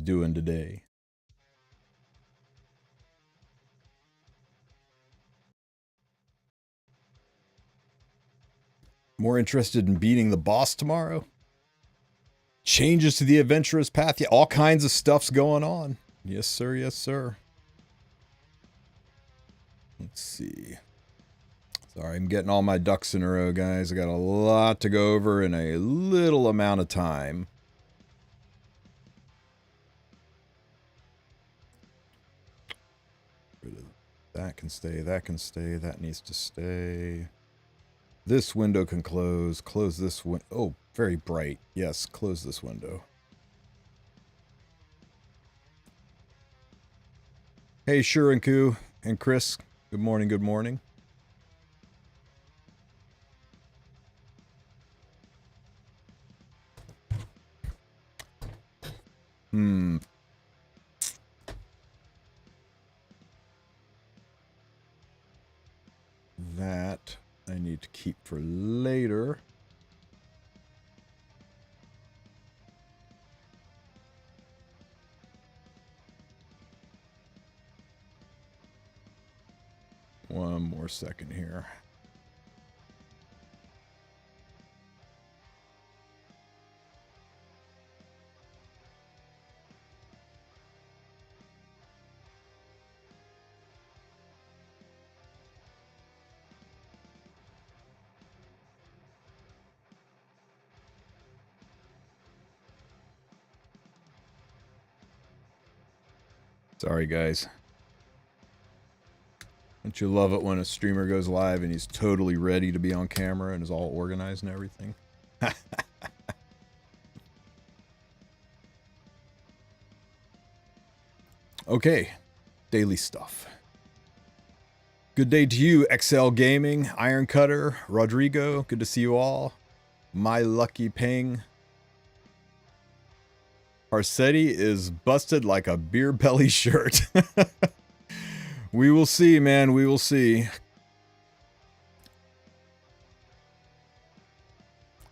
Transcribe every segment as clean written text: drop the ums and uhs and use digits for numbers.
doing today? More interested in beating the boss tomorrow? Changes to the adventurous path. Yeah, all kinds of stuff's going on. Yes, sir. Yes, sir. Let's see. Sorry, I'm getting all my ducks in a row, guys. I got a lot to go over in a little amount of time. That can stay, that can stay, that needs to stay. This window can close. Close this window. Oh, very bright. Yes, close this window. Hey, Shuranku and Chris. Good morning, good morning. That I need to keep for later. One more second here. Sorry, guys. Don't you love it when a streamer goes live and he's totally ready to be on camera and is all organized and everything? Okay, daily stuff. Good day to you, XL Gaming, Iron Cutter, Rodrigo. Good to see you all. My Lucky Ping. HARSETTI is busted like a beer belly shirt. We will see, man. We will see.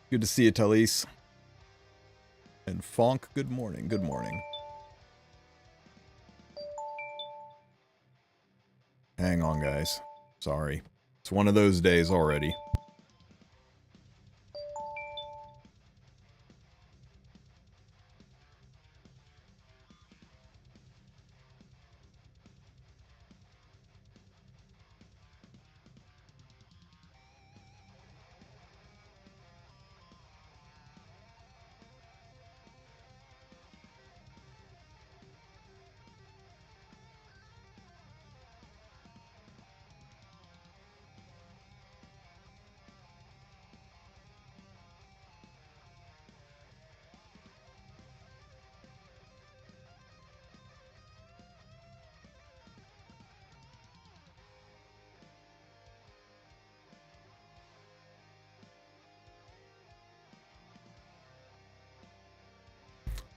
Good to see you, Talise. And Fonk, good morning. Good morning. Hang on, guys. Sorry. It's one of those days already.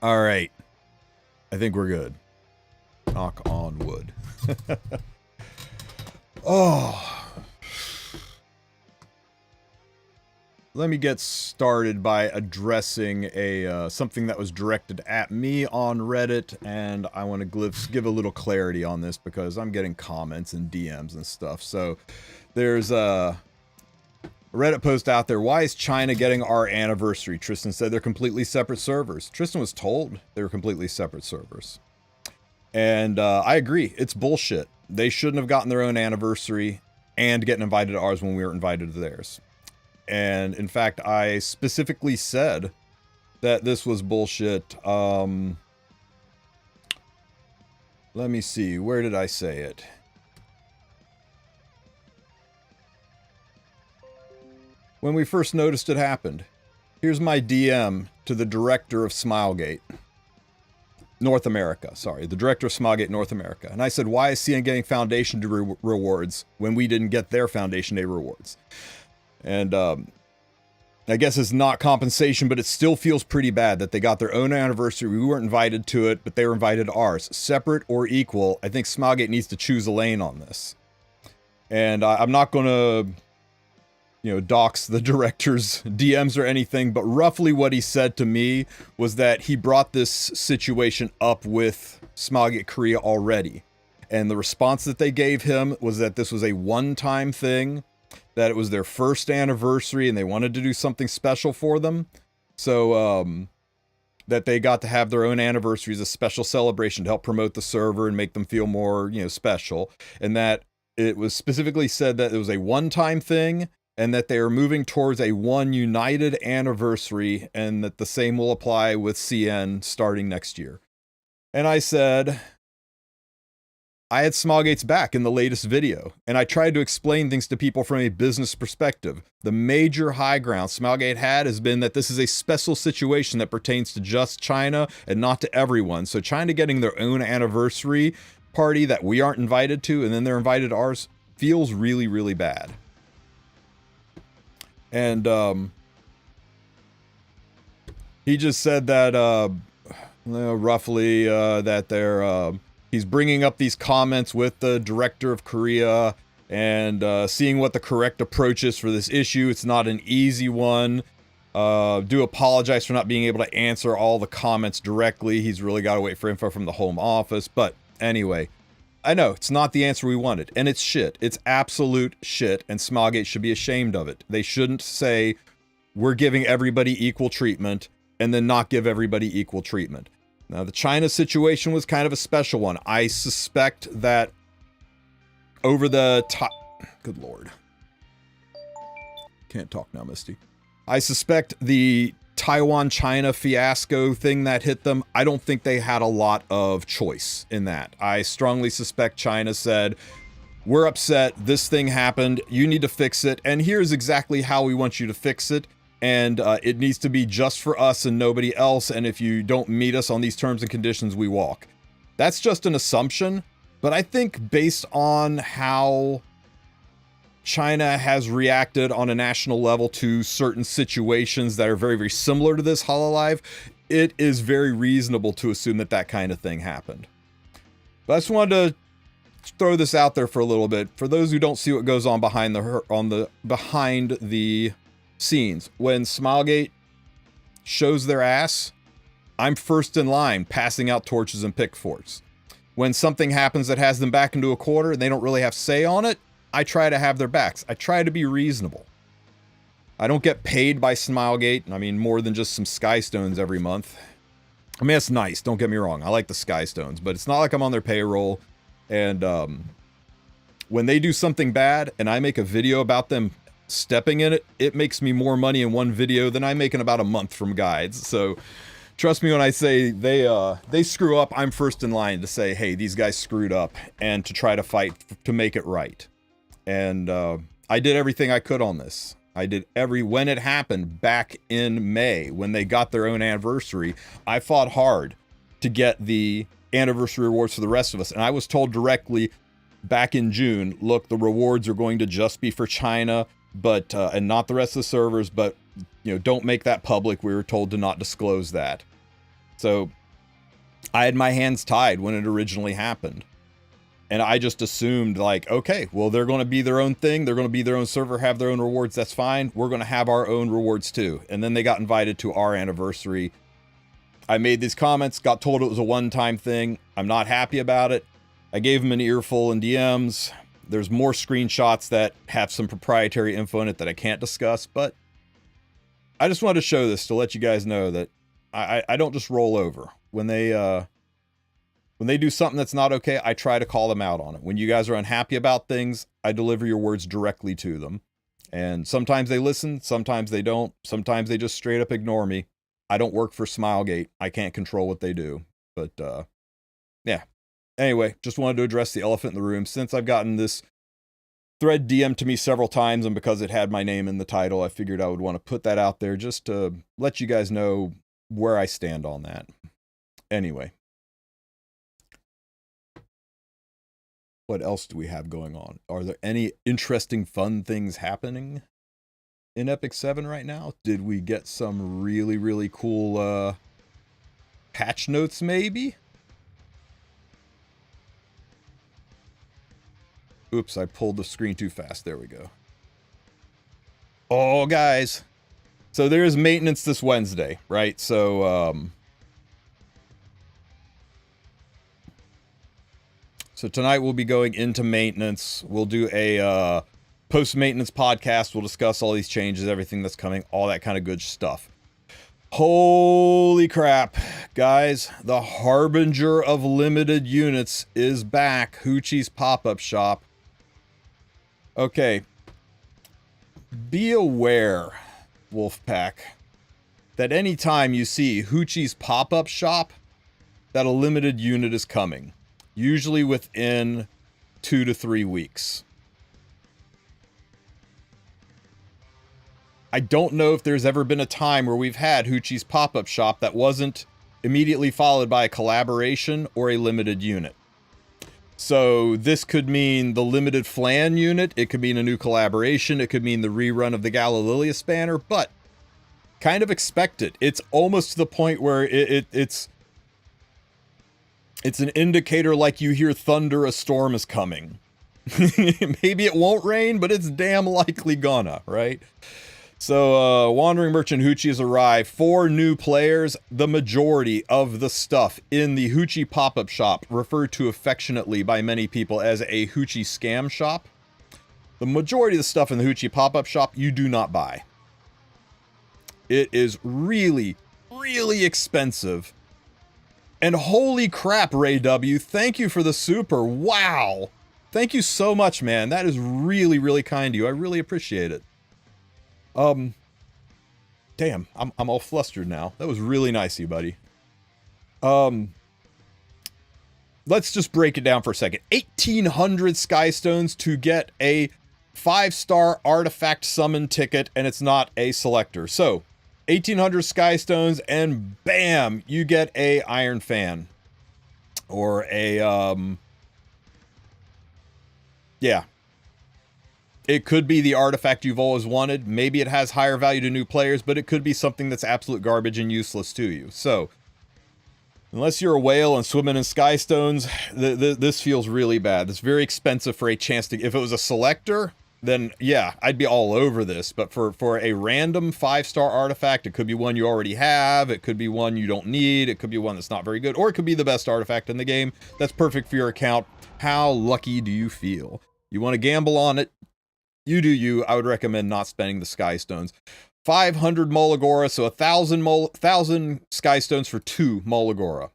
All right. I think we're good. Knock on wood. Oh. Let me get started by addressing a something that was directed at me on Reddit, and I want to give a little clarity on this because I'm getting comments and DMs and stuff. So there's a Reddit post out there. Why is China getting our anniversary? Tristen said they're completely separate servers. Tristen was told they were completely separate servers. And I agree. It's bullshit. They shouldn't have gotten their own anniversary and getting invited to ours when we were invited to theirs. And in fact, I specifically said that this was bullshit. Let me see. Where did I say it? When we first noticed it happened. Here's my DM to the director of Smilegate. North America, sorry. The director of Smilegate North America. And I said, why is CN getting Foundation Day rewards when we didn't get their Foundation Day rewards? And I guess it's not compensation, but it still feels pretty bad that they got their own anniversary. We weren't invited to it, but they were invited to ours. Separate or equal, I think Smilegate needs to choose a lane on this. And I'm not going to... dox the director's DMs or anything, but roughly what he said to me was that he brought this situation up with Smilegate Korea already. And the response that they gave him was that this was a one-time thing, that it was their first anniversary and they wanted to do something special for them. So, that they got to have their own anniversary as a special celebration to help promote the server and make them feel more, special. And that it was specifically said that it was a one-time thing and that they are moving towards a one united anniversary and that the same will apply with CN starting next year. And I said, I had Smilegate's back in the latest video, and I tried to explain things to people from a business perspective. The major high ground Smilegate had has been that this is a special situation that pertains to just China and not to everyone. So China getting their own anniversary party that we aren't invited to, and then they're invited to ours, feels really, really bad. And he just said that roughly that they're he's bringing up these comments with the director of Korea and seeing what the correct approach is for this issue. It's not an easy one. Do apologize for not being able to answer all the comments directly. He's really got to wait for info from the home office. But anyway, I know it's not the answer we wanted, and it's shit. It's absolute shit, and Smilegate should be ashamed of it. They shouldn't say we're giving everybody equal treatment and then not give everybody equal treatment. Now, the China situation was kind of a special one. I suspect that over the top... Good Lord. Can't talk now, Misty. I suspect the Taiwan-China fiasco thing that hit them, I don't think they had a lot of choice in that. I strongly suspect China said, we're upset, this thing happened, you need to fix it, and here's exactly how we want you to fix it. And it needs to be just for us and nobody else. And if you don't meet us on these terms and conditions, we walk. That's just an assumption. But I think based on how China has reacted on a national level to certain situations that are very, very similar to this Hololive, it is very reasonable to assume that that kind of thing happened. But I just wanted to throw this out there for a little bit. For those who don't see what goes on behind the scenes, when Smilegate shows their ass, I'm first in line passing out torches and pitchforks. When something happens that has them back into a corner and they don't really have say on it, I try to have their backs. I try to be reasonable. I don't get paid by Smilegate. I mean, more than just some Sky Stones every month. I mean, it's nice, don't get me wrong. I like the Sky Stones, but it's not like I'm on their payroll. And when they do something bad and I make a video about them stepping in it, it makes me more money in one video than I make in about a month from guides. So trust me when I say they screw up, I'm first in line to say, hey, these guys screwed up, and to try to fight to make it right. And I did everything I could on this. I did when it happened back in May, when they got their own anniversary, I fought hard to get the anniversary rewards for the rest of us. And I was told directly back in June, look, the rewards are going to just be for China, but and not the rest of the servers, but don't make that public. We were told to not disclose that. So I had my hands tied when it originally happened. And I just assumed, like, okay, well, they're going to be their own thing. They're going to be their own server, have their own rewards. That's fine. We're going to have our own rewards too. And then they got invited to our anniversary. I made these comments, got told it was a one-time thing. I'm not happy about it. I gave them an earful in DMs. There's more screenshots that have some proprietary info in it that I can't discuss, but I just wanted to show this to let you guys know that I don't just roll over. When they do something that's not okay, I try to call them out on it. When you guys are unhappy about things, I deliver your words directly to them. And sometimes they listen, sometimes they don't. Sometimes they just straight up ignore me. I don't work for Smilegate. I can't control what they do. But, yeah. Anyway, just wanted to address the elephant in the room. Since I've gotten this thread DM'd to me several times, and because it had my name in the title, I figured I would want to put that out there just to let you guys know where I stand on that. Anyway. What else do we have going on? Are there any interesting, fun things happening in Epic 7 right now? Did we get some really, really cool patch notes, maybe? Oops, I pulled the screen too fast. There we go. Oh, guys. So there is maintenance this Wednesday, right? So tonight we'll be going into maintenance. We'll do a post-maintenance podcast. We'll discuss all these changes, everything that's coming, all that kind of good stuff. Holy crap, guys. The harbinger of limited units is back. Hoochie's pop-up shop. Okay. Be aware, Wolfpack, that anytime you see Hoochie's pop-up shop, that a limited unit is coming. Usually within 2 to 3 weeks. I don't know if there's ever been a time where we've had Hoochie's pop-up shop that wasn't immediately followed by a collaboration or a limited unit. So this could mean the limited Flan unit, it could mean a new collaboration, it could mean the rerun of the Galililius banner, but kind of expect it. It's almost to the point where it's an indicator like you hear thunder, a storm is coming. Maybe it won't rain, but it's damn likely gonna, right? So, Wandering Merchant Hoochie has arrived. 4 new players. The majority of the stuff in the Hoochie pop-up shop, referred to affectionately by many people as a Hoochie scam shop. The majority of the stuff in the Hoochie pop-up shop you do not buy. It is really, really expensive. And holy crap, Ray W, thank you for the super. Wow. Thank you so much, man. That is really, really kind of you. I really appreciate it. Damn, I'm all flustered now. That was really nice of you, buddy. Let's just break it down for a second. 1,800 Skystones to get a 5-star artifact summon ticket, and it's not a selector. So, 1,800 Skystones, and bam, you get a Iron Fan. Or a, yeah. It could be the artifact you've always wanted. Maybe it has higher value to new players, but it could be something that's absolute garbage and useless to you. So, unless you're a whale and swimming in Skystones, this feels really bad. It's very expensive for a chance to... If it was a selector, then yeah, I'd be all over this. But for a random 5-star artifact, it could be one you already have. It could be one you don't need. It could be one that's not very good. Or it could be the best artifact in the game. That's perfect for your account. How lucky do you feel? You want to gamble on it? You do you. I would recommend not spending the Skystones. 500 Molagora, so 1,000 Skystones for 2 Molagora.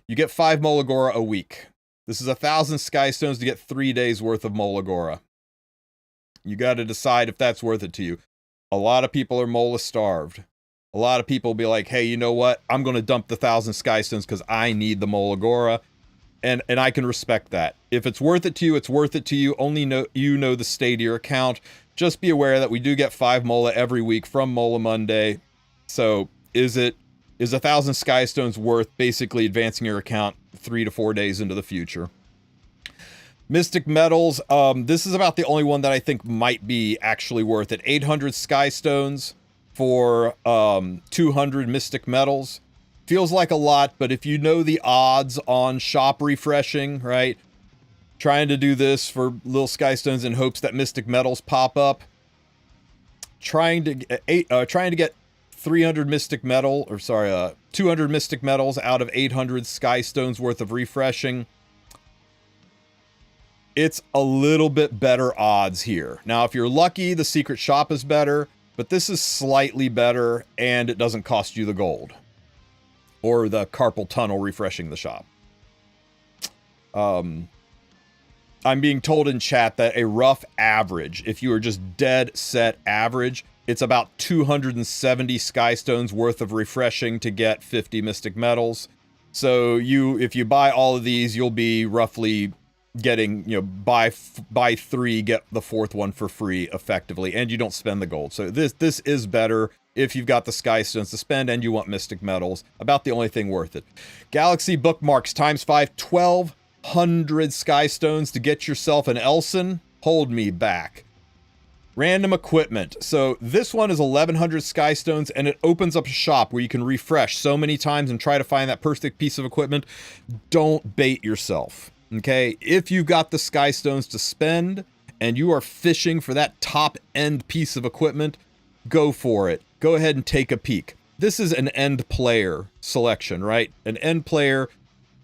You get 5 Molagora a week. This is 1,000 Skystones to get 3 days worth of Molagora. You got to decide if that's worth it to you. A lot of people are Mola starved. A lot of people will be like, hey, you know what? I'm going to dump the 1,000 Skystones because I need the Molagora. And I can respect that. If it's worth it to you, it's worth it to you. Only you know the state of your account. Just be aware that we do get 5 Mola every week from Mola Monday. So is 1,000 Skystones worth basically advancing your account 3 to 4 days into the future? Mystic Metals. This is about the only one that I think might be actually worth it. 800 Skystones for 200 Mystic Metals. Feels like a lot, but if you know the odds on shop refreshing, right? Trying to do this for little Skystones in hopes that Mystic Metals pop up. Trying to get 300 Mystic Metal, or sorry, 200 Mystic Metals out of 800 Skystones worth of refreshing. It's a little bit better odds here. Now, if you're lucky, the secret shop is better, but this is slightly better, and it doesn't cost you the gold. Or the carpal tunnel refreshing the shop. I'm being told in chat that a rough average, if you are just dead set average, it's about 270 Skystones worth of refreshing to get 50 Mystic Metals. So if you buy all of these, you'll be roughly getting, buy 3, get the 4th one for free effectively, and you don't spend the gold. So this is better if you've got the Skystones to spend and you want Mystic Metals. About the only thing worth it. Galaxy Bookmarks times 5, 1,200 Skystones to get yourself an Elson. Hold me back. Random equipment. So this one is 1,100 Skystones, and it opens up a shop where you can refresh so many times and try to find that perfect piece of equipment. Don't bait yourself. Okay? If you've got the Skystones to spend and you are fishing for that top end piece of equipment, go for it. Go ahead and take a peek. This is an end player selection, right? An end player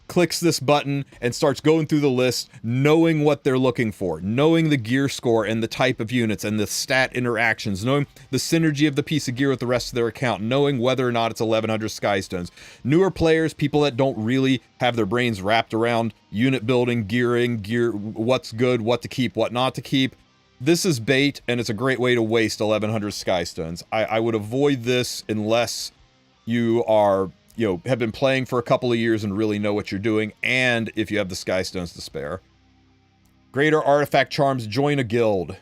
clicks this button and starts going through the list, knowing what they're looking for, knowing the gear score and the type of units and the stat interactions, knowing the synergy of the piece of gear with the rest of their account, knowing whether or not it's 1100 Skystones. Newer players, people that don't really have their brains wrapped around unit building, gear, what's good, what to keep, what not to keep. This is bait, and it's a great way to waste 1100 Skystones. I would avoid this unless you are, have been playing for a couple of years and really know what you're doing, and if you have the Skystones to spare. Greater Artifact Charms, join a guild.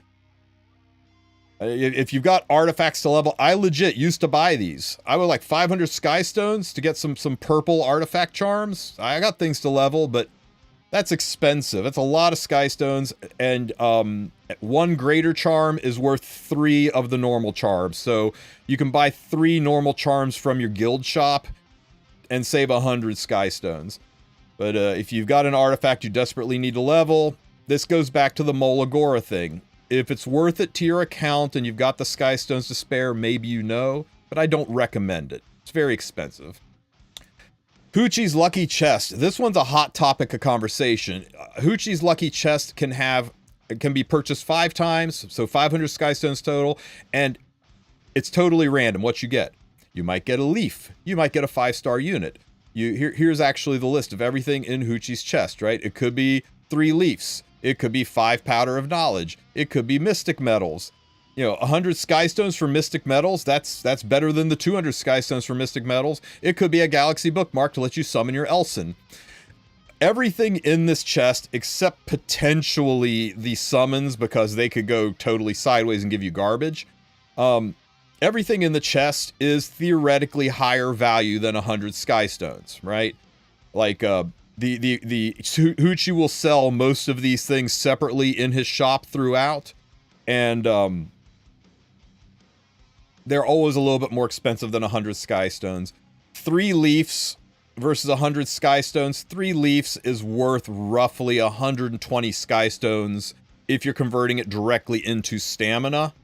If you've got artifacts to level, I legit used to buy these. I would like 500 Skystones to get some purple artifact charms. I got things to level, but that's expensive. That's a lot of Skystones, and one greater charm is worth 3 of the normal charms. So you can buy 3 normal charms from your guild shop and save 100 Skystones. But if you've got an artifact you desperately need to level, this goes back to the Molagora thing. If it's worth it to your account and you've got the Skystones to spare, maybe you know, but I don't recommend it. It's very expensive. Hoochie's Lucky Chest. This one's a hot topic of conversation. Hoochie's Lucky Chest can be purchased 5 times, so 500 Skystones total, and it's totally random what you get. You might get a leaf. You might get a 5-star unit. Here's actually the list of everything in Hoochie's chest, right? It could be 3 leafs. It could be 5 Powder of Knowledge. It could be Mystic Metals. 100 Skystones for Mystic Metals, that's better than the 200 Skystones for Mystic Metals. It could be a Galaxy Bookmark to let you summon your Elson. Everything in this chest, except potentially the summons, because they could go totally sideways and give you garbage. Everything in the chest is theoretically higher value than 100 Skystones, right? Like, the Hoochie will sell most of these things separately in his shop throughout, and, they're always a little bit more expensive than 100 Skystones. 3 leafs versus 100 Skystones. 3 leafs is worth roughly 120 Skystones if you're converting it directly into stamina.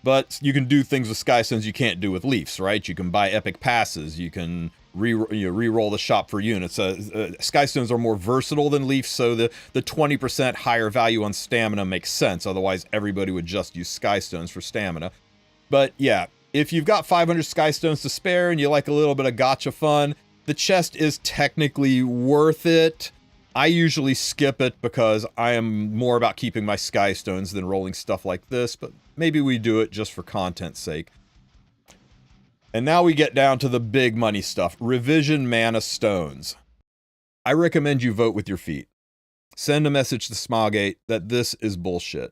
But you can do things with Skystones you can't do with leafs, right? You can buy epic passes. You can re-roll the shop for units. Skystones are more versatile than leafs, so the 20% higher value on stamina makes sense. Otherwise, everybody would just use Skystones for stamina. But yeah, if you've got 500 Skystones to spare and you like a little bit of gacha fun, the chest is technically worth it. I usually skip it because I am more about keeping my Skystones than rolling stuff like this, but maybe we do it just for content's sake. And now we get down to the big money stuff. Revision Mana Stones. I recommend you vote with your feet. Send a message to Smilegate that this is bullshit.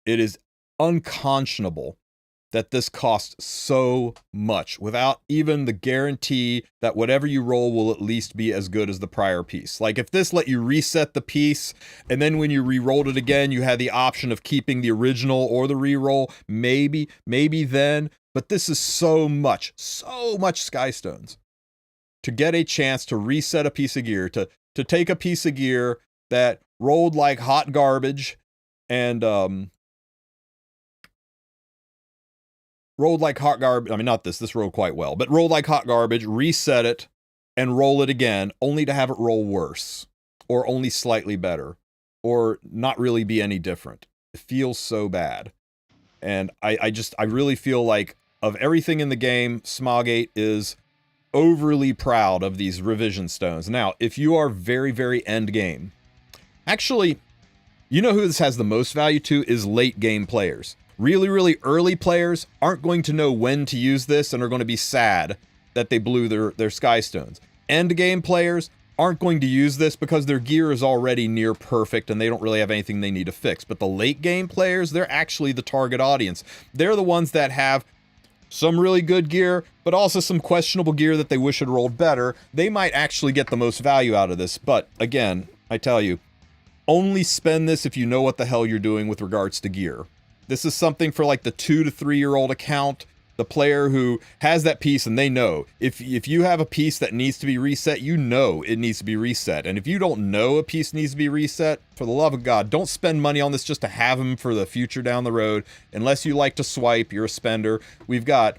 It is unconscionable that this costs so much without even the guarantee that whatever you roll will at least be as good as the prior piece. Like, if this let you reset the piece, and then when you re-rolled it again, you had the option of keeping the original or the re-roll, maybe then, but this is so much Skystones. To get a chance to reset a piece of gear, to take a piece of gear that rolled like hot garbage, and, rolled like hot garbage. I mean, not this. This rolled quite well. But rolled like hot garbage, reset it, and roll it again, only to have it roll worse. Or only slightly better. Or not really be any different. It feels so bad. And I really feel like, of everything in the game, Smilegate is overly proud of these revision stones. Now, if you are very, very end game, actually, you know who this has the most value to is late game players. Really, really early players aren't going to know when to use this and are going to be sad that they blew their Skystones. End game players aren't going to use this because their gear is already near perfect and they don't really have anything they need to fix. But the late game players, they're actually the target audience. They're the ones that have some really good gear, but also some questionable gear that they wish had rolled better. They might actually get the most value out of this. But again, I tell you, only spend this if you know what the hell you're doing with regards to gear. This is something for like the 2 to 3 year old account. The player who has that piece, and they know if you have a piece that needs to be reset, you know it needs to be reset. And if you don't know a piece needs to be reset, for the love of God, don't spend money on this just to have them for the future down the road. Unless you like to swipe, you're a spender. We've got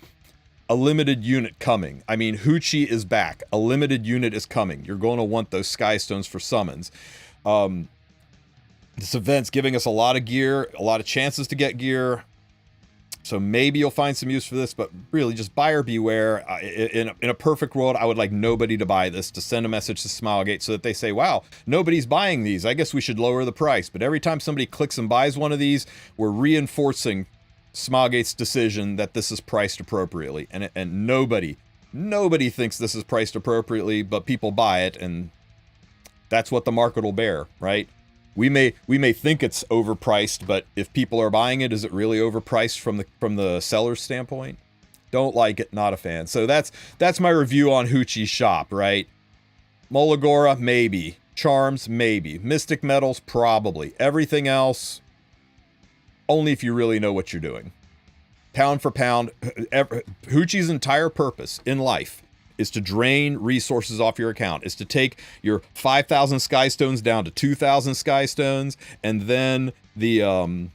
a limited unit coming. I mean, Hoochie is back. A limited unit is coming. You're going to want those Skystones for summons. This event's giving us a lot of gear, a lot of chances to get gear. So maybe you'll find some use for this, but really just buyer beware. In a perfect world, I would like nobody to buy this, to send a message to Smilegate so that they say, wow, nobody's buying these. I guess we should lower the price. But every time somebody clicks and buys one of these, we're reinforcing Smilegate's decision that this is priced appropriately. And nobody thinks this is priced appropriately, but people buy it, and that's what the market will bear, right? We may think it's overpriced, but if people are buying it, is it really overpriced from the seller's standpoint? Don't like it, not a fan. So that's my review on Hoochie's shop, right? Molagora, maybe. Charms, maybe. Mystic Metals, probably. Everything else, only if you really know what you're doing. Pound for pound, Hoochie's entire purpose in life is to drain resources off your account, is to take your 5,000 Skystones down to 2,000 Skystones, and then the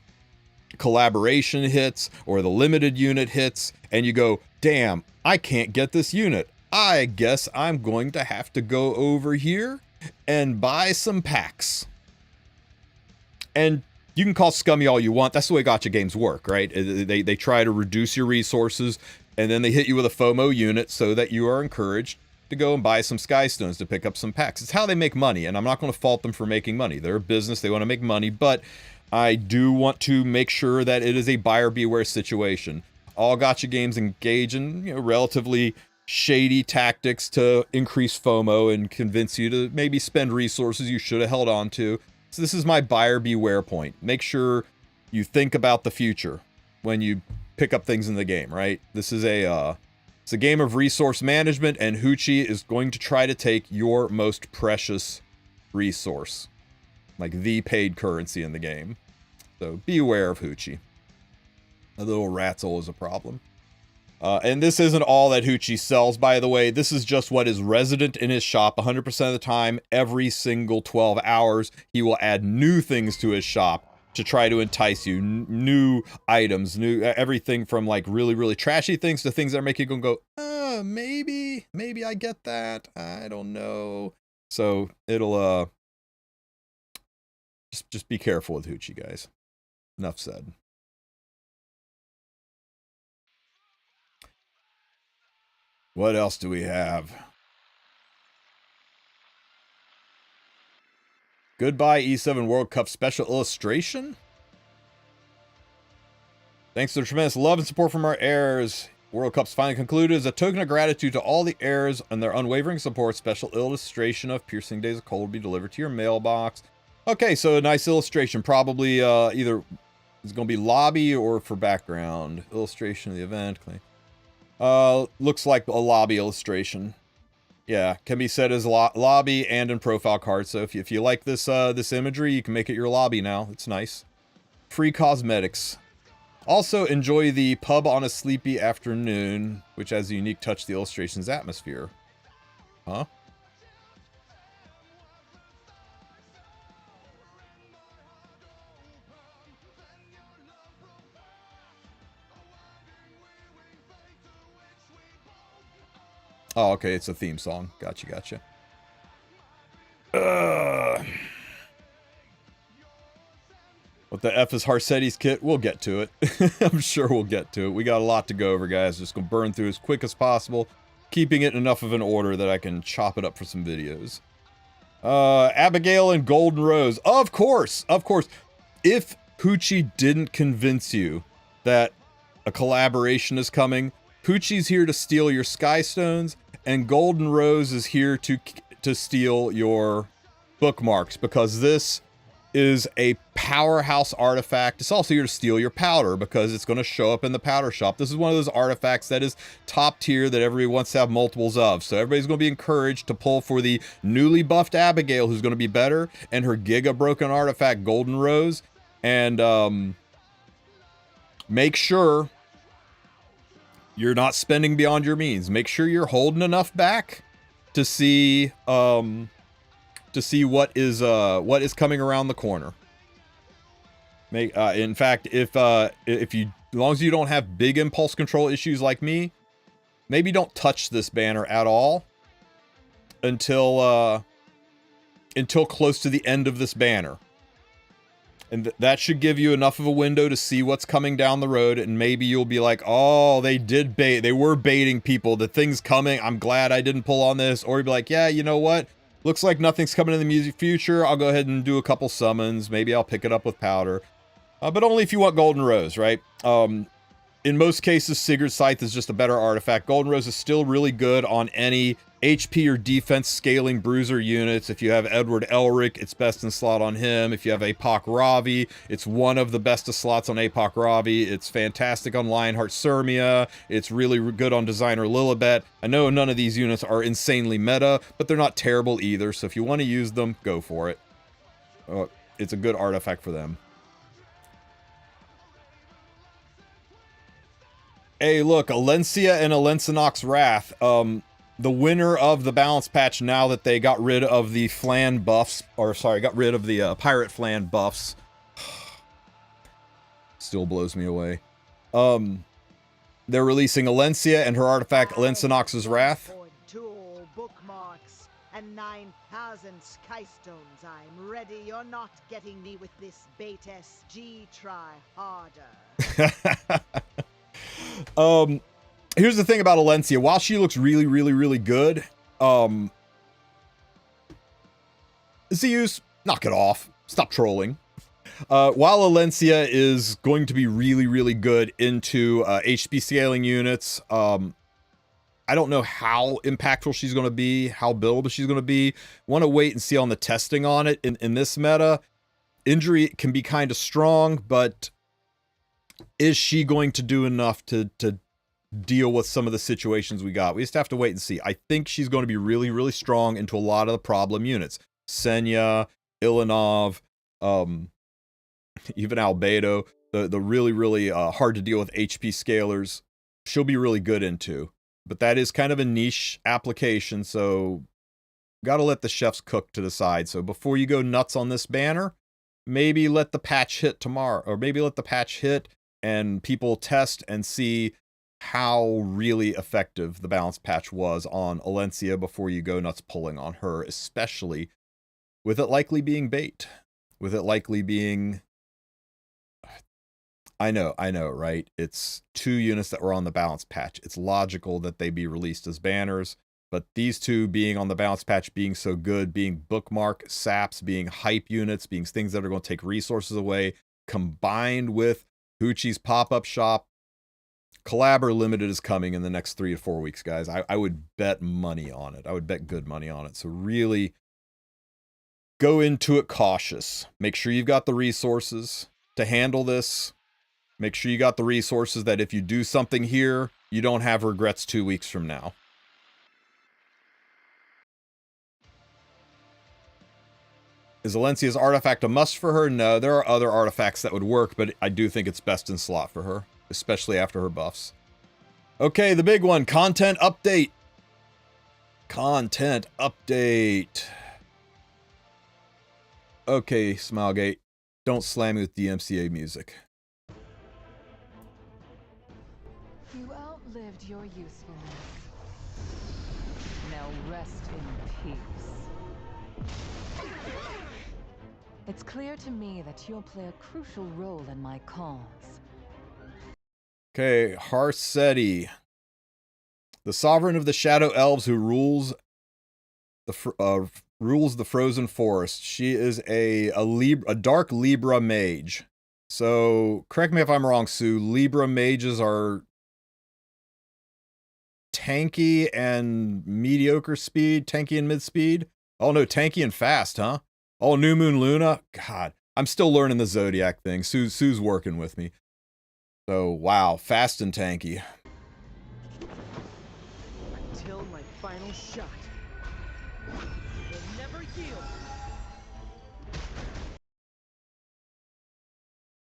collaboration hits, or the limited unit hits, and you go, damn, I can't get this unit. I guess I'm going to have to go over here and buy some packs. And you can call scummy all you want. That's the way gacha games work, right? They try to reduce your resources, and then they hit you with a FOMO unit so that you are encouraged to go and buy some Skystones to pick up some packs. It's how they make money, and I'm not going to fault them for making money. They're a business. They want to make money, but I do want to make sure that it is a buyer beware situation. All gacha games engage in, you know, relatively shady tactics to increase FOMO and convince you to maybe spend resources you should have held on to. So this is my buyer beware point. Make sure you think about the future when you pick up things in the game, right? This is it's a game of resource management, and Hoochie is going to try to take your most precious resource, like the paid currency in the game. So beware of Hoochie. A little rat's-hole is a problem. And this isn't all that Hoochie sells, by the way. This is just what is resident in his shop 100% of the time. Every single 12 hours, he will add new things to his shop to try to entice you. New items, new everything from like really, really trashy things to things that make you go, maybe I get that. I don't know. So it'll, just be careful with Hoochie, guys. Enough said. What else do we have? Goodbye E7 World Cup special illustration. Thanks to the tremendous love and support from our heirs, World Cup's finally concluded. As a token of gratitude to all the heirs and their unwavering support, special illustration of Piercing Days of Cold will be delivered to your mailbox. Okay, so a nice illustration. Probably either it's going to be lobby or for background. Illustration of the event. Looks like a lobby illustration. Yeah, can be set as lobby and in profile card. So if you like this this imagery, you can make it your lobby now. It's nice. Free cosmetics. Also enjoy the pub on a sleepy afternoon, which has a unique touch to the illustration's atmosphere. Huh? Oh, okay, it's a theme song. Gotcha. What the F is HARSETTI's kit? We'll get to it. I'm sure we'll get to it. We got a lot to go over, guys. Just gonna burn through as quick as possible, keeping it in enough of an order that I can chop it up for some videos. Abigail and Golden Rose. Of course. If Hoochie didn't convince you that a collaboration is coming, Hoochie's here to steal your Skystones, and Golden Rose is here to steal your bookmarks, because this is a powerhouse artifact. It's also here to steal your powder, because it's going to show up in the powder shop. This is one of those artifacts that is top tier that everybody wants to have multiples of. So everybody's going to be encouraged to pull for the newly buffed Abigail, who's going to be better, and her Giga Broken artifact, Golden Rose. And make sure you're not spending beyond your means. Make sure you're holding enough back to see what is coming around the corner. In fact, if you, as long as you don't have big impulse control issues like me, maybe don't touch this banner at all until close to the end of this banner. And that should give you enough of a window to see what's coming down the road, and maybe you'll be like, oh, they did bait. They were baiting people. The thing's coming. I'm glad I didn't pull on this. Or you'll be like, yeah, you know what? Looks like nothing's coming in the music future. I'll go ahead and do a couple summons. Maybe I'll pick it up with powder. But only if you want Golden Rose, right? In most cases, Sigurd's Scythe is just a better artifact. Golden Rose is still really good on any HP or defense scaling bruiser units. If you have Edward Elric, it's best in slot on him. If you have Apoc Ravi, it's one of the best of slots on Apoc Ravi. It's fantastic on Lionheart Sirmia. It's really good on Designer Lilibet. I know none of these units are insanely meta, but they're not terrible either. So if you want to use them, go for it. It's a good artifact for them. Hey, look, Alencia and Alensonox Wrath. The winner of the balance patch, now that they got rid of the Flan buffs, or sorry, got rid of the Pirate Flan buffs. Still blows me away. They're releasing Alencia and her artifact, Alensonox's Wrath. Bookmarks and 9,000 sky stones. I'm ready. You're not getting me with this bait SG. Try harder. Here's the thing about Alencia. While she looks really, really, really good, Zeus, knock it off. Stop trolling. While Alencia is going to be really, really good into HP scaling units, I don't know how impactful she's going to be, how buildable she's going to be. Want to wait and see on the testing on it. In this meta, injury can be kind of strong, but is she going to do enough to deal with some of the situations we got? We just have to wait and see. I think she's going to be really, really strong into a lot of the problem units. Senya, Ilanov, even Albedo, the really, really hard to deal with HP scalers, she'll be really good into. But that is kind of a niche application, so got to let the chefs cook to the side. So before you go nuts on this banner, maybe let the patch hit tomorrow, or maybe let the patch hit and people test and see how really effective the balance patch was on Alencia before you go nuts pulling on her, especially with it likely being bait. With it likely being... I know, right? It's 2 units that were on the balance patch. It's logical that they be released as banners, but these 2 being on the balance patch, being so good, being bookmark, saps, being hype units, being things that are going to take resources away, combined with Hoochie's pop-up shop, Collabor Limited is coming in the next 3 to 4 weeks, guys. I would bet money on it. I would bet good money on it. So really go into it cautious. Make sure you've got the resources to handle this. Make sure you got the resources that if you do something here, you don't have regrets 2 weeks from now. Is Alencia's artifact a must for her? No, there are other artifacts that would work, but I do think it's best in slot for her, especially after her buffs. Okay, the big one, content update. Content update. Okay, Smilegate, don't slam me with DMCA music. You outlived your usefulness. Now rest in peace. It's clear to me that you'll play a crucial role in my cause. Okay, HARSETTI. The sovereign of the Shadow Elves who rules the frozen forest. She is a dark Libra mage. So, correct me if I'm wrong, Sue. Libra mages are tanky and mediocre speed, tanky and mid speed. Oh no, tanky and fast, huh? Oh, New Moon Luna. God, I'm still learning the Zodiac thing. Sue's working with me. So, wow, fast and tanky. Until my final shot. Will never yield.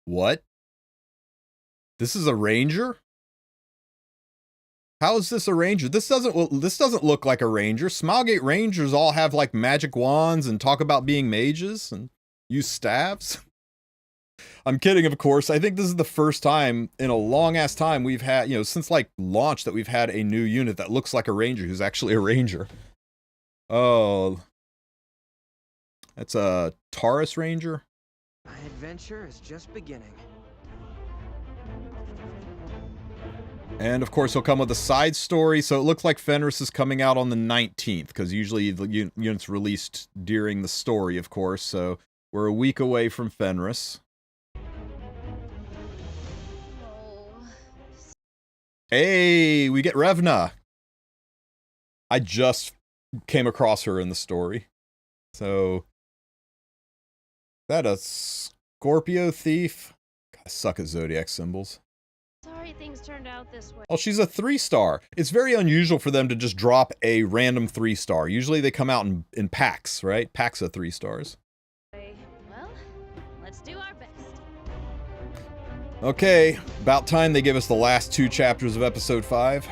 What? This is a ranger? How is this a ranger? This doesn't look like a ranger. Smilegate Rangers all have like magic wands and talk about being mages and use staves. I'm kidding, of course. I think this is the first time in a long ass time we've had, you know, since like launch, that we've had a new unit that looks like a ranger who's actually a ranger. Oh, that's a Taurus Ranger. My adventure is just beginning. And of course, he'll come with a side story. So it looks like Fenris is coming out on the 19th, because usually the unit's released during the story, of course. So we're a week away from Fenris. Hey, we get Revna. I just came across her in the story. So, is that a Scorpio thief? God, I suck at zodiac symbols. Sorry things turned out this way. Oh, she's a 3-star. It's very unusual for them to just drop a random 3-star. Usually they come out in packs, right? Packs of 3 stars. Well, let's do our best. Okay, about time they give us the last 2 chapters of episode 5.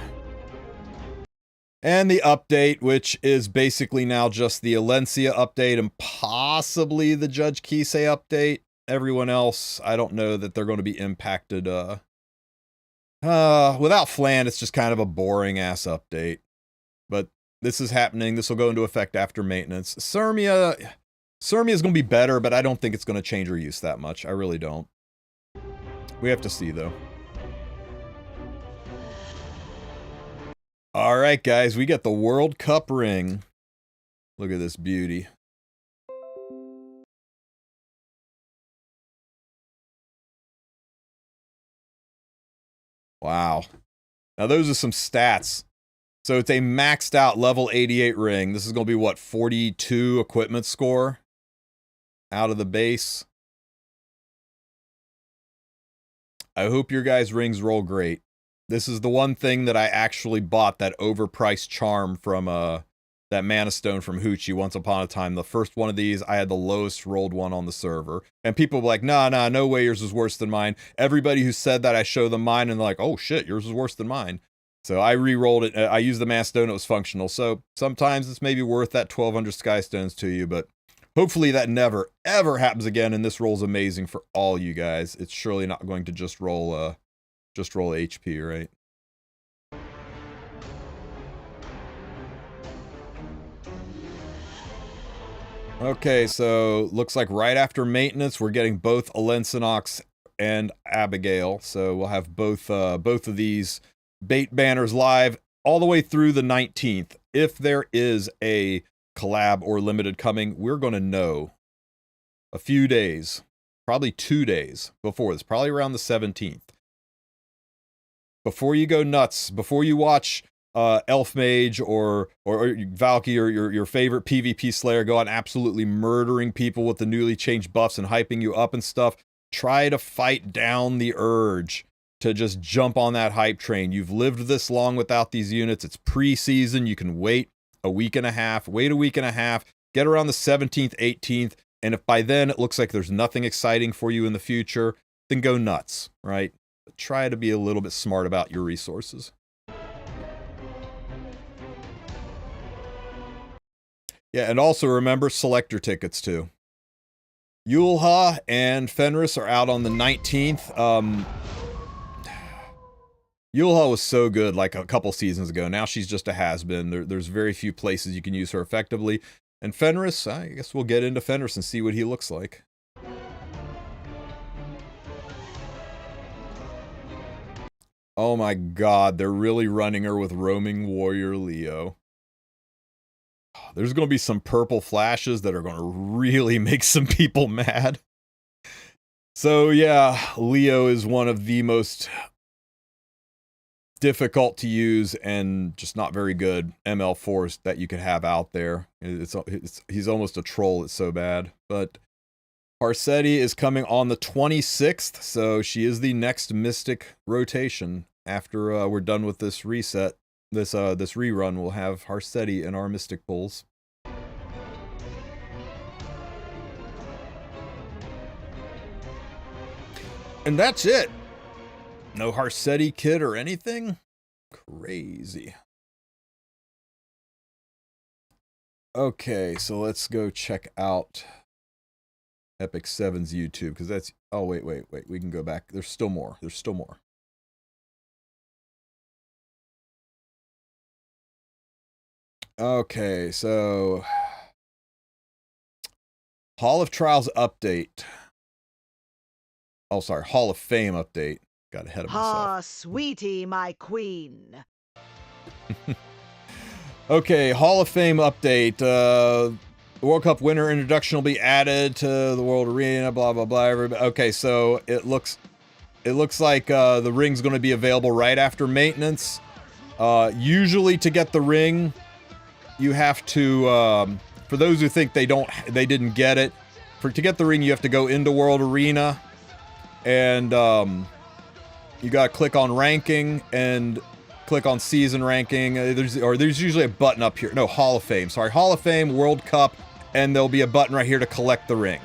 And the update, which is basically now just the Alencia update and possibly the Judge Kisei update. Everyone else, I don't know that they're going to be impacted. Without Flan, it's just kind of a boring ass update. But this is happening. This will go into effect after maintenance. Sirmia is going to be better, but I don't think it's going to change her use that much. I really don't. We have to see, though. All right, guys, we got the World Cup ring. Look at this beauty. Wow. Now, those are some stats. So it's a maxed out level 88 ring. This is going to be, what, 42 equipment score out of the base. I hope your guys' rings roll great. This is the one thing that I actually bought, that overpriced charm from that Mana Stone from Hoochie once upon a time. The first one of these, I had the lowest rolled one on the server. And people were like, nah, no way yours is worse than mine. Everybody who said that, I show them mine and they're like, oh shit, yours is worse than mine. So I re-rolled it. I used the Mana Stone, it was functional. So sometimes it's maybe worth that 1200 Sky Stones to you, but hopefully that never, ever happens again, and this roll's amazing for all you guys. It's surely not going to just roll HP, right? Okay, so looks like right after maintenance, we're getting both Alensonox and Abigail. So we'll have both of these bait banners live all the way through the 19th. If there is a collab or limited coming, we're going to know a few days, probably 2 days before this, probably around the 17th. Before you go nuts, before you watch Elf Mage or Valky or your favorite PvP Slayer go on absolutely murdering people with the newly changed buffs and hyping you up and stuff, try to fight down the urge to just jump on that hype train. You've lived this long without these units. It's pre-season. You can wait a week and a half, get around the 17th, 18th, and if by then it looks like there's nothing exciting for you in the future, then go nuts, right? But try to be a little bit smart about your resources. Yeah, and also remember selector tickets too. Yulha and Fenris are out on the 19th. Yulha was so good like a couple seasons ago. Now she's just a has-been. There's very few places you can use her effectively. And Fenris, I guess we'll get into Fenris and see what he looks like. Oh my god, they're really running her with Roaming Warrior Leo. There's going to be some purple flashes that are going to really make some people mad. So yeah, Leo is one of the most difficult to use and just not very good ML4s that you could have out there. He's almost a troll, it's so bad. But HARSETTI is coming on the 26th, so she is the next Mystic rotation. After we're done with this reset, this rerun, we'll have HARSETTI in our Mystic pools. And that's it. No HARSETTI kit or anything? crazy. Okay, so let's go check out Epic 7's YouTube, because that's... Oh, wait. We can go back. There's still more. Okay, so... Hall of Trials update. Oh, sorry. Hall of Fame update. Got ahead of myself. Ah, sweetie, my queen. Okay, Hall of Fame update. The World Cup winner introduction will be added to the World Arena, blah, blah, blah. Okay, so it looks like the ring's going to be available right after maintenance. Usually to get the ring, you have to, for those who think they didn't get it, to get the ring, you have to go into World Arena, and you got to click on ranking and click on season ranking. There's usually a button up here. No, Hall of Fame. Sorry, Hall of Fame, World Cup, and there'll be a button right here to collect the ring.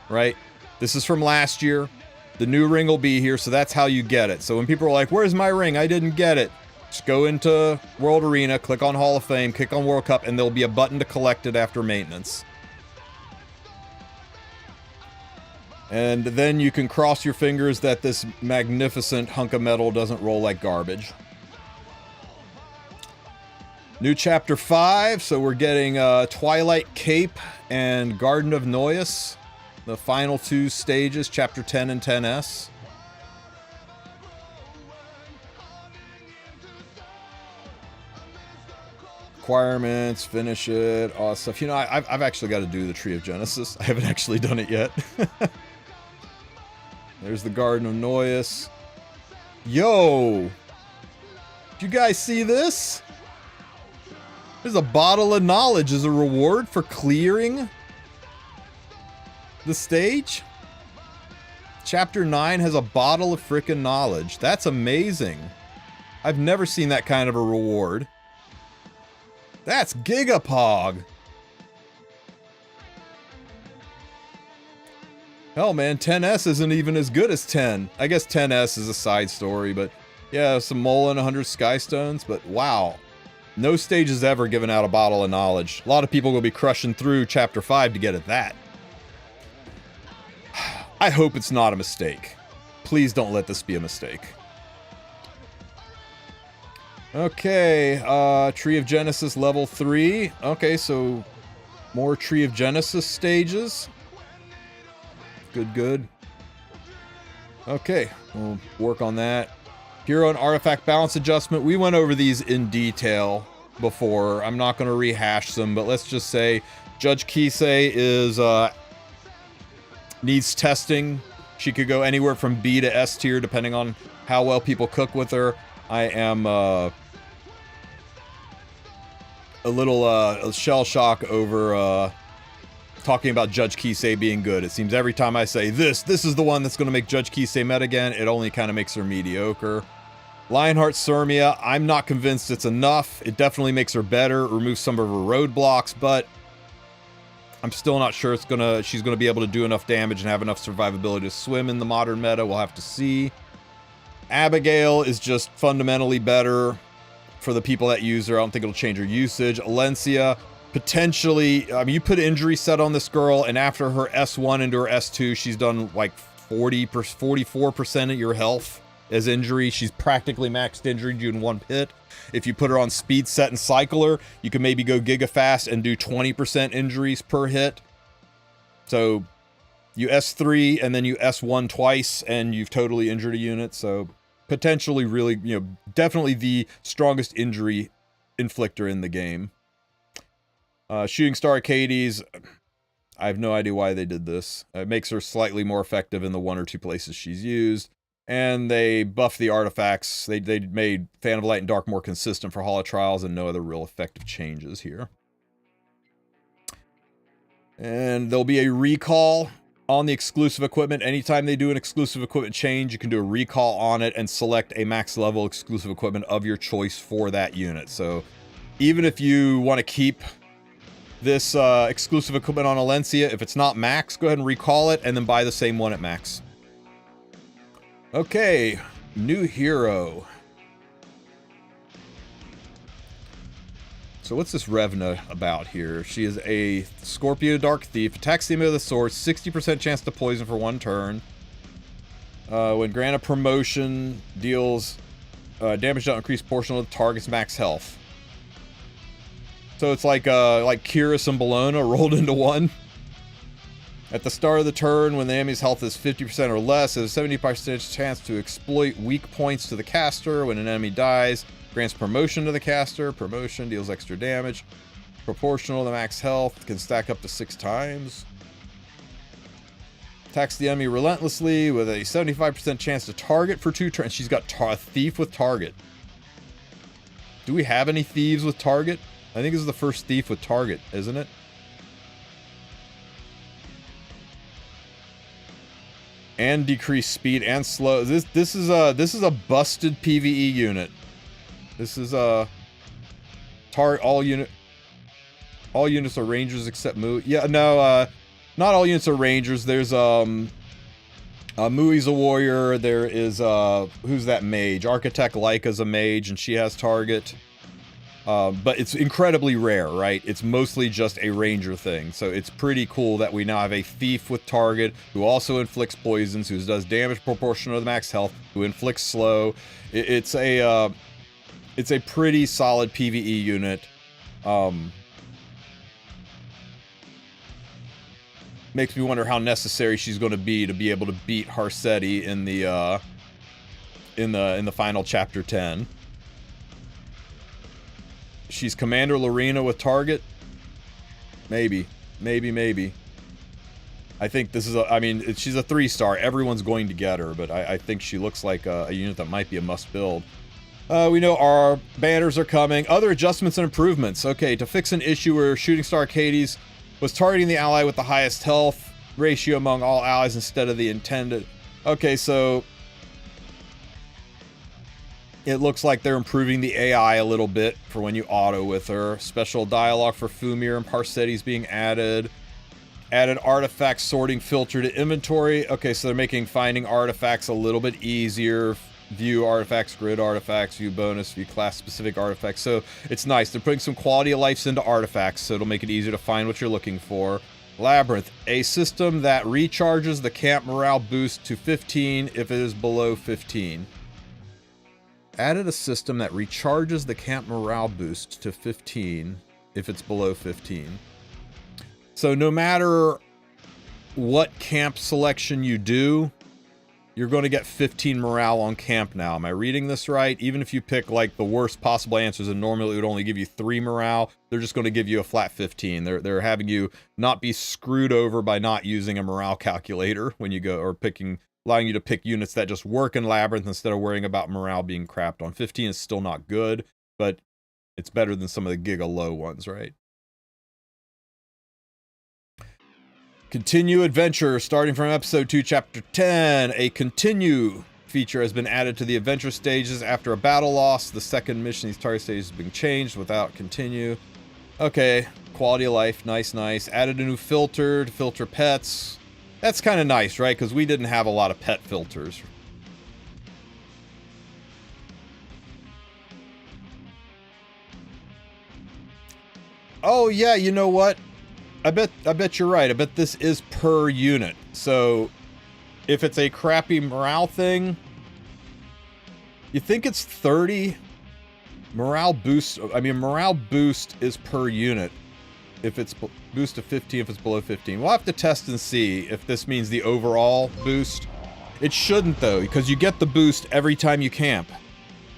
Right? This is from last year. The new ring will be here, so that's how you get it. So when people are like, "Where's my ring? I didn't get it." Just go into World Arena, click on Hall of Fame, click on World Cup, and there'll be a button to collect it after maintenance. And then you can cross your fingers that this magnificent hunk of metal doesn't roll like garbage. New Chapter 5, so we're getting Twilight Cape and Garden of Noyes. The final two stages, Chapter 10 and 10S. Requirements, finish it, all that stuff. You know, I've actually got to do the Tree of Genesis. I haven't actually done it yet. There's the Garden of Noyes. Yo! Did you guys see this? There's a bottle of knowledge as a reward for clearing the stage. Chapter 9 has a bottle of frickin' knowledge. That's amazing. I've never seen that kind of a reward. That's Gigapog. Hell, man, 10S isn't even as good as 10. I guess 10S is a side story, but yeah, some Mullen, 100 Skystones, but wow. No stage has ever given out a bottle of knowledge. A lot of people will be crushing through Chapter 5 to get at that. I hope it's not a mistake. Please don't let this be a mistake. Okay, Tree of Genesis level 3. Okay, so more Tree of Genesis stages. Good. Okay, we'll work on that. Hero and Artifact Balance Adjustment. We went over these in detail before. I'm not going to rehash them, but let's just say Judge Kisei is needs testing. She could go anywhere from B to S tier depending on how well people cook with her. I am a little shell shock over talking about Judge Kisei being good. It seems every time I say this is the one that's going to make Judge Kisei meta again, it only kind of makes her mediocre. Lionheart Sirmia, I'm not convinced it's enough. It definitely makes her better, removes some of her roadblocks, but I'm still not sure she's gonna be able to do enough damage and have enough survivability to swim in the modern meta. We'll have to see. Abigail is just fundamentally better for the people that use her. I don't think it'll change her usage. Alencia, potentially, I mean, you put injury set on this girl, and after her S1 into her S2, she's done like 44% of your health as injury. She's practically maxed injured you in one hit. If you put her on speed set and cycle her, you can maybe go giga fast and do 20% injuries per hit. So you S3 and then you S1 twice and you've totally injured a unit. So potentially really, you know, definitely the strongest injury inflictor in the game. Shooting Star Arcades, I have no idea why they did this. It makes her slightly more effective in the one or two places she's used. And they buffed the artifacts. They made Fan of Light and Dark more consistent for Holo Trials and no other real effective changes here. And there'll be a recall on the exclusive equipment. Anytime they do an exclusive equipment change, you can do a recall on it and select a max level exclusive equipment of your choice for that unit. So even if you want to keep this exclusive equipment on Alencia, if it's not max, go ahead and recall it and then buy the same one at max. Okay, new hero. So what's this Revna about here? She is a Scorpio Dark Thief. Attacks the enemy with a sword. 60% chance to poison for 1 turn. When granted promotion, deals damage to increased portion of the target's max health. So it's like Kyrus and Bologna rolled into one. At the start of the turn, when the enemy's health is 50% or less, there's a 70% chance to exploit weak points to the caster. When an enemy dies, grants promotion to the caster. Promotion deals extra damage. Proportional to max health, can stack up to 6 times. Attacks the enemy relentlessly with a 75% chance to target for 2 turns. She's got Thief with target. Do we have any thieves with target? I think this is the first thief with target, isn't it? And decrease speed and slow. This is a busted PvE unit. This is a all units are rangers except Mu. Yeah, no, not all units are rangers. There's Mui's a warrior. There is who's that mage? Architect Laika's a mage, and she has target. But it's incredibly rare, right? It's mostly just a ranger thing. So it's pretty cool that we now have a thief with target who also inflicts poisons, who does damage proportional to the max health, who inflicts slow. It's a pretty solid PvE unit. Makes me wonder how necessary she's going to be able to beat HARSETTI in the final chapter 10. She's Commander Lorena with target. Maybe. I think this is she's a 3-star. Everyone's going to get her, but I think she looks like a unit that might be a must build. We know our banners are coming. Other adjustments and improvements. Okay, to fix an issue where Shooting Star Arcades was targeting the ally with the highest health ratio among all allies instead of the intended. Okay, so it looks like they're improving the AI a little bit for when you auto with her. Special dialogue for Fumir and HARSETTI is being added. Added artifact sorting filter to inventory. Okay, so they're making finding artifacts a little bit easier. View artifacts, grid artifacts, view bonus, view class specific artifacts. So it's nice. They're putting some quality of life into artifacts, so it'll make it easier to find what you're looking for. Labyrinth, a system that recharges the camp morale boost to 15 if it is below 15. Added a system that recharges the camp morale boost to 15 if it's below 15. So no matter what camp selection you do, you're going to get 15 morale on camp now. Am I reading this right? Even if you pick like the worst possible answers and normally it would only give you 3 morale, they're just going to give you a flat 15. They're having you not be screwed over by not using a morale calculator when you go, or allowing you to pick units that just work in Labyrinth instead of worrying about morale being crapped on. 15 is still not good, but it's better than some of the giga low ones, right? Continue adventure, starting from episode 2, chapter 10. A continue feature has been added to the adventure stages after a battle loss. The second mission, these target stages have been changed without continue. Okay, quality of life, nice. Added a new filter to filter pets. That's kind of nice, right? Because we didn't have a lot of pet filters. Oh yeah, you know what? I bet you're right. I bet this is per unit. So if it's a crappy morale thing, you think it's 30 morale boost. I mean, morale boost is per unit. If it's boost to 15, if it's below 15. We'll have to test and see if this means the overall boost. It shouldn't though, because you get the boost every time you camp.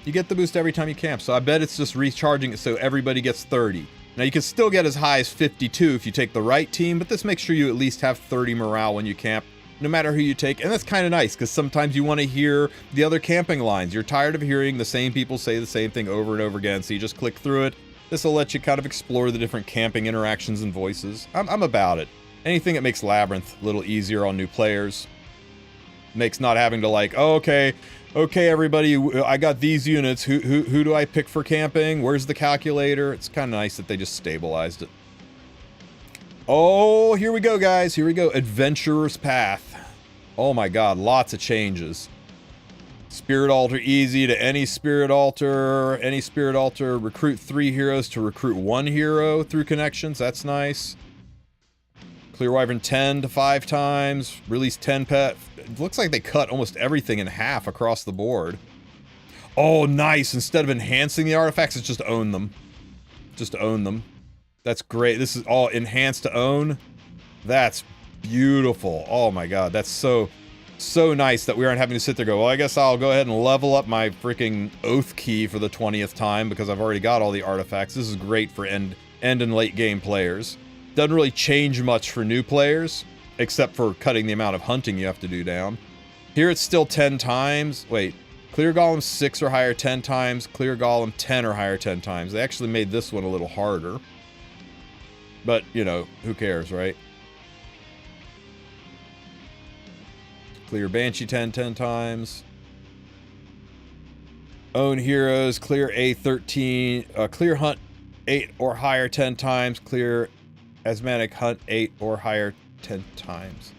So I bet it's just recharging it so everybody gets 30. Now you can still get as high as 52 if you take the right team, but this makes sure you at least have 30 morale when you camp, no matter who you take. And that's kind of nice, because sometimes you want to hear the other camping lines. You're tired of hearing the same people say the same thing over and over again, so you just click through it. This will let you kind of explore the different camping interactions and voices. I'm about it. Anything that makes Labyrinth a little easier on new players. Makes not having to like, oh, okay, everybody, I got these units. Who do I pick for camping? Where's the calculator? It's kind of nice that they just stabilized it. Oh, here we go, guys. Here we go. Adventurer's Path. Oh my god, lots of changes. Spirit Altar easy to any Spirit Altar. Any Spirit Altar. Recruit 3 heroes to recruit 1 hero through connections. That's nice. Clear Wyvern 10 to 5 times. Release 10 pet. It looks like they cut almost everything in half across the board. Oh, nice. Instead of enhancing the artifacts, it's just own them. Just own them. That's great. This is all enhanced to own. That's beautiful. Oh my god. That's so nice that we aren't having to sit there and go, well, I guess I'll go ahead and level up my freaking Oath Key for the 20th time because I've already got all the artifacts. This is great for end and late game players. Doesn't really change much for new players, except for cutting the amount of hunting you have to do down. Here it's still 10 times. Wait, Clear Golem 6 or higher 10 times, Clear Golem 10 or higher 10 times. They actually made this one a little harder. But, you know, who cares, right? Clear Banshee 10 times. Own heroes, clear A13, clear hunt 8 or higher 10 times, clear Asthmatic hunt 8 or higher 10 times.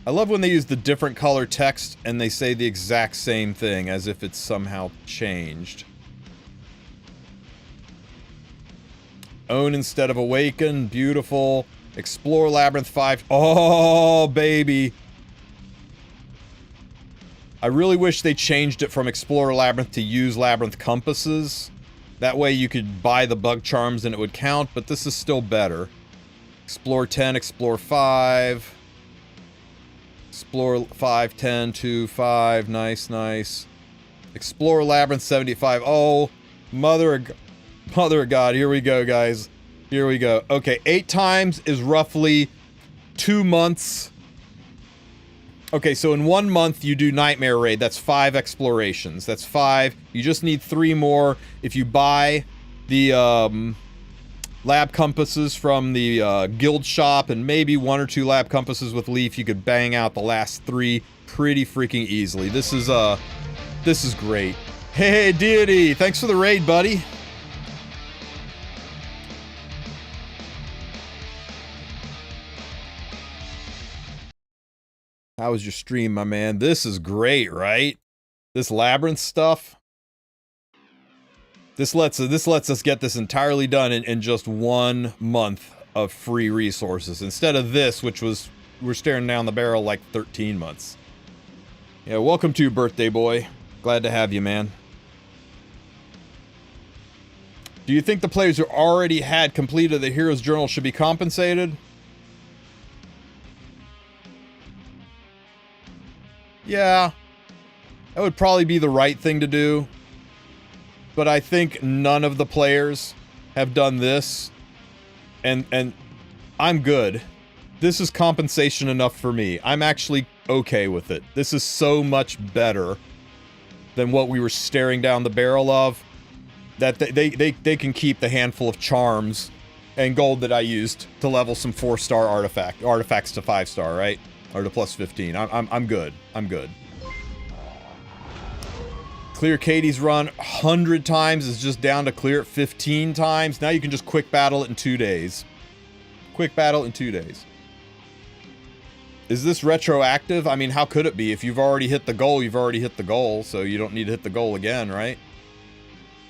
I love when they use the different color text and they say the exact same thing as if it's somehow changed. Own instead of awaken, beautiful. Explore Labyrinth 5. Oh, baby. I really wish they changed it from Explore Labyrinth to use Labyrinth compasses. That way you could buy the bug charms and it would count, but this is still better. Explore 10, Explore 5. Explore 5, 10, 2, 5. Nice, nice. Explore Labyrinth 75. Oh, mother of God. Here we go, guys. Here we go. Okay, 8 times is roughly 2 months. Okay, so in 1 month you do Nightmare Raid. That's 5 explorations. That's 5. You just need 3 more. If you buy the lab compasses from the guild shop and maybe 1 or 2 lab compasses with Leaf, you could bang out the last 3 pretty freaking easily. This is great. Hey, Deity, thanks for the raid, buddy. How was your stream, my man? This is great, right? This labyrinth stuff. This lets us get this entirely done in just 1 month of free resources instead of this, which was we're staring down the barrel like 13 months. Yeah, welcome to birthday boy. Glad to have you, man. Do you think the players who already had completed the Hero's Journal should be compensated? Yeah, that would probably be the right thing to do. But I think none of the players have done this. And I'm good. This is compensation enough for me. I'm actually okay with it. This is so much better than what we were staring down the barrel of. That they can keep the handful of charms and gold that I used to level some 4-star artifacts to 5-star, right? Or to plus 15. I'm good. I'm good. Clear Katie's run 100 times is just down to clear it 15 times. Now you can just quick battle it in 2 days. Quick battle in 2 days. Is this retroactive? I mean, how could it be? If you've already hit the goal, you've already hit the goal, so you don't need to hit the goal again, right?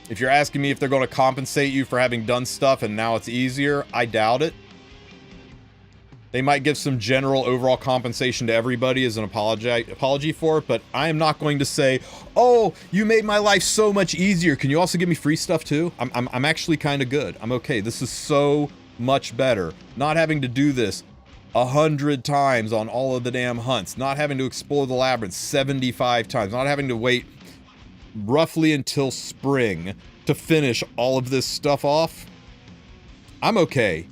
If you're asking me if they're going to compensate you for having done stuff and now it's easier, I doubt it. They might give some general overall compensation to everybody as an apology for it, but I am not going to say, oh, you made my life so much easier. Can you also give me free stuff too? I'm actually kind of good. I'm okay. This is so much better. Not having to do this 100 times on all of the damn hunts. Not having to explore the labyrinth 75 times. Not having to wait roughly until spring to finish all of this stuff off. I'm okay.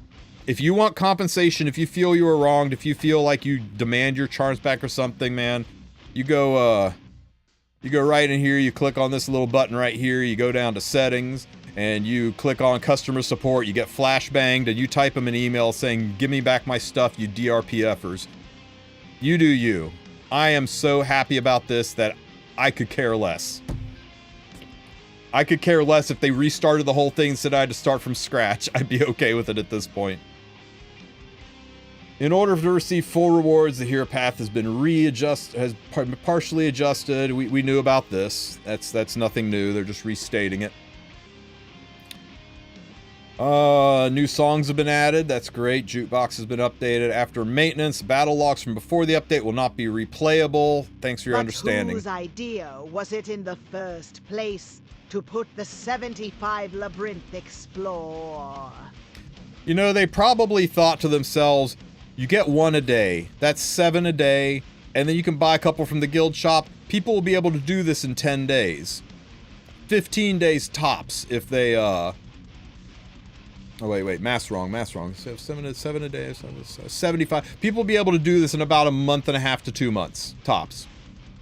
If you want compensation, if you feel you were wronged, if you feel like you demand your charms back or something, man, you go right in here, you click on this little button right here, you go down to settings, and you click on customer support, you get flashbanged, and you type them an email saying, give me back my stuff, you DRPFers. You do you. I am so happy about this that I could care less. I could care less if they restarted the whole thing and said I had to start from scratch. I'd be okay with it at this point. In order to receive full rewards, the hero path has been partially adjusted. We knew about this. That's nothing new. They're just restating it. New songs have been added. That's great. Jukebox has been updated. After maintenance, battle logs from before the update will not be replayable. Thanks for your understanding. Whose idea was it in the first place to put the 75 labyrinth explore? You know, they probably thought to themselves, you get 1 a day. That's 7 a day. And then you can buy a couple from the guild shop. People will be able to do this in 10 days. 15 days tops if they, Oh, wait, math's wrong. 7 a day, 75. People will be able to do this in about a month and a half to 2 months, tops.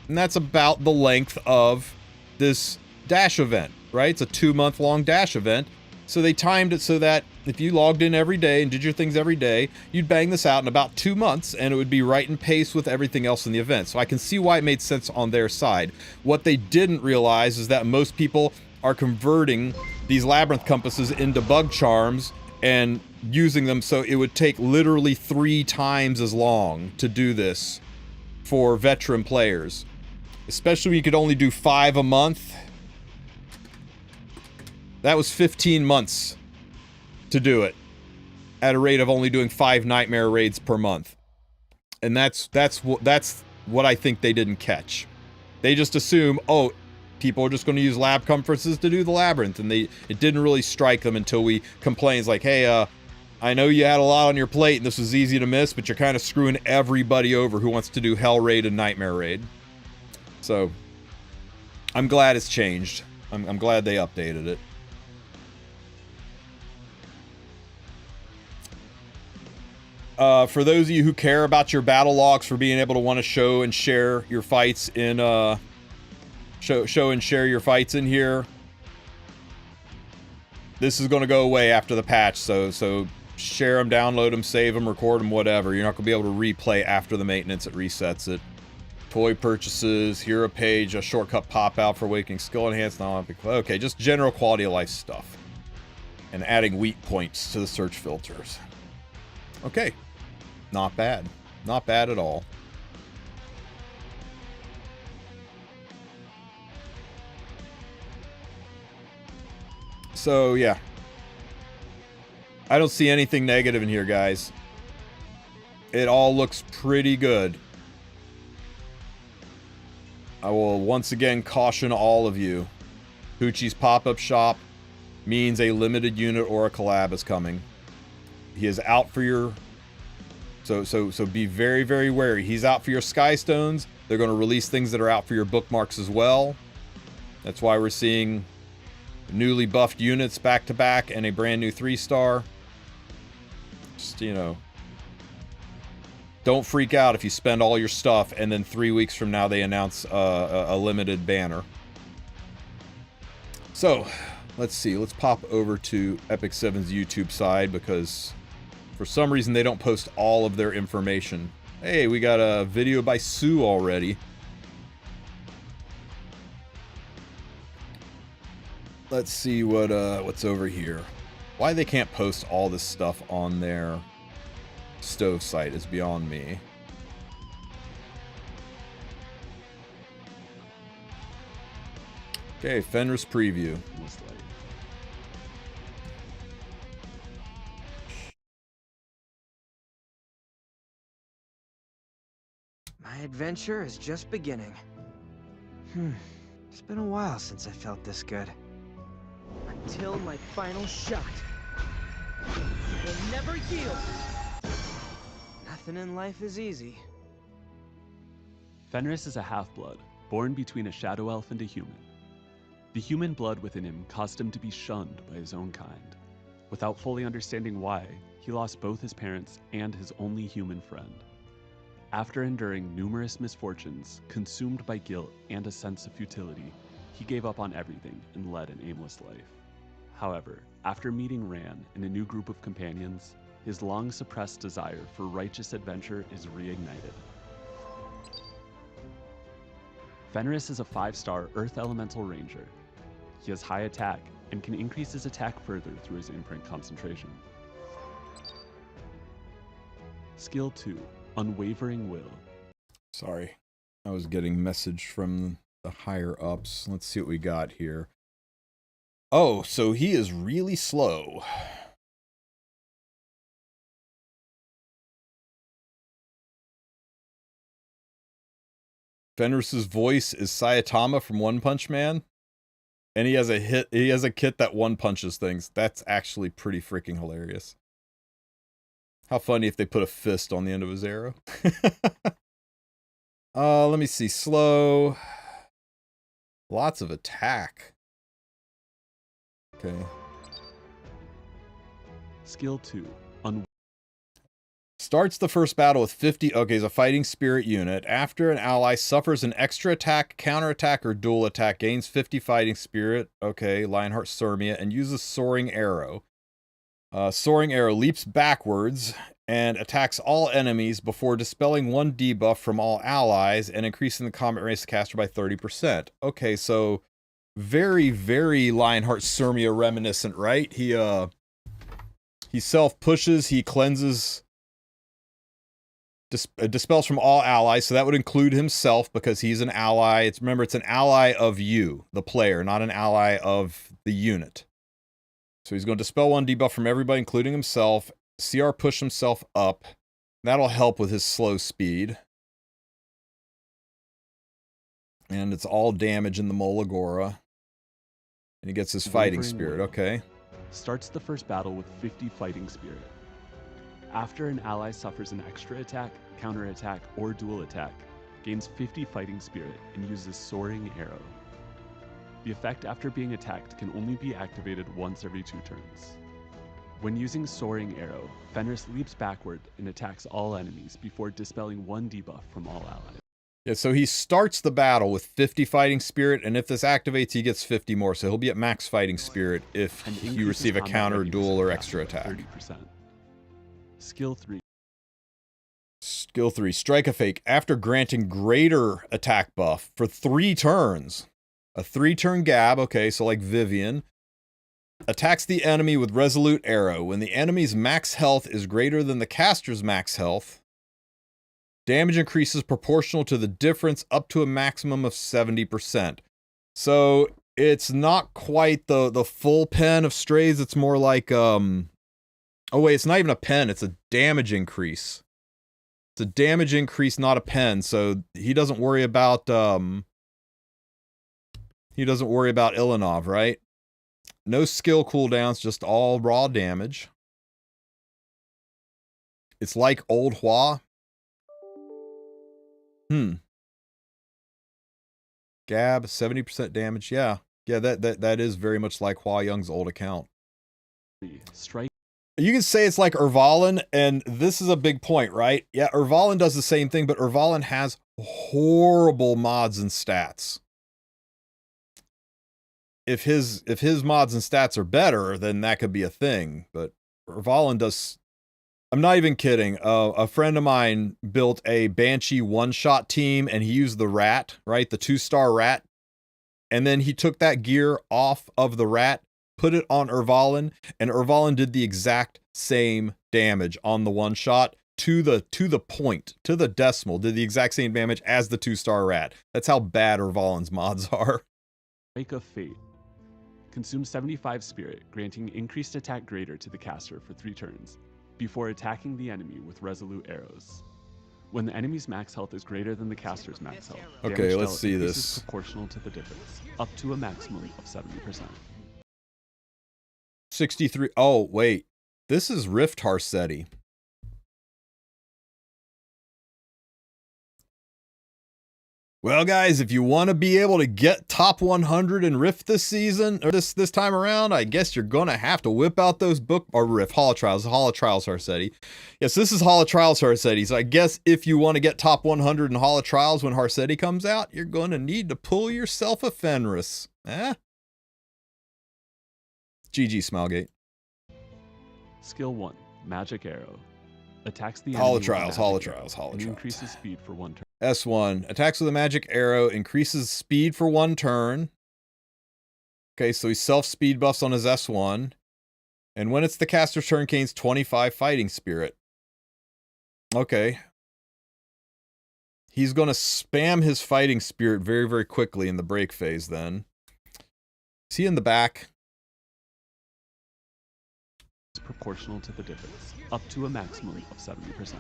And that's about the length of this dash event, right? It's a 2-month-long dash event. So they timed it so that if you logged in every day and did your things every day, you'd bang this out in about 2 months, and it would be right in pace with everything else in the event. So I can see why it made sense on their side. What they didn't realize is that most people are converting these labyrinth compasses into bug charms and using them, so it would take literally 3 times as long to do this for veteran players. Especially when you could only do 5 a month. That was 15 months to do it at a rate of only doing 5 nightmare raids per month. And that's what I think they didn't catch. They just assume, oh, people are just going to use lab conferences to do the labyrinth, and it didn't really strike them until we complained. It's like, hey, I know you had a lot on your plate and this was easy to miss, but you're kind of screwing everybody over who wants to do Hell Raid and Nightmare Raid. So I'm glad it's changed. I'm glad they updated it. For those of you who care about your battle logs, for being able to want to show and share your fights in show and share your fights in here, this is going to go away after the patch. So share them, download them, save them, record them, whatever. You're not going to be able to replay after the maintenance. It resets it. Toy purchases, hero page, a shortcut pop out for awakening skill enhanced. Okay, just general quality of life stuff, and adding weak points to the search filters. Okay. Not bad. Not bad at all. So, yeah. I don't see anything negative in here, guys. It all looks pretty good. I will once again caution all of you. Poochie's pop-up shop means a limited unit or a collab is coming. He is out for your... So be very, very wary. He's out for your Sky Stones. They're going to release things that are out for your bookmarks as well. That's why we're seeing newly buffed units back to back and a brand new 3-star. Just, you know, don't freak out if you spend all your stuff and then 3 weeks from now they announce a limited banner. So, let's see. Let's pop over to Epic 7's YouTube side, because for some reason they don't post all of their information. Hey, we got a video by Sue already. Let's see what's over here. Why they can't post all this stuff on their stove site is beyond me. Okay, Fenris Preview. My adventure is just beginning. It's been a while since I felt this good. Until my final shot. It will never yield. Nothing in life is easy. Fenris is a half-blood, born between a shadow elf and a human. The human blood within him caused him to be shunned by his own kind. Without fully understanding why, he lost both his parents and his only human friend. After enduring numerous misfortunes, consumed by guilt and a sense of futility, he gave up on everything and led an aimless life. However, after meeting Ran and a new group of companions, his long-suppressed desire for righteous adventure is reignited. Fenris is a 5-star Earth Elemental Ranger. He has high attack and can increase his attack further through his imprint concentration. Skill 2, Unwavering Will. Sorry. I was getting message from the higher ups. Let's see what we got here. Oh, so he is really slow. Fenris's voice is Saitama from One Punch Man. And he has a kit that one punches things. That's actually pretty freaking hilarious. How funny if they put a fist on the end of his arrow. Let me see. Slow. Lots of attack. Okay. Skill 2, Starts the first battle with 50. Okay, he's a fighting spirit unit. After an ally suffers an extra attack, counterattack, or dual attack, gains 50 fighting spirit. Okay, Lionheart Sirmia, and uses Soaring Arrow. Soaring Arrow leaps backwards and attacks all enemies before dispelling one debuff from all allies and increasing the combat race of the caster by 30%. Okay, so very, very Lionheart Sirmia reminiscent, right? He self-pushes, he cleanses, dispels from all allies, so that would include himself because he's an ally. Remember, it's an ally of you, the player, not an ally of the unit. So he's going to dispel one debuff from everybody, including himself. CR push himself up. That'll help with his slow speed. And it's all damage in the Molagora. And he gets his fighting spirit, okay. Starts the first battle with 50 fighting spirit. After an ally suffers an extra attack, counterattack, or dual attack, gains 50 fighting spirit and uses Soaring Arrow. The effect after being attacked can only be activated once every 2 turns. When using Soaring Arrow, Fenris leaps backward and attacks all enemies before dispelling one debuff from all allies. Yeah, so he starts the battle with 50 fighting spirit, and if this activates, he gets 50 more. So he'll be at max fighting spirit if you receive a counter, dual, or extra attack. 30%. Skill 3. Skill 3, Strike a Fake. After granting greater attack buff for 3 turns, a 3-turn gab, okay, so like Vivian, attacks the enemy with Resolute Arrow. When the enemy's max health is greater than the caster's max health, damage increases proportional to the difference up to a maximum of 70%. So it's not quite the full pen of strays. It's more like, oh wait, it's not even a pen. It's a damage increase. It's a damage increase, not a pen. So he doesn't worry about, Ilanov, right? No skill cooldowns, just all raw damage. It's like Old Hua. Gab, 70% damage. Yeah, that is very much like Hua Young's old account. Strike. You can say it's like Urvalin, and this is a big point, right? Yeah, Urvalin does the same thing, but Urvalin has horrible mods and stats. If his mods and stats are better, then that could be a thing. But Urvalin does. I'm not even kidding. A friend of mine built a Banshee one-shot team, and he used the rat, right? The 2-star rat. And then he took that gear off of the rat, put it on Urvalin, and Urvalin did the exact same damage on the one-shot to the point, to the decimal, did the exact same damage as the 2-star rat. That's how bad Urvalin's mods are. Strike of Fate. Consume 75 spirit, granting increased attack greater to the caster for 3 turns, before attacking the enemy with resolute arrows. When the enemy's max health is greater than the caster's max health, okay, damage let's dealt see increases this. Proportional to the difference, up to a maximum of 70%. 63. Oh, wait. This is Rift HARSETTI. Well, guys, if you want to be able to get top 100 in Rift this season, or this time around, I guess you're going to have to whip out those Rift Hall of Trials HARSETTI. Yes, this is Hall of Trials HARSETTI. So I guess if you want to get top 100 in Hall of Trials when HARSETTI comes out, you're going to need to pull yourself a Fenris. Eh? GG, Smilegate. Skill 1, Magic Arrow. Attacks the Hall enemy of Trials, with a Hall of magic Trials, arrow Hall of and Trials. increases speed for 1 turn. S1, attacks with a magic arrow, increases speed for 1 turn. Okay, so he self-speed buffs on his S1. And when it's the caster's turn, gains 25 fighting spirit. Okay. He's going to spam his fighting spirit very, very quickly in the break phase then. Is he in the back? It's proportional to the difference, up to a maximum of 70%.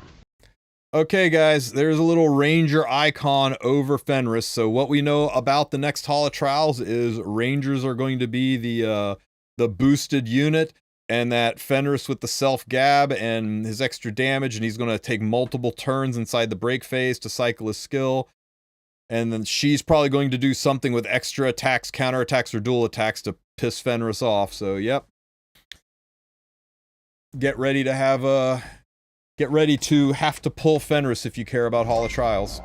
Okay, guys, there's a little ranger icon over Fenris. So what we know about the next Hall of Trials is rangers are going to be the boosted unit, and that Fenris with the self-gab and his extra damage, and he's going to take multiple turns inside the break phase to cycle his skill. And then she's probably going to do something with extra attacks, counterattacks, or dual attacks to piss Fenris off. So, yep. Get ready to have to pull Fenris if you care about Hall of Trials.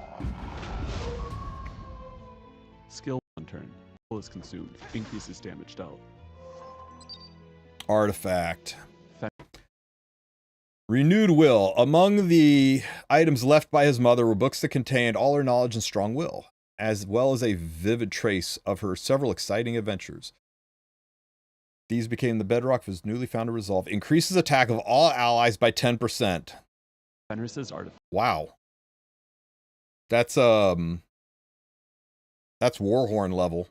Skill 1 turn. Is consumed. Increases damage dealt. Artifact. Renewed will. Among the items left by his mother were books that contained all her knowledge and strong will, as well as a vivid trace of her several exciting adventures. These became the bedrock of his newly found resolve. Increases attack of all allies by 10%. Fenris's artifact. Wow. That's Warhorn level.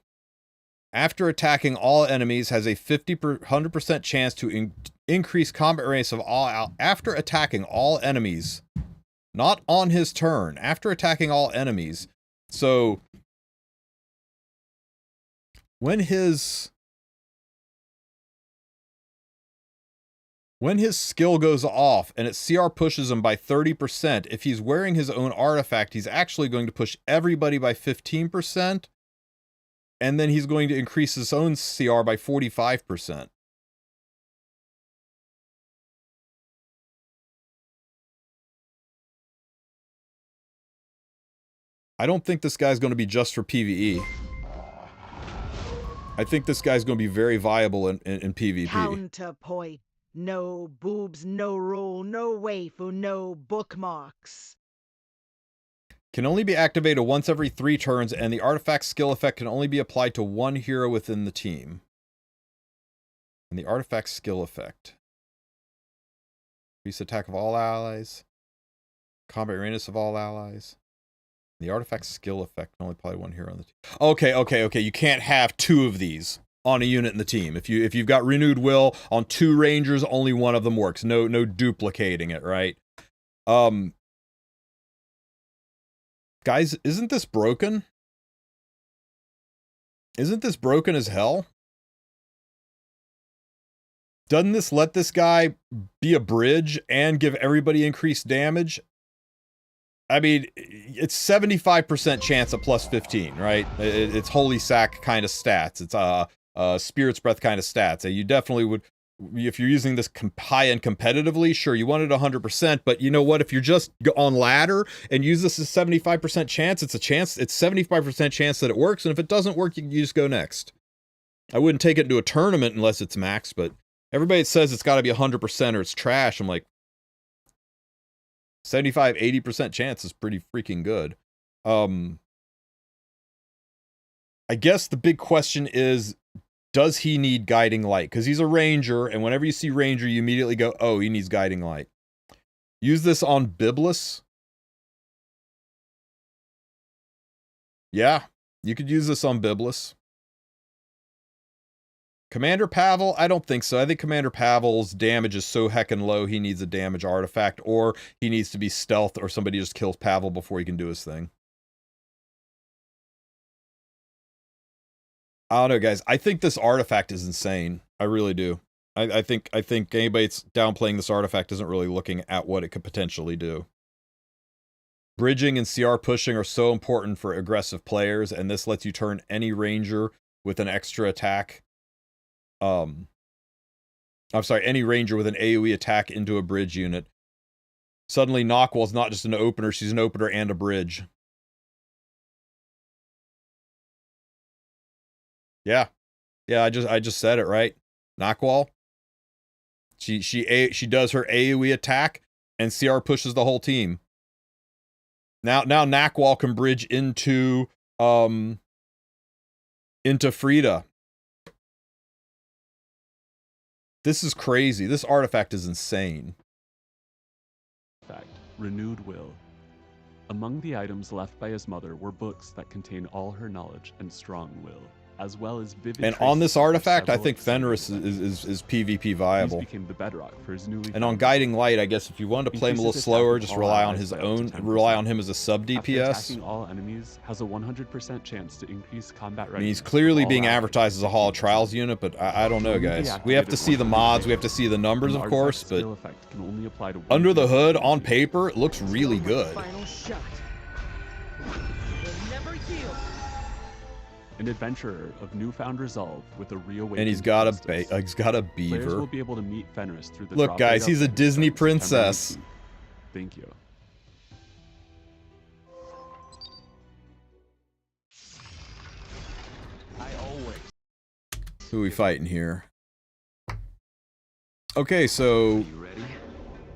After attacking all enemies, has a 100% chance to increase combat radius of all after attacking all enemies. Not on his turn. After attacking all enemies. So when his skill goes off and its CR pushes him by 30%, if he's wearing his own artifact, he's actually going to push everybody by 15%. And then he's going to increase his own CR by 45%. I don't think this guy's going to be just for PvE. I think this guy's going to be very viable in PvP. Counterpoint. No boobs, no roll, no waifu, no bookmarks. Can only be activated once every 3 turns, and the artifact skill effect can only be applied to one hero within the team. And the artifact skill effect. Increase attack of all allies. Combat radius of all allies. The artifact skill effect can only apply to one hero on the team. Okay. You can't have 2 of these on a unit in the team. If you've got renewed will on 2 rangers, only one of them works. No duplicating it, right? Guys, isn't this broken? Isn't this broken as hell? Doesn't this let this guy be a bridge and give everybody increased damage? I mean, it's 75% chance of plus 15, right? It's Holy Sack kind of stats. It's Spirit's Breath kind of stats. You definitely would, if you're using this high-end competitively, sure, you want it 100%, but you know what? If you're just on ladder and use this as 75% chance, it's 75% chance that it works, and if it doesn't work, you just go next. I wouldn't take it into a tournament unless it's max, but everybody says it's got to be 100% or it's trash. I'm like, 75, 80% chance is pretty freaking good. I guess the big question is, does he need Guiding Light? Because he's a ranger, and whenever you see ranger, you immediately go, oh, he needs Guiding Light. Use this on Biblis. Yeah, you could use this on Biblis. Commander Pavel, I don't think so. I think Commander Pavel's damage is so heckin' low, he needs a damage artifact, or he needs to be stealth, or somebody just kills Pavel before he can do his thing. I don't know, guys. I think this artifact is insane. I really do. I think anybody that's downplaying this artifact isn't really looking at what it could potentially do. Bridging and CR pushing are so important for aggressive players, and this lets you turn any ranger with an extra attack. I'm sorry, any ranger with an AoE attack into a bridge unit. Suddenly, Knockwall's not just an opener, she's an opener and a bridge. Yeah, I just said it, right? Knockwall. She does her AoE attack, and CR pushes the whole team. Now Knockwall can bridge into Frida. This is crazy. This artifact is insane. Fact. renewed will. Among the items left by his mother were books that contain all her knowledge and strong will, as well as vivid. And on this traces of artifact, I several think exciting Fenris events. is PvP These viable. became the bedrock for his newly And on found Guiding Light, I guess if you wanted to play him a little Increases slower, attack just of rely all on allies his by up to own, 10%. rely on him as a sub After DPS. attacking all enemies, has a 100% chance to increase combat I readiness. mean, he's of clearly all being allies advertised as a Hall of Trials unit, but I don't know, guys. We have to see the mods, we have to see the numbers, An of course, artifact but skill effect can only apply to one under the vehicle hood, per on unit. paper, it looks really Until my good. Final shot. Will never yield. An adventurer of newfound resolve with a reawakened And he's got a justice. he's got a Players will beaver. be able to meet Fenris through the Look, drop guys, rate he's a update Disney starting September princess. 18th. Thank you. Who are we fighting here? Okay, so You ready?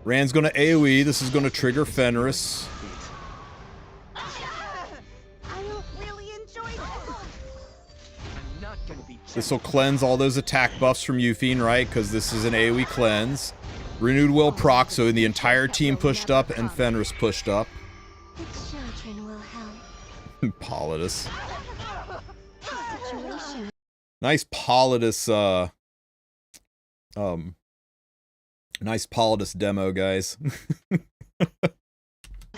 Rand's gonna AoE. This is gonna trigger Fenris. I don't really enjoy this. I'm not gonna be This will cleanse all those attack buffs from Euphine, right? Because this is an AoE cleanse. Renewed will proc, so the entire team pushed up and Fenris pushed up. The children will help. Politis. Situation. Nice Politis, nice Politis demo, guys.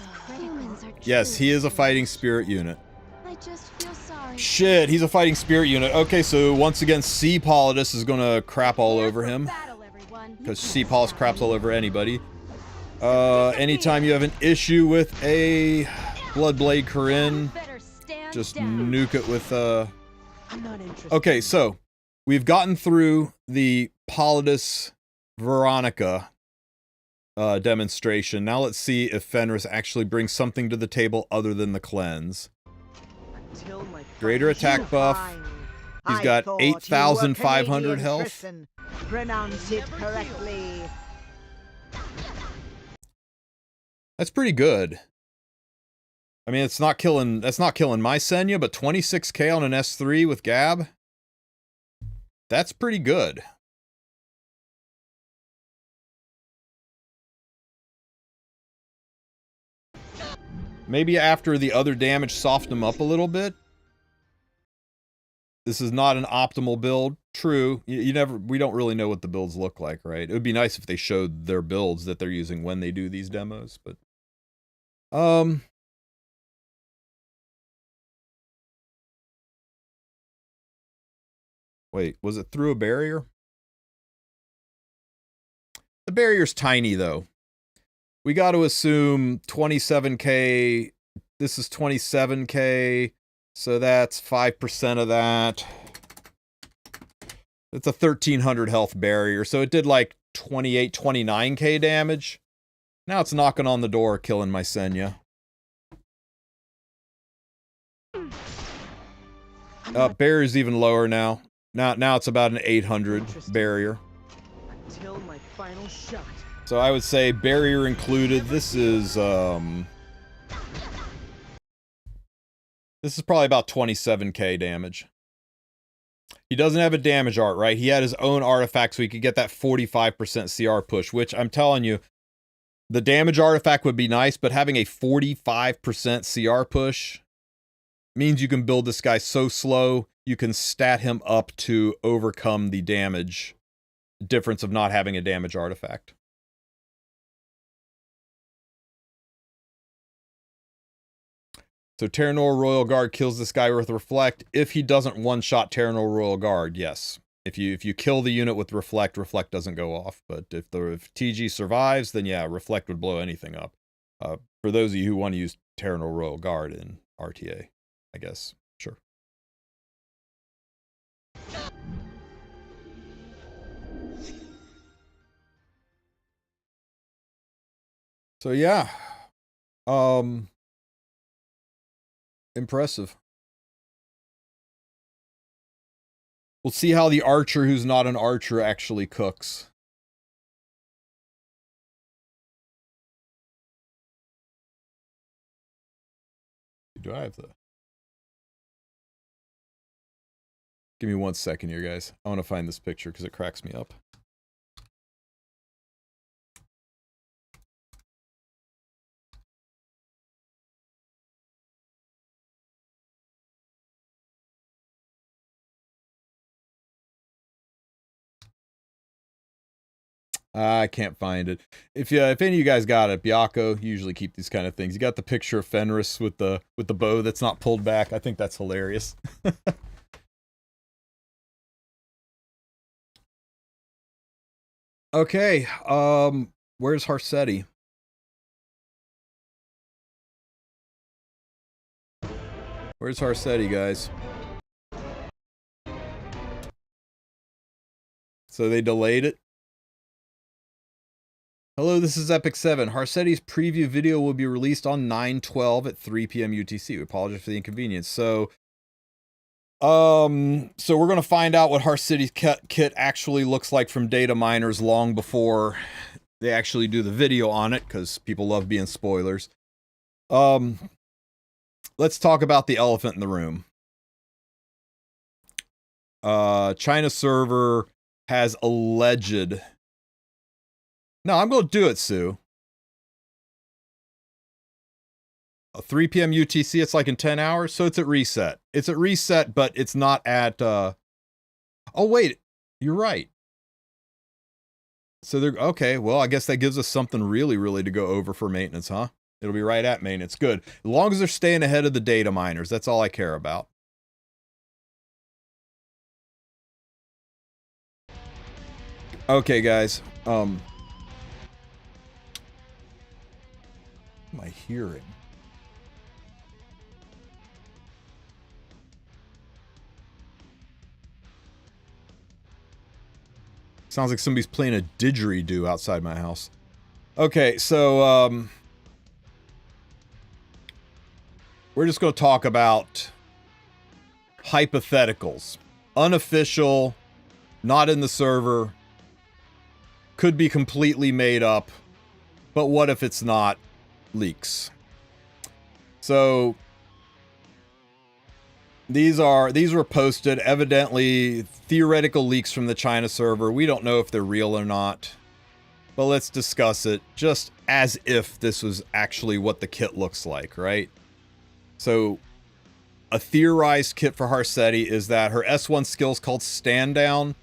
Criticals are Yes, he is a fighting spirit unit. I just feel sorry. Shit, he's a fighting spirit unit. Okay, so once again, C Politis is gonna crap all over him. Battle, everyone. Because C Politis craps all over anybody. Anytime you have an issue with a Bloodblade Corinne, Better stand just down. nuke it with, I'm not interested. Okay, so we've gotten through the Politis Veronica demonstration. Now let's see if Fenris actually brings something to the table other than the cleanse. Until my Greater final attack buff. Fine. He's I got thought you were 8,500 Canadian, health. Tristen. Pronounce it correctly. That's pretty good. I mean, it's not killing. That's not killing my Senya, but 26k on an S3 with Gab. That's pretty good. Maybe after the other damage softened him up a little bit. This is not an optimal build. True. You never. We don't really know what the builds look like, right? It would be nice if they showed their builds that they're using when they do these demos, but. Wait, was it through a barrier? The barrier's tiny, though. We got to assume 27k. This is 27k, so that's 5% of that. It's a 1300 health barrier, so it did like 28, 29k damage. Now it's knocking on the door, killing my Senya. Barrier's even lower now. Now it's about an 800 barrier. Until my final shot. So I would say barrier included. This is probably about 27k damage. He doesn't have a damage art, right? He had his own artifact so he could get that 45% CR push, which I'm telling you, the damage artifact would be nice, but having a 45% CR push means you can build this guy so slow, you can stat him up to overcome the damage difference of not having a damage artifact. So Terranor Royal Guard kills this guy with Reflect. If he doesn't one-shot Terranor Royal Guard, yes. If you kill the unit with Reflect, Reflect doesn't go off. But if TG survives, then yeah, Reflect would blow anything up. For those of you who want to use Terranor Royal Guard in RTA, I guess. Sure. So yeah. Impressive. We'll see how the archer who's not an archer actually cooks. Do I have the... Give me 1 second here, guys. I want to find this picture because it cracks me up. I can't find it. If any of you guys got it, Baka usually keep these kind of things. You got the picture of Fenris with the bow that's not pulled back. I think that's hilarious. Okay, where's HARSETTI? Where's HARSETTI, guys? So they delayed it. Hello, this is Epic7. HARSETTI's preview video will be released on 9/12 at 3 p.m. UTC. We apologize for the inconvenience. So we're going to find out what HARSETTI's kit actually looks like from data miners long before they actually do the video on it, because people love being spoilers. Let's talk about the elephant in the room. China server has alleged... No, I'm going to do it, Sue. 3 p.m. UTC, it's like in 10 hours, so it's at reset. It's at reset, but it's not at... Oh, wait, you're right. So they're... Okay, well, I guess that gives us something really, really to go over for maintenance, huh? It'll be right at maintenance. Good. As long as they're staying ahead of the data miners, that's all I care about. Okay, guys. What am I hearing? Sounds like somebody's playing a didgeridoo outside my house. Okay, so, we're just going to talk about hypotheticals. Unofficial, not in the server, could be completely made up, but what if it's not? Leaks. So these were posted, evidently theoretical leaks from the China server. We don't know if they're real or not, but let's discuss it just as if this was actually what the kit looks like, right? So a theorized kit for HARSETTI is that her S1 skill is called Stand Down,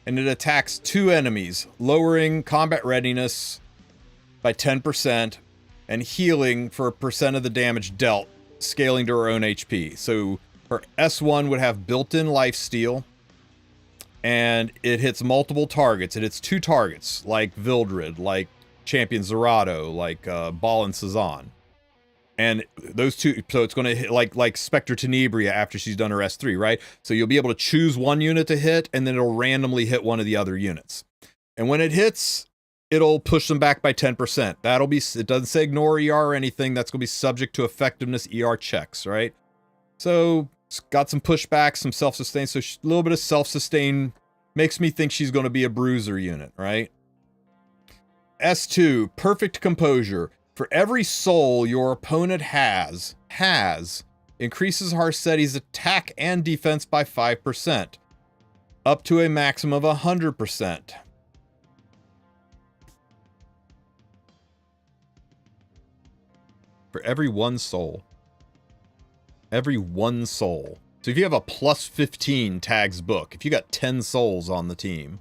and it attacks 2 enemies, lowering combat readiness by 10%, and healing for a percent of the damage dealt, scaling to her own HP. So her S1 would have built-in lifesteal, and it hits multiple targets. It hits 2 targets, like Vildred, like Champion Zerato, like Ball and Cezanne. And those 2, so it's going to hit like Spectre Tenebria after she's done her S3, right? So you'll be able to choose one unit to hit, and then it'll randomly hit one of the other units. And when it hits, it'll push them back by 10%. That'll be, it doesn't say ignore ER or anything. That's going to be subject to effectiveness ER checks, right? So it's got some pushback, some self-sustain. So a little bit of self-sustain makes me think she's going to be a bruiser unit, right? S2, perfect composure. For every soul your opponent has, increases HARSETTI's attack and defense by 5%, up to a maximum of 100%. For every 1 soul. Every 1 soul. So if you have a plus 15 tags book, if you got 10 souls on the team,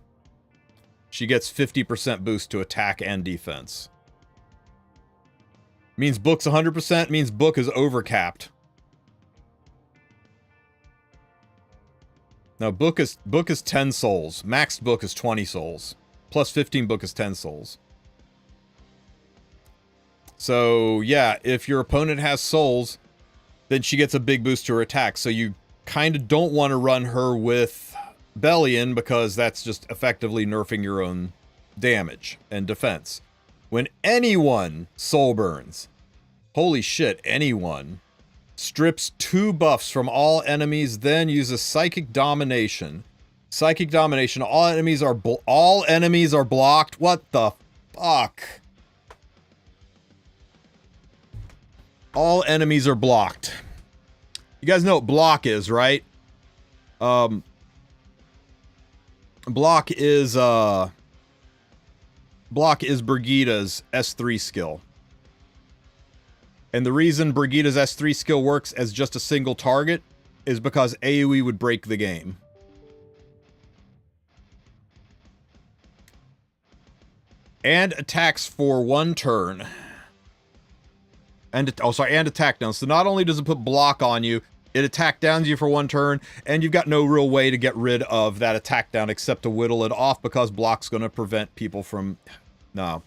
she gets 50% boost to attack and defense. Means book's 100%, means book is overcapped. Now book is 10 souls. Maxed book is 20 souls. Plus 15 book is 10 souls. So, yeah, if your opponent has souls, then she gets a big boost to her attack. So you kind of don't want to run her with Bellion, because that's just effectively nerfing your own damage and defense. When anyone soul burns, holy shit, anyone, strips 2 buffs from all enemies, then uses Psychic Domination. Psychic Domination, all enemies are blocked. What the fuck? All enemies are blocked. You guys know what block is, right? Block is Brigitte's S3 skill. And the reason Brigitte's S3 skill works as just a single target is because AoE would break the game. and attacks for 1 turn. And attack down. So not only does it put block on you, it attack downs you for 1 turn, and you've got no real way to get rid of that attack down except to whittle it off because block's going to prevent people from... No.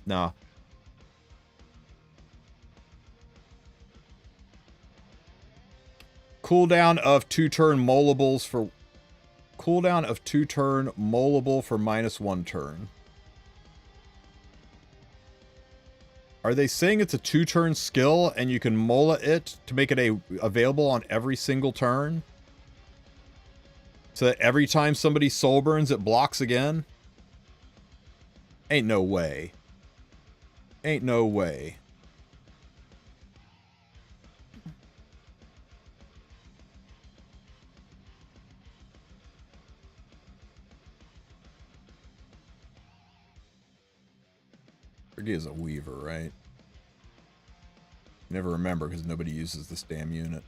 Cooldown of 2-turn molables for... Cooldown of 2-turn molable for -1 turn. Are they saying it's a 2-turn skill and you can mola it to make it available on every single turn? So that every time somebody soul burns, it blocks again? Ain't no way. Ain't no way. Fergie is a weaver, right? Never remember because nobody uses this damn unit.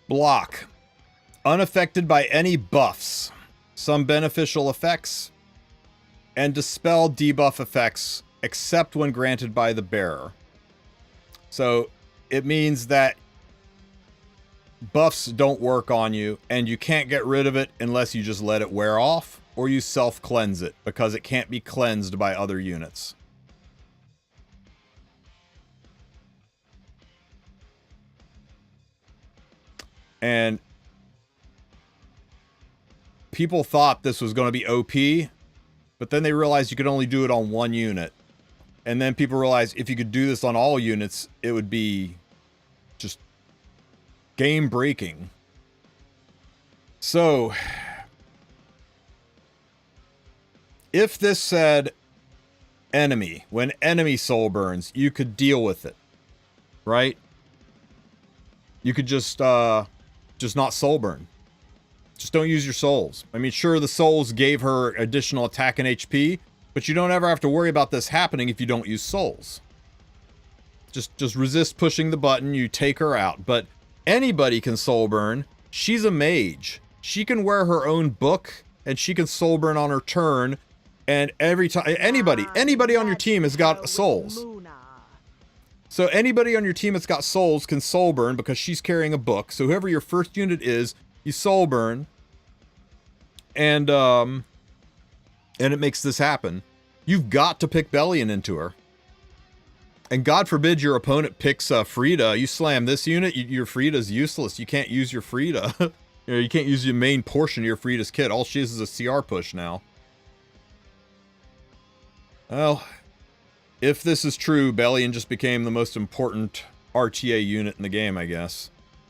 Block. Unaffected by any buffs. Some beneficial effects. And dispel debuff effects, except when granted by the bearer. So, it means that buffs don't work on you, and you can't get rid of it unless you just let it wear off, or you self-cleanse it, because it can't be cleansed by other units. And people thought this was going to be OP, but then they realized you could only do it on 1 unit. And then people realized if you could do this on all units, it would be just game breaking. So, if this said enemy, when enemy soul burns, you could deal with it, right? You could just not soul burn. Just don't use your souls. I mean, sure, the souls gave her additional attack and HP, but you don't ever have to worry about this happening if you don't use souls. Just resist pushing the button, you take her out. But anybody can soul burn. She's a mage. She can wear her own book, and she can soul burn on her turn. And every time, anybody on your team has got souls. So anybody on your team that's got souls can soul burn because she's carrying a book. So whoever your first unit is, you soul burn. And it makes this happen. You've got to pick Bellion into her. And God forbid your opponent picks Frida. You slam this unit, your Frida's useless. You can't use your Frida. You can't use your main portion of your Frida's kit. All she is a CR push now. Well, if this is true, Bellion just became the most important RTA unit in the game, I guess.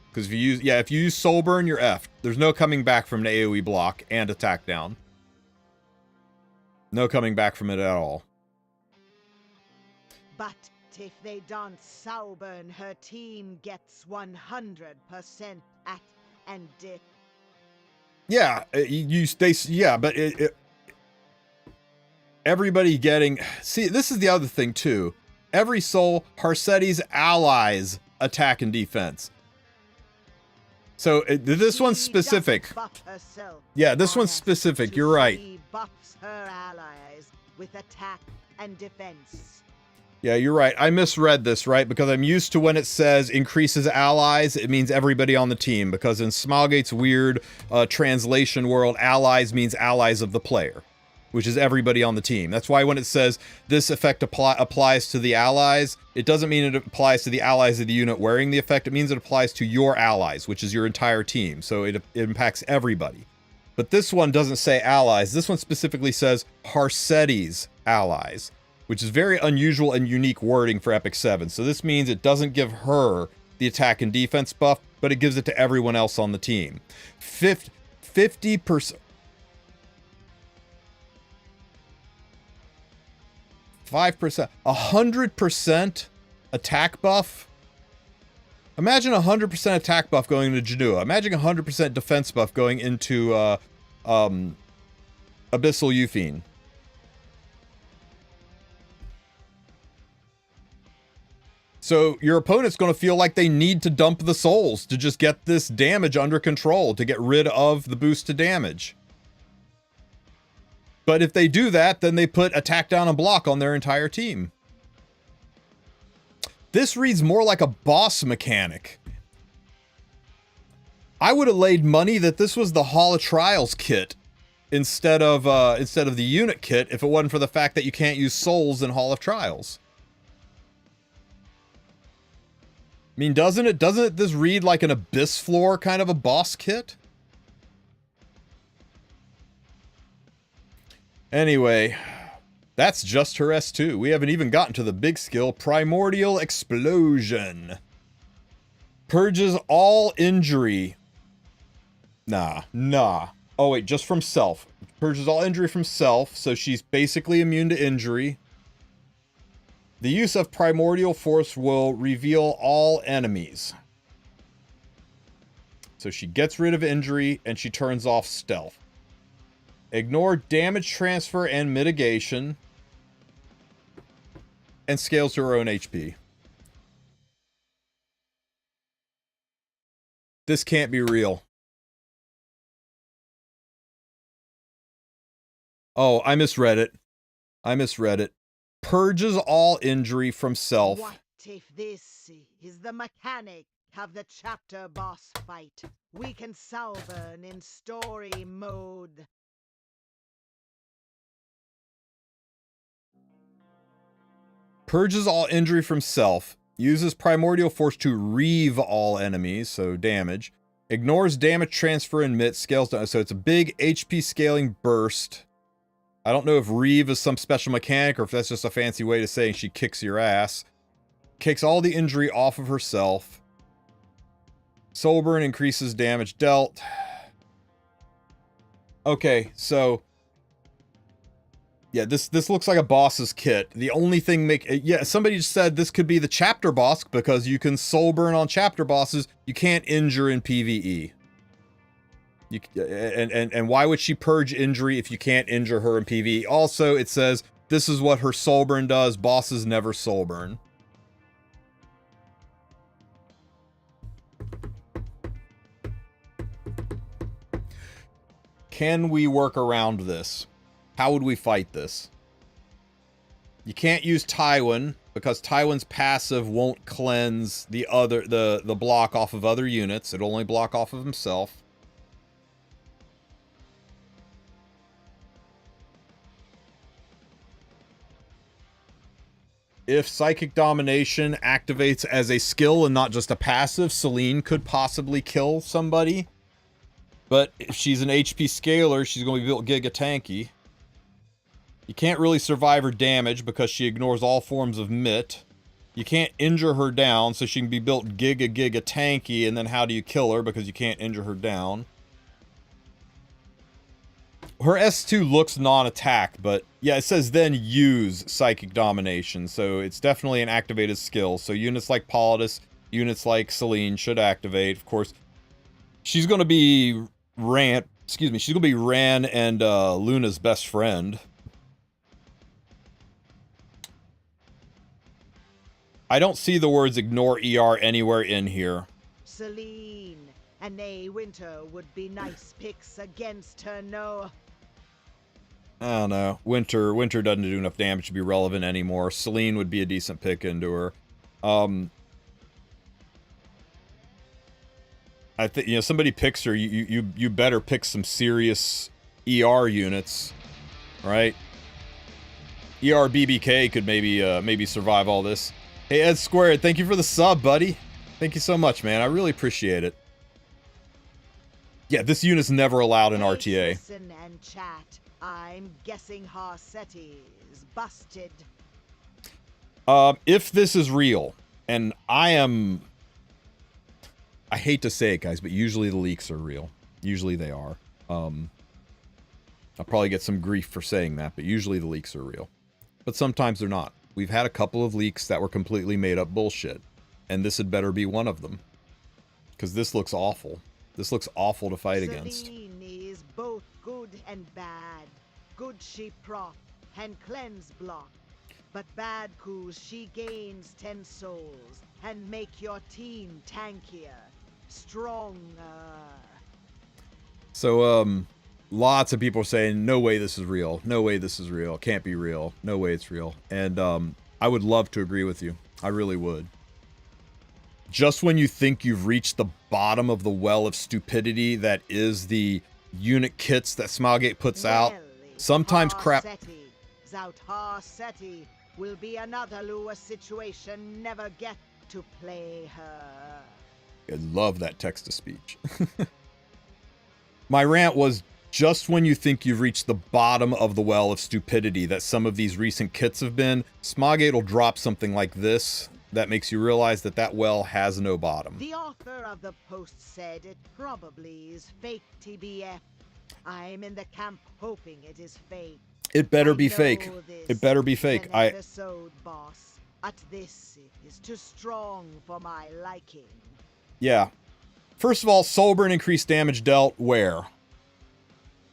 Because if you use Soul Burn, you're effed. There's no coming back from an AoE block and attack down. No coming back from it at all. But if they don't Soul Burn, her team gets 100% at and dip. Yeah, but everybody getting... See, this is the other thing, too. Every soul, HARSETTI's allies attack and defense. So, this one's specific. Yeah, this one's specific, you're right. She buffs her allies with attack and defense. Yeah, you're right. I misread this, right? Because I'm used to when it says increases allies, it means everybody on the team. Because in Smilegate's weird translation world, allies means allies of the player, which is everybody on the team. That's why when it says this effect applies to the allies, it doesn't mean it applies to the allies of the unit wearing the effect. It means it applies to your allies, which is your entire team. So it impacts everybody. But this one doesn't say allies. This one specifically says HARSETTI's allies, which is very unusual and unique wording for Epic 7. So this means it doesn't give her the attack and defense buff, but it gives it to everyone else on the team. 50%. 5%. 100% attack buff. Imagine 100% attack buff going into Janua. Imagine 100% defense buff going into Abyssal Euphine. So your opponent's going to feel like they need to dump the souls to just get this damage under control, to get rid of the boost to damage. But if they do that, then they put attack down and block on their entire team. This reads more like a boss mechanic. I would have laid money that this was the Hall of Trials kit instead of the unit kit if it wasn't for the fact that you can't use souls in Hall of Trials. I mean, doesn't this read like an Abyss Floor kind of a boss kit? Anyway, that's just her S2. We haven't even gotten to the big skill, Primordial Explosion. Purges all injury. Nah. Oh wait, just from self. Purges all injury from self, so she's basically immune to injury. The use of Primordial Force will reveal all enemies. So she gets rid of injury and she turns off stealth. Ignore damage transfer and mitigation. And scales to her own HP. This can't be real. Oh, I misread it. Purges all injury from self. What if this is the mechanic of the chapter boss fight? We can Salburn in story mode. Purges all injury from self. Uses Primordial Force to reave all enemies, so damage. Ignores damage transfer and mit, scales down. So it's a big HP scaling burst. I don't know if reave is some special mechanic or if that's just a fancy way to saying she kicks your ass. Kicks all the injury off of herself. Soulburn increases damage dealt. Okay, so yeah, this looks like a boss's kit. The only thing somebody just said this could be the chapter boss because you can soulburn on chapter bosses. You can't injure in PvE. And why would she purge injury if you can't injure her in PvE? Also, it says this is what her soulburn does. Bosses never soulburn. Can we work around this? How would we fight this? You can't use Tywin because Tywin's passive won't cleanse the block off of other units. It'll only block off of himself. If Psychic Domination activates as a skill and not just a passive, Selene could possibly kill somebody. But if she's an HP scaler, she's going to be built giga tanky. You can't really survive her damage because she ignores all forms of mit. You can't injure her down, so she can be built giga tanky, and then how do you kill her because you can't injure her down? Her S2 looks non-attack, but yeah, it says then use Psychic Domination, so it's definitely an activated skill. So units like Politis, units like Selene should activate. Of course, she's going to be Ran and Luna's best friend. I don't see the words ignore ER anywhere in here. Selene and A Winter would be nice picks against her, no? I don't know. Winter doesn't do enough damage to be relevant anymore. Selene would be a decent pick into her. I think somebody picks her. You better pick some serious ER units, right? ER BBK could maybe survive all this. Hey Ed Squared, thank you for the sub, buddy. Thank you so much, man. I really appreciate it. Yeah, this unit's never allowed in RTA. Listen and chat. I'm guessing HARSETTI is busted. If this is real, and I am I hate to say it, guys, but usually the leaks are real. Usually they are. I'll probably get some grief for saying that, but usually the leaks are real. But sometimes they're not. We've had a couple of leaks that were completely made up bullshit. And this had better be one of them. Because this looks awful. This looks awful to fight against. Sabine is both good and bad. Good she prop and cleanse block. But bad coups she gains 10 souls and make your team tankier, stronger. So, lots of people are saying, no way this is real. No way this is real. Can't be real. No way it's real. And I would love to agree with you. I really would. Just when you think you've reached the bottom of the well of stupidity that is the unit kits that Smilegate puts out, sometimes crap... Zout HARSETTI will be another Lua situation, never get to play her. I love that text-to-speech. My rant was, just when you think you've reached the bottom of the well of stupidity that some of these recent kits have been, Smilegate will drop something like this that makes you realize that that well has no bottom. The author of the post said it probably is fake TBF. I'm in the camp hoping it is fake. It better be fake. It better be fake. Episode, boss. At this is too strong for my liking. Yeah. First of all, Soulburn increased damage dealt where?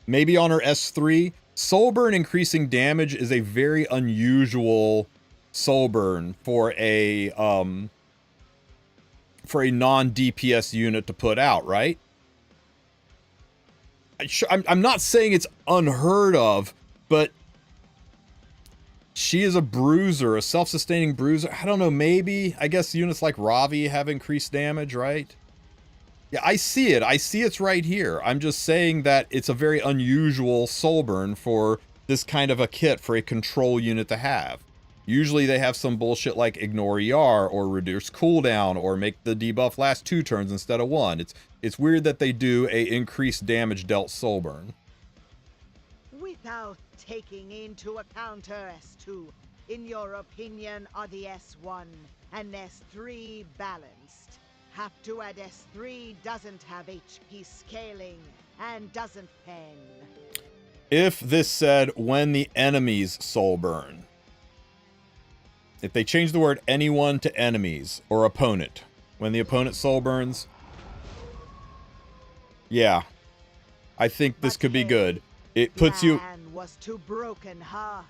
Maybe on her S3. Soulburn increasing damage is a very unusual Soulburn for a non-DPS unit to put out, right? I'm not saying it's unheard of, but she is a bruiser, a self-sustaining bruiser. I don't know, maybe. I guess units like Ravi have increased damage, right? Yeah, I see it. I see it's right here. I'm just saying that it's a very unusual Soulburn for this kind of a kit for a control unit to have. Usually they have some bullshit like ignore ER or reduce cooldown or make the debuff last 2 turns instead of 1. It's weird that they do a increased damage dealt Soulburn. Without taking into account her S2, in your opinion, are the S1 and S3 balanced? Have to add S3 doesn't have HP scaling and doesn't pen. If this said when the enemies Soulburn. If they change the word anyone to enemies or opponent, when the opponent Soulburns, yeah, I think this could be good. It puts you. Was too broken, huh?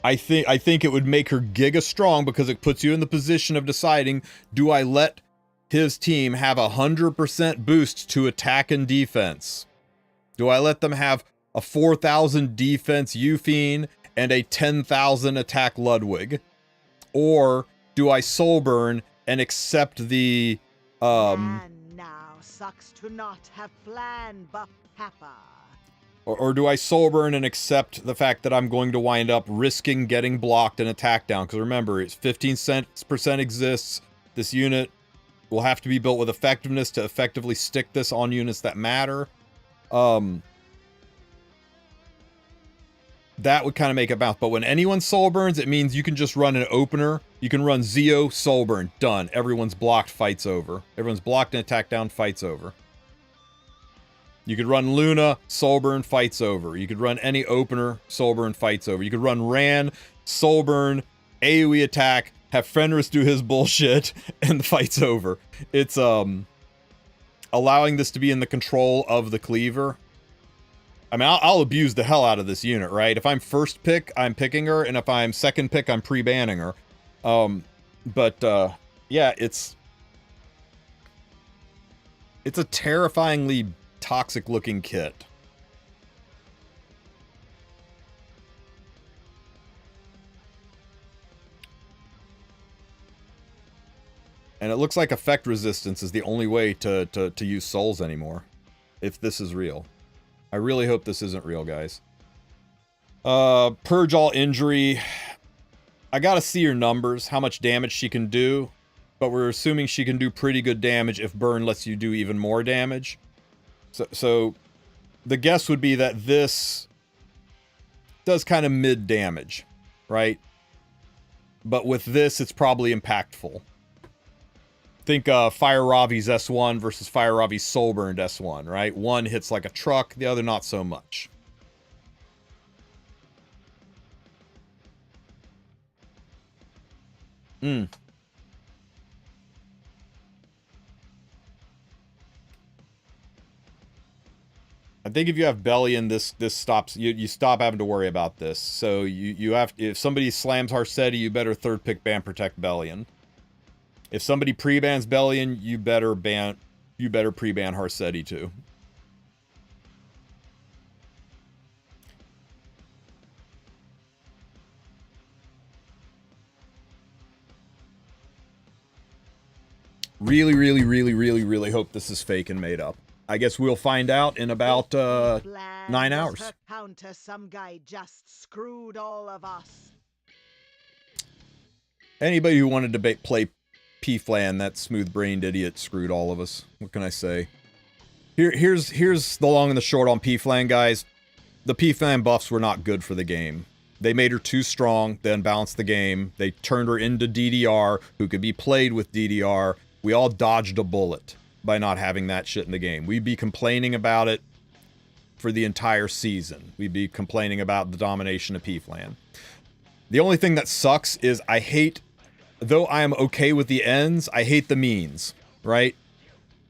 I think it would make her giga strong because it puts you in the position of deciding: do I let his team have 100% boost to attack and defense? Do I let them have a 4,000 defense Euphine and a 10,000 attack Ludwig? Or do I Soulburn and accept the Now sucks to not have flan buff Papa. Or do I Soulburn and accept the fact that I'm going to wind up risking getting blocked and attack down? Because remember, it's 15% exists. This unit will have to be built with effectiveness to effectively stick this on units that matter. That would kind of make it bounce. But when anyone Soulburns, it means you can just run an opener. You can run Zeo, Soulburn. Done. Everyone's blocked, fight's over. Everyone's blocked and attacked down, fight's over. You could run Luna, Soulburn, fight's over. You could run any opener, Soulburn, fight's over. You could run Ran, Soulburn, AoE attack, have Fenris do his bullshit, and the fight's over. It's allowing this to be in the control of the cleaver. I mean, I'll abuse the hell out of this unit, right? If I'm first pick, I'm picking her, and if I'm second pick, I'm pre-banning her. Yeah, it's a terrifyingly toxic looking kit. And it looks like effect resistance is the only way to use souls anymore. If this is real. I really hope this isn't real, guys. Purge all injury. I gotta see your numbers, how much damage she can do. But we're assuming she can do pretty good damage if burn lets you do even more damage. So the guess would be that this does kind of mid damage, right? But with this, it's probably impactful. Think Fire Ravi's S1 versus Fire Ravi's Soulburned S1, right? One hits like a truck, the other not so much. I think if you have Bellion, this stops you stop having to worry about this. So you have, if somebody slams HARSETTI, you better third pick ban protect Bellion. If somebody pre-bans Bellion, you better pre-ban HARSETTI too. Really hope this is fake and made up. I guess we'll find out in about 9 hours. Her counter, some guy just screwed all of us. Anybody who wanted to play P-Flan, that smooth-brained idiot, screwed all of us. What can I say? Here's the long and the short on P-Flan, guys. The P-Flan buffs were not good for the game. They made her too strong, they unbalanced the game. They turned her into DDR, who could be played with DDR. We all dodged a bullet by not having that shit in the game. We'd be complaining about it for the entire season. We'd be complaining about the domination of P-Flan. The only thing that sucks is I hate, though I am okay with the ends, I hate the means, right?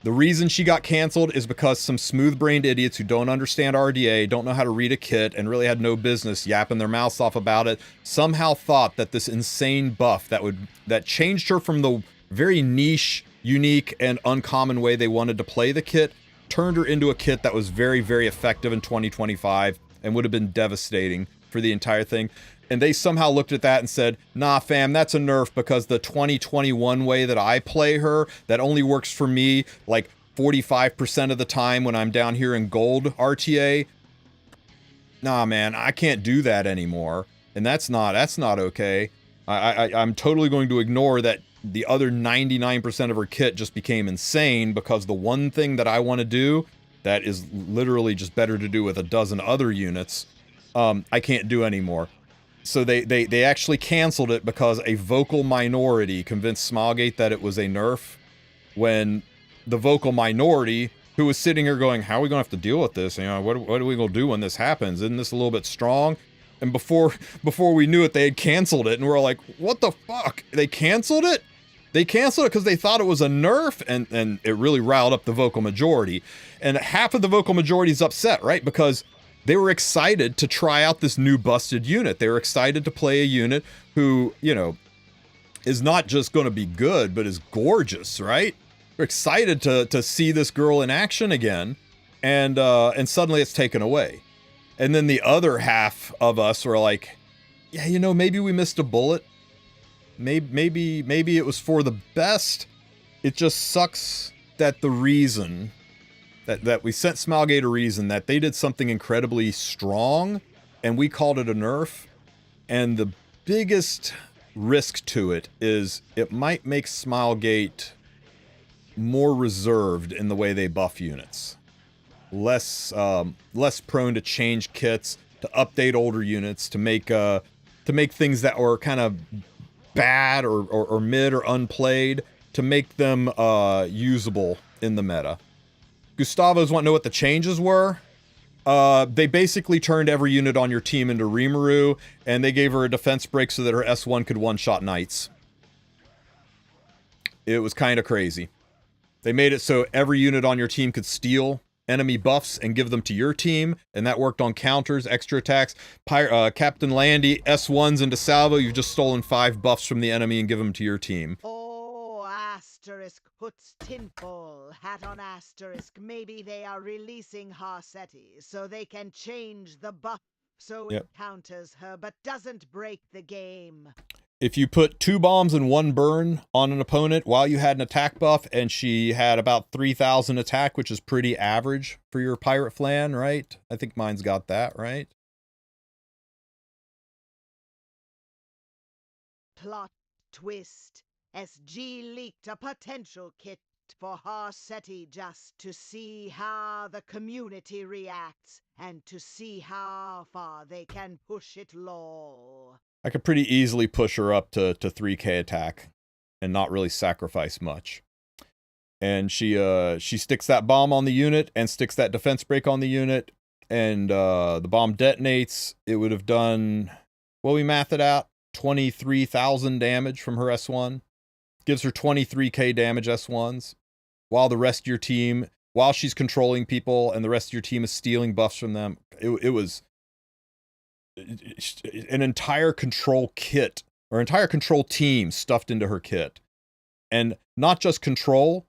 The reason she got canceled is because some smooth-brained idiots who don't understand RDA, don't know how to read a kit, and really had no business yapping their mouths off about it, somehow thought that this insane buff that changed her from the very niche, unique, and uncommon way they wanted to play the kit, turned her into a kit that was very effective in 2025 and would have been devastating for the entire thing. And they somehow looked at that and said, nah, fam, that's a nerf because the 2021 way that I play her, that only works for me like 45% of the time when I'm down here in gold RTA. Nah, man, I can't do that anymore. And that's not okay. I'm totally going to ignore that the other 99% of her kit just became insane because the one thing that I want to do that is literally just better to do with a dozen other units, I can't do anymore. So they actually canceled it because a vocal minority convinced Smilegate that it was a nerf, when the vocal minority, who was sitting here going, how are we going to have to deal with this? You know, what are we going to do when this happens? Isn't this a little bit strong? And before we knew it, they had canceled it, and we're like, what the fuck? They canceled it? They canceled it because they thought it was a nerf, and it really riled up the vocal majority. And half of the vocal majority is upset, right? Because they were excited to try out this new busted unit. They were excited to play a unit who, you know, is not just going to be good, but is gorgeous, right? They're excited to see this girl in action again, and suddenly it's taken away. And then the other half of us were like, yeah, you know, maybe we missed a bullet. Maybe it was for the best. It just sucks that the reason that we sent Smilegate a reason that they did something incredibly strong and we called it a nerf. And the biggest risk to it is it might make Smilegate more reserved in the way they buff units. Less prone to change kits, to update older units, to make things that were kind of bad or mid or unplayed, to make them usable in the meta. Gustavo's want to know what the changes were. They basically turned every unit on your team into Rimuru, and they gave her a defense break so that her S1 could one-shot knights. It was kind of crazy. They made it so every unit on your team could steal enemy buffs and give them to your team, and that worked on counters, extra attacks. Captain Landy, S1s into Salvo, you've just stolen 5 buffs from the enemy and give them to your team. Oh, asterisk puts tinfoil hat on asterisk. Maybe they are releasing HARSETTI so they can change the buff so it counters her but doesn't break the game. If you put 2 bombs and 1 burn on an opponent while you had an attack buff and she had about 3,000 attack, which is pretty average for your pirate flan, right? I think mine's got that, right? Plot twist. SG leaked a potential kit for HARSETTI just to see how the community reacts and to see how far they can push it lol. I could pretty easily push her up to 3k attack and not really sacrifice much. And she sticks that bomb on the unit and sticks that defense break on the unit, and the bomb detonates. It would have done, well, we math it out, 23,000 damage from her S1. Gives her 23k damage S1s, while the rest of your team, while she's controlling people and the rest of your team is stealing buffs from them. It was an entire control kit, or entire control team stuffed into her kit. And not just control.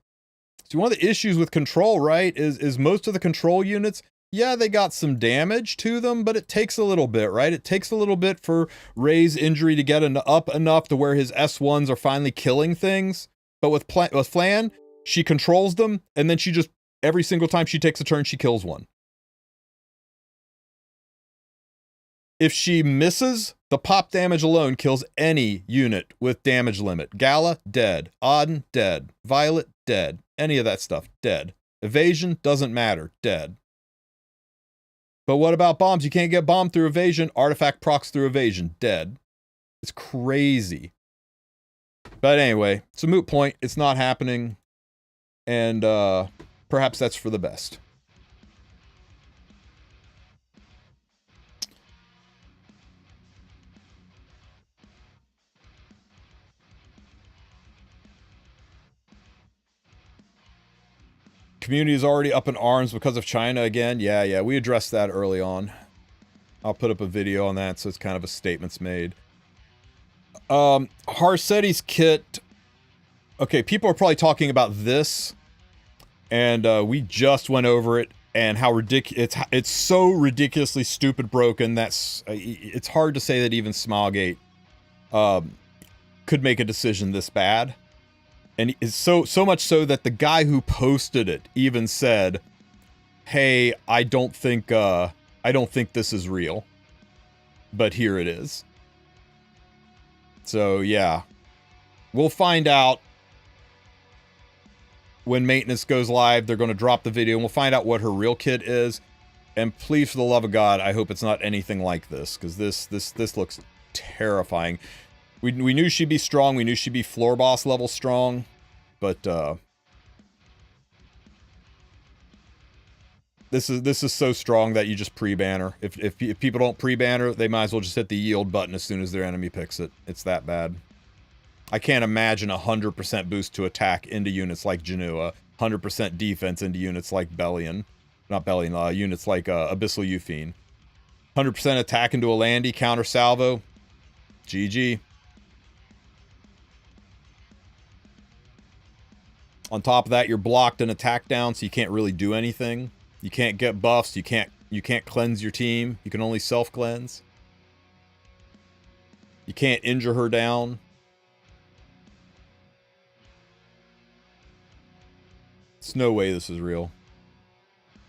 So one of the issues with control, right, is most of the control units, yeah, they got some damage to them, but it takes a little bit, right? It takes a little bit for Ray's injury to get up enough to where his S1s are finally killing things. But with Flan, she controls them, and then she just, every single time she takes a turn, she kills one. If she misses, the pop damage alone kills any unit with damage limit. Gala, dead. Auden, dead. Violet, dead. Any of that stuff, dead. Evasion, doesn't matter, dead. But what about bombs? You can't get bombed through evasion. Artifact procs through evasion, dead. It's crazy. But anyway, it's a moot point. It's not happening. And perhaps that's for the best. Community is already up in arms because of China again. Yeah, we addressed that early on. I'll put up a video on that, so it's kind of a statements made. HARSETTI's kit. Okay, people are probably talking about this, and we just went over it, and how ridiculous it's so ridiculously stupid broken that's it's hard to say that even Smilegate could make a decision this bad. And it's so much so that the guy who posted it even said, "Hey, I don't think this is real, but here it is." So yeah, we'll find out when maintenance goes live. They're going to drop the video, and we'll find out what her real kit is. And please, for the love of God, I hope it's not anything like this, because this looks terrifying. We knew she'd be strong. We knew she'd be floor boss level strong, but this is so strong that you just pre-ban her. If people don't pre-ban her, they might as well just hit the yield button as soon as their enemy picks it. It's that bad. I can't imagine 100% boost to attack into units like Genua, 100% defense into units like Bellion, not Bellion, units like Abyssal Euphine, 100% attack into a Landy, counter salvo, GG. On top of that, you're blocked and attack down, so you can't really do anything. You can't get buffs. You can't cleanse your team. You can only self-cleanse. You can't injure her down. There's no way this is real.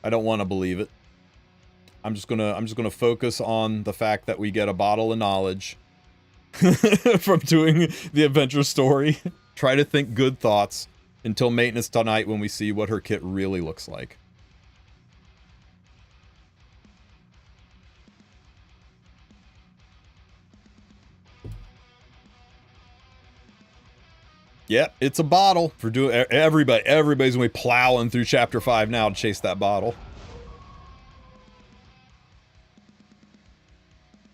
I don't want to believe it. I'm just gonna focus on the fact that we get a bottle of knowledge from doing the adventure story. Try to think good thoughts until maintenance tonight, when we see what her kit really looks like. Yep, it's a bottle for doing everybody. Everybody's gonna be plowing through chapter 5 now to chase that bottle.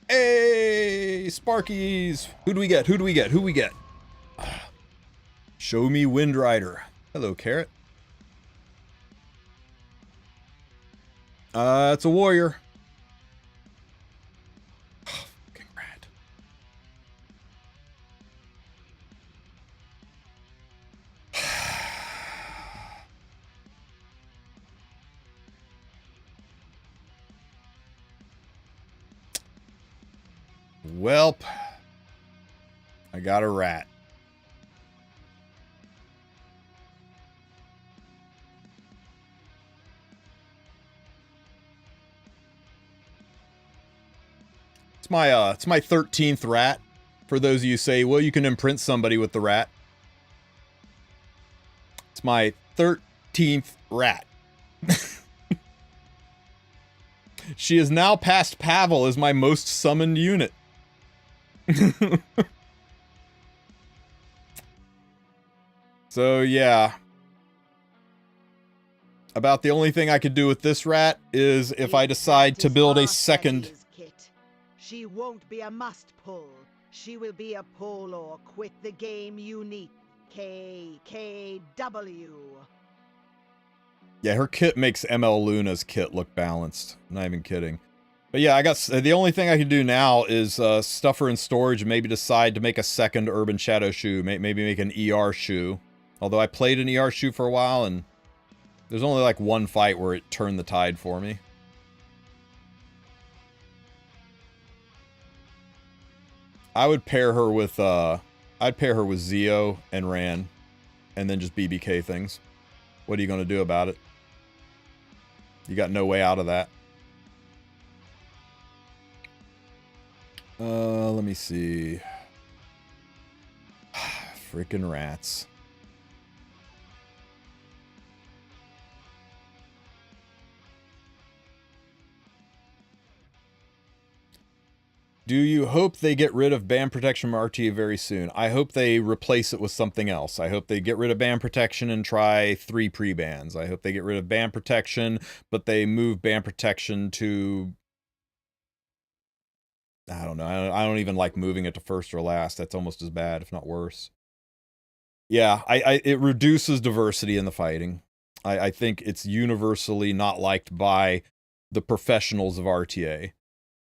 Hey, Sparkies! Who do we get? Who do we get? Who we get? Show me Wind Rider. Hello, Carrot. It's a warrior. Oh, fucking rad. Welp. I got a rat. It's my 13th rat. For those of you who say, well, you can imprint somebody with the rat. It's my 13th rat. She is now past Pavel as my most summoned unit. So yeah. About the only thing I could do with this rat is if I decide to build a second... HARSETTI's kit. She won't be a must-pull. She will be a pull or quit the game unique. KKW. Yeah, her kit makes ML Luna's kit look balanced. Not even kidding. But yeah, I got the only thing I can do now is stuff her in storage and maybe decide to make a second Urban Shadow shoe. Maybe make an ER shoe. Although I played an ER shoe for a while and there's only like one fight where it turned the tide for me. I would pair her with I'd pair her with Zeo and Ran and then just BBK things. What are you going to do about it? You got no way out of that. Let me see. Freaking rats. Do you hope they get rid of ban protection from RTA very soon? I hope they replace it with something else. I hope they get rid of ban protection and try 3 pre-bans. I hope they get rid of ban protection, but they move ban protection to... I don't know. I don't even like moving it to first or last. That's almost as bad, if not worse. Yeah, it reduces diversity in the fighting. I think it's universally not liked by the professionals of RTA.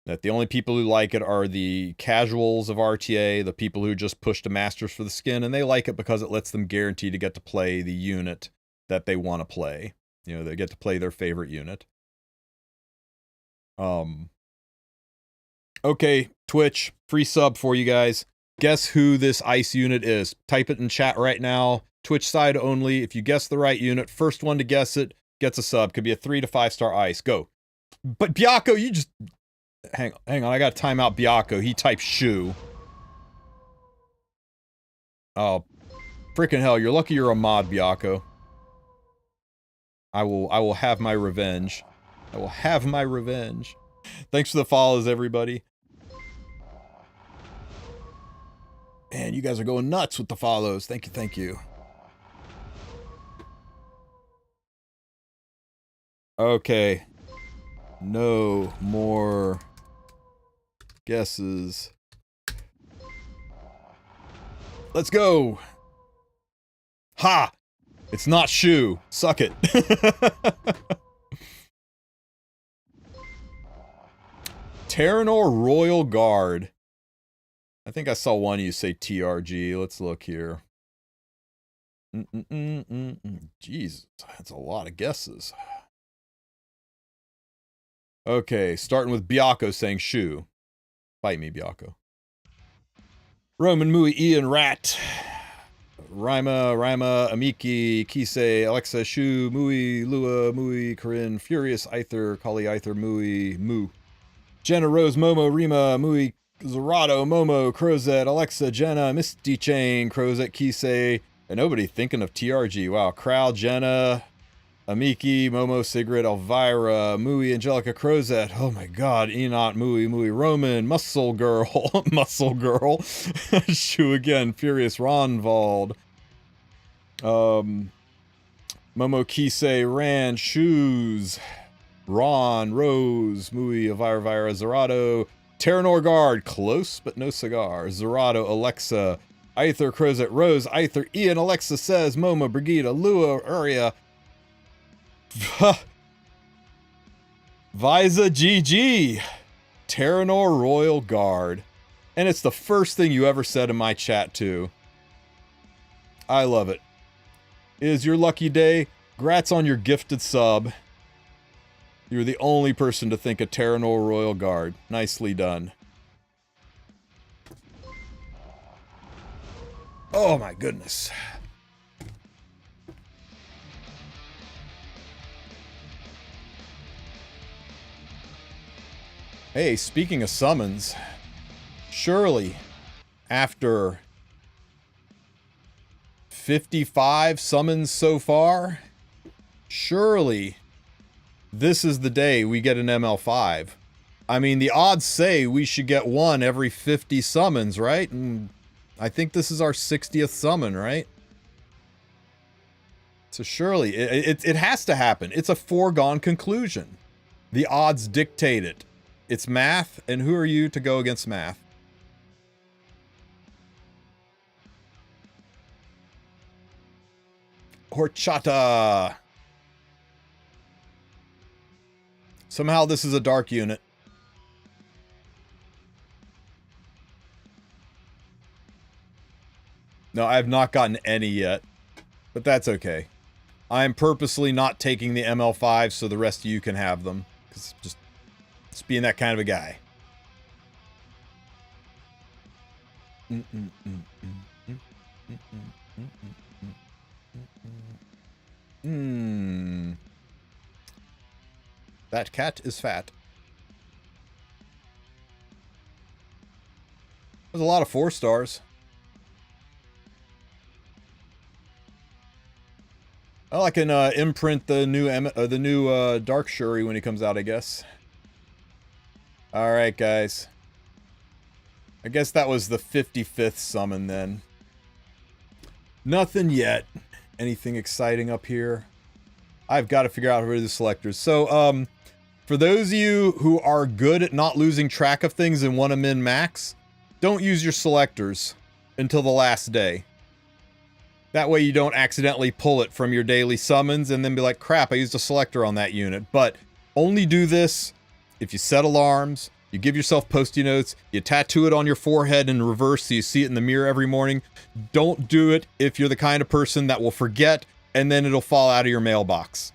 That the only people who like it are the casuals of RTA, the people who just push to Masters for the skin, and they like it because it lets them guarantee to get to play the unit that they want to play. You know, they get to play their favorite unit. Okay, Twitch, free sub for you guys. Guess who this ice unit is. Type it in chat right now. Twitch side only. If you guess the right unit, first one to guess it gets a sub. Could be a 3 to 5 star ice. Go. But Byakko, you just... Hang on, I gotta time out Byakko. He typed shoe. Oh, freaking hell! You're lucky you're a mod, Byakko. I will have my revenge. I will have my revenge. Thanks for the follows, everybody. Man, you guys are going nuts with the follows. Thank you, thank you. Okay. No more guesses. Let's go. Ha! It's not shoe. Suck it. Terranor Royal Guard. I think I saw one of you say TRG. Let's look here. Jeez, that's a lot of guesses. Okay, starting with Byakko saying shoe. Fight me, Byakko. Roman, Mui, Ian, Rat. Rima, Amiki, Kise, Alexa, Shu, Mui, Lua, Mui, Corinne, Furious, Aether, Kali, Aether, Mui, Mu. Jenna, Rose, Momo, Rima, Mui, Zerato, Momo, Crozet, Alexa, Jenna, Misty Chain, Crozet, Kise, and nobody thinking of TRG. Wow, Crowd, Jenna, Amiki, Momo, Sigrid, Elvira, Mui, Angelica, Crozet. Oh my god, Enoch, Mui, Roman, Muscle Girl, Muscle Girl, Shu again, Furious, Ronvald, Momo, Kise, Ran, Shoes, Ron, Rose, Mui, Elvira, Zerato, Terranor Guard, close but no cigar, Zerato, Alexa, Aether, Crozet, Rose, Aether, Ian, Alexa says, Momo, Brigida, Lua, Uria, Visa GG, Terranor Royal Guard. And it's the first thing you ever said in my chat too. I love it. It is your lucky day. Grats on your gifted sub. You're the only person to think of Terranor Royal Guard. Nicely done. Oh my goodness. Hey, speaking of summons, surely after 55 summons so far, surely this is the day we get an ML5. I mean, the odds say we should get one every 50 summons, right? And I think this is our 60th summon, right? So surely, it has to happen. It's a foregone conclusion. The odds dictate it. It's math, and who are you to go against math? Horchata! Somehow this is a dark unit. No, I have not gotten any yet. But that's okay. I'm purposely not taking the ML5 so the rest of you can have them. Because just being that kind of a guy. That cat is fat. There's a lot of 4 stars. Well, I can imprint the new Dark Shuri when he comes out, I guess. All right, guys. I guess that was the 55th summon then. Nothing yet. Anything exciting up here? I've got to figure out where the selectors. So, for those of you who are good at not losing track of things and want to min max, don't use your selectors until the last day. That way you don't accidentally pull it from your daily summons and then be like, crap, I used a selector on that unit. But only do this if you set alarms, you give yourself post-it notes, you tattoo it on your forehead in reverse so you see it in the mirror every morning. Don't do it if you're the kind of person that will forget and then it'll fall out of your mailbox.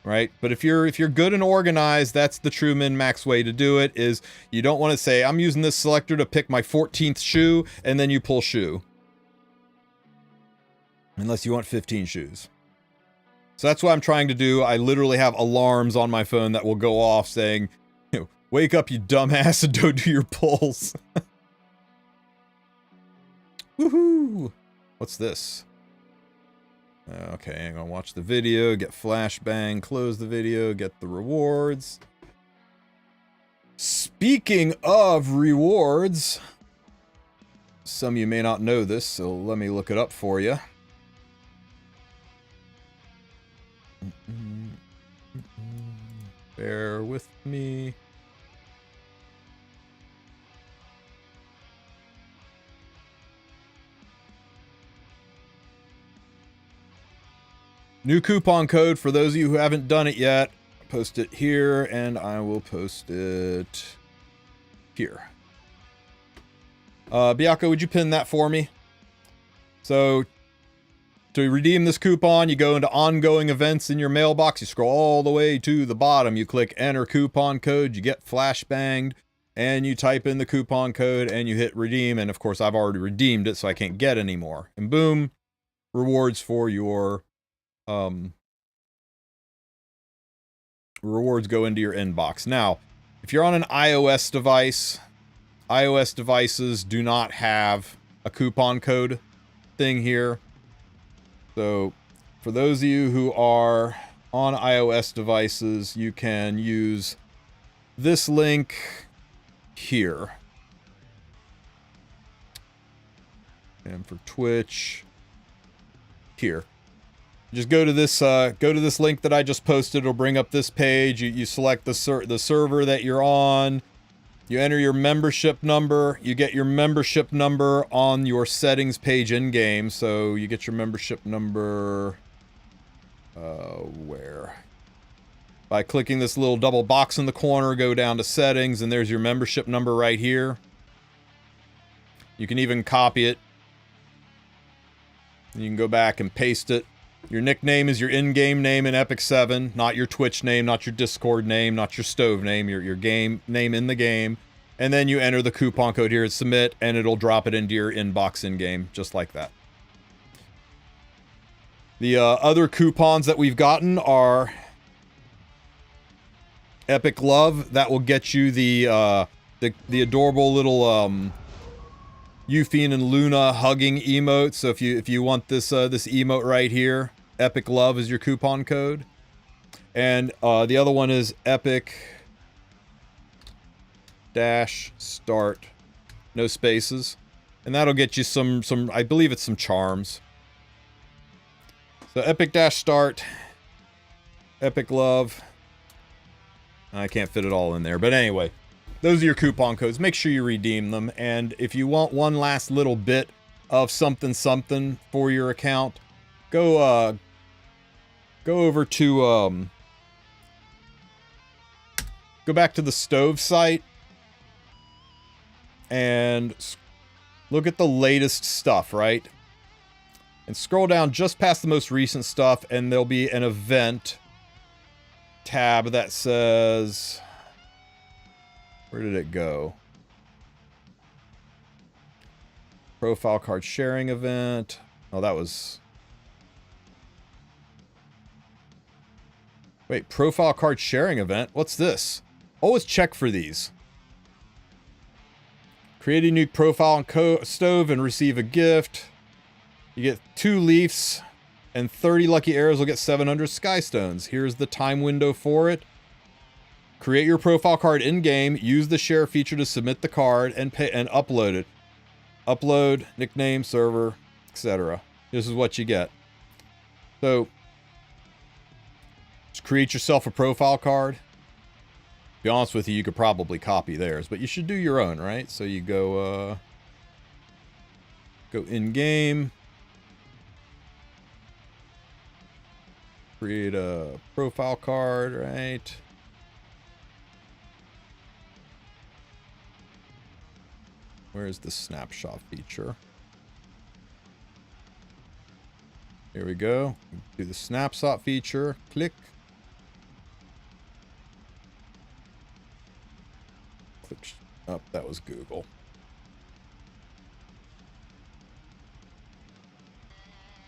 Right? But if you're good and organized, that's the true min-max way to do it, is you don't want to say, I'm using this selector to pick my 14th shoe, and then you pull shoe. Unless you want 15 shoes. So that's what I'm trying to do. I literally have alarms on my phone that will go off saying, you know, wake up, you dumbass, and don't do your pulls. Woohoo! What's this? Okay, I'm gonna watch the video, get flashbang, close the video, get the rewards. Speaking of rewards, some of you may not know this, so let me look it up for you. Bear with me. New coupon code for those of you who haven't done it yet. Post it here, and I will post it here. Baka, would you pin that for me? So, to redeem this coupon, you go into ongoing events in your mailbox, you scroll all the way to the bottom, you click enter coupon code, you get flashbanged, and you type in the coupon code, and you hit redeem, and of course I've already redeemed it, so I can't get any more. And boom, rewards for your, rewards go into your inbox. Now, if you're on an iOS device, iOS devices do not have a coupon code thing here. So, for those of you who are on iOS devices, you can use this link here. And for Twitch, here. Just go to this link that I just posted. It'll bring up this page. You select the server that you're on. You enter your membership number. You get your membership number on your settings page in-game. So you get your membership number... where? By clicking this little double box in the corner, go down to settings, and there's your membership number right here. You can even copy it. You can go back and paste it. Your nickname is your in-game name in Epic 7, not your Twitch name, not your Discord name, not your stove name, your game name in the game. And then you enter the coupon code here and submit, and it'll drop it into your inbox in-game, just like that. The other coupons that we've gotten are Epic Love. That will get you the adorable little Euphine and Luna hugging emote. So if you want this this emote right here, Epic Love is your coupon code. And the other one is Epic dash start, no spaces, and that'll get you some I believe it's some charms. So Epic Dash Start, Epic Love. I can't fit it all in there, but anyway, those are your coupon codes. Make sure you redeem them. And if you want one last little bit of something for your account, go over to go back to the stove site and look at the latest stuff, right? And scroll down just past the most recent stuff, and there'll be an event tab that says, where did it go? Profile card sharing event. Oh, that was... Wait, profile card sharing event? What's this? Always check for these. Create a new profile on stove and receive a gift. You get 2 leaves, and 30 lucky arrows will get 700 sky stones. Here's the time window for it. Create your profile card in-game. Use the share feature to submit the card and pay and upload it. Upload, nickname, server, etc. This is what you get. So, just create yourself a profile card. To be honest with you, you could probably copy theirs, but you should do your own, right? So you go in-game. Create a profile card, right? Where's the snapshot feature? Here we go. Do the snapshot feature. Click. Click up. That was Google.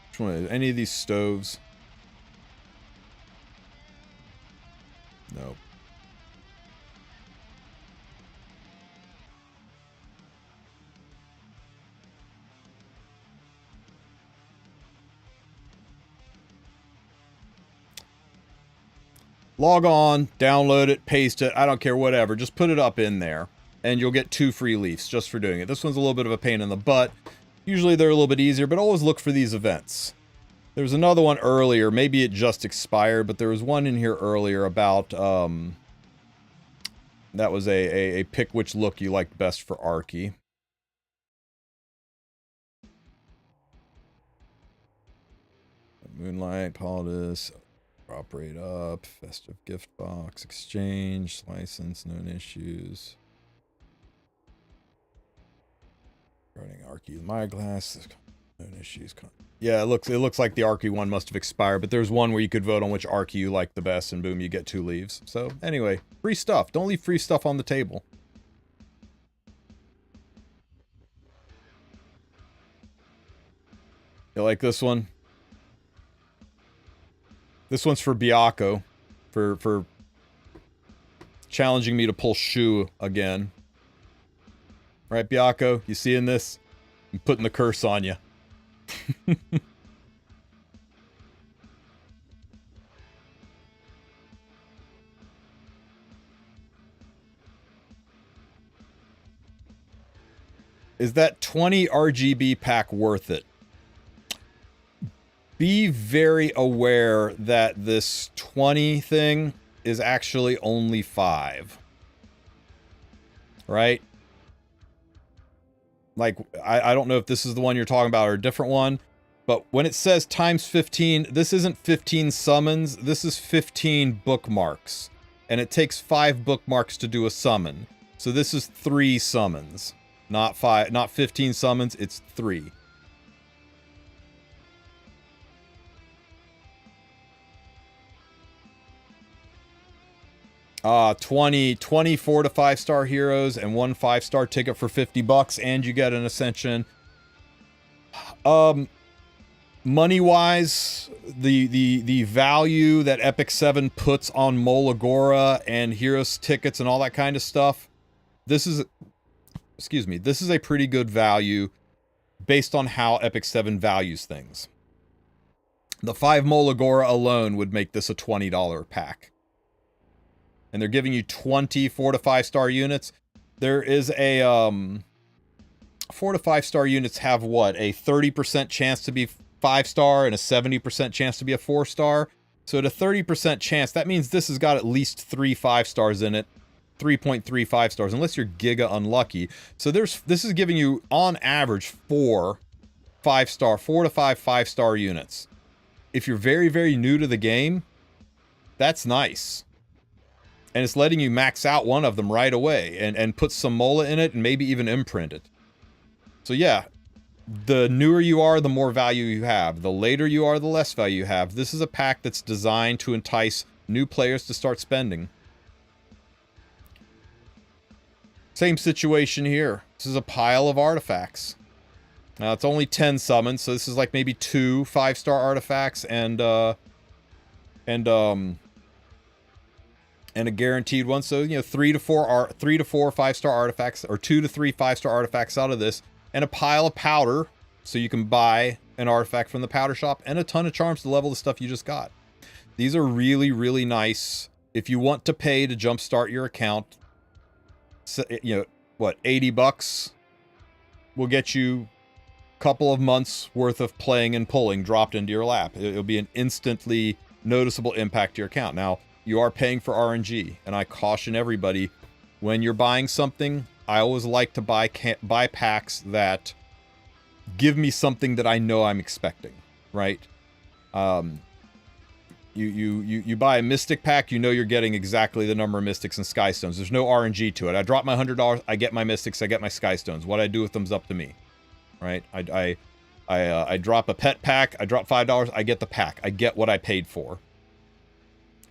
Which one is any of these stoves? Nope. Log on, download it, paste it, I don't care, whatever. Just put it up in there, and you'll get 2 free leaves just for doing it. This one's a little bit of a pain in the butt. Usually they're a little bit easier, but always look for these events. There was another one earlier, maybe it just expired, but there was one in here earlier about, that was a pick which look you liked best for Arky. Moonlight, Paladus, Operate Up, Festive Gift Box, Exchange, License, Known Issues. Running Arky, My Glass, Known Issues. Yeah, it looks like the Arky one must have expired, but there's one where you could vote on which Arky you like the best, and boom, you get 2 leaves. So, anyway, free stuff. Don't leave free stuff on the table. You like this one? This one's for Baka, for challenging me to pull Shu again. Right, Baka? You seeing this? I'm putting the curse on you. Is that 20 RGB pack worth it? Be very aware that this 20 thing is actually only 5. Right? Like, I don't know if this is the one you're talking about or a different one, but when it says times 15, this isn't 15 summons, this is 15 bookmarks. And it takes 5 bookmarks to do a summon. So this is 3 summons. Not 5, not 15 summons, it's 3. Uh, 20 4 to 5 star heroes and 1 5-star ticket for $50, and you get an ascension. Money wise, the value that Epic 7 puts on Molagora and heroes tickets and all that kind of stuff, this is, excuse me, this is a pretty good value based on how Epic 7 values things. The 5 Molagora alone would make this a $20 pack. And they're giving you 20 4 to 5 star units. There is a 4 to 5 star units have what, a 30% chance to be 5-star and a 70% chance to be a 4-star. So at a 30% chance, that means this has got at least 3 5-stars in it. 3.35 stars, unless you're giga unlucky. So this is giving you, on average, 4 to 5 5-star units. If you're very, very new to the game, that's nice. And it's letting you max out one of them right away and put some mola in it and maybe even imprint it. So yeah, the newer you are, the more value you have. The later you are, the less value you have. This is a pack that's designed to entice new players to start spending. Same situation here. This is a pile of artifacts. Now it's only 10 summons, so this is like maybe 2 5-star artifacts and a guaranteed one. So, you know, 3 to 4 5-star artifacts, or 2 to 3 5-star artifacts out of this, and a pile of powder, so you can buy an artifact from the powder shop, and a ton of charms to level the stuff you just got. These are really, really nice. If you want to pay to jumpstart your account, so, you know, what, 80 bucks will get you a couple of months worth of playing and pulling dropped into your lap. It'll be an instantly noticeable impact to your account. Now, you are paying for RNG, and I caution everybody, when you're buying something, I always like to buy packs that give me something that I know I'm expecting, right? You buy a Mystic pack, you know you're getting exactly the number of Mystics and Skystones. There's no RNG to it. I drop my $100, I get my Mystics, I get my Skystones. What I do with them's up to me, right? I drop a pet pack, I drop $5, I get the pack. I get what I paid for.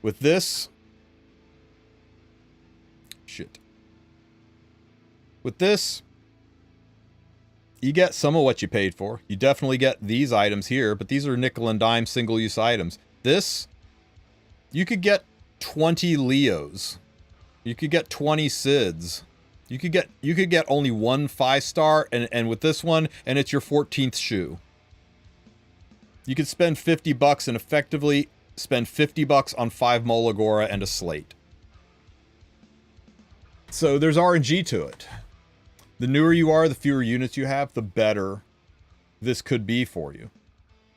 With this... Shit. With this, you get some of what you paid for. You definitely get these items here, but these are nickel and dime single-use items. This, you could get 20 Leos. You could get 20 Sids. You could get only 1 5-star, and with this one, and it's your 14th shoe. You could spend 50 bucks and effectively spend 50 bucks on 5 Molagora and a slate. So there's RNG to it. The newer you are, the fewer units you have, the better this could be for you.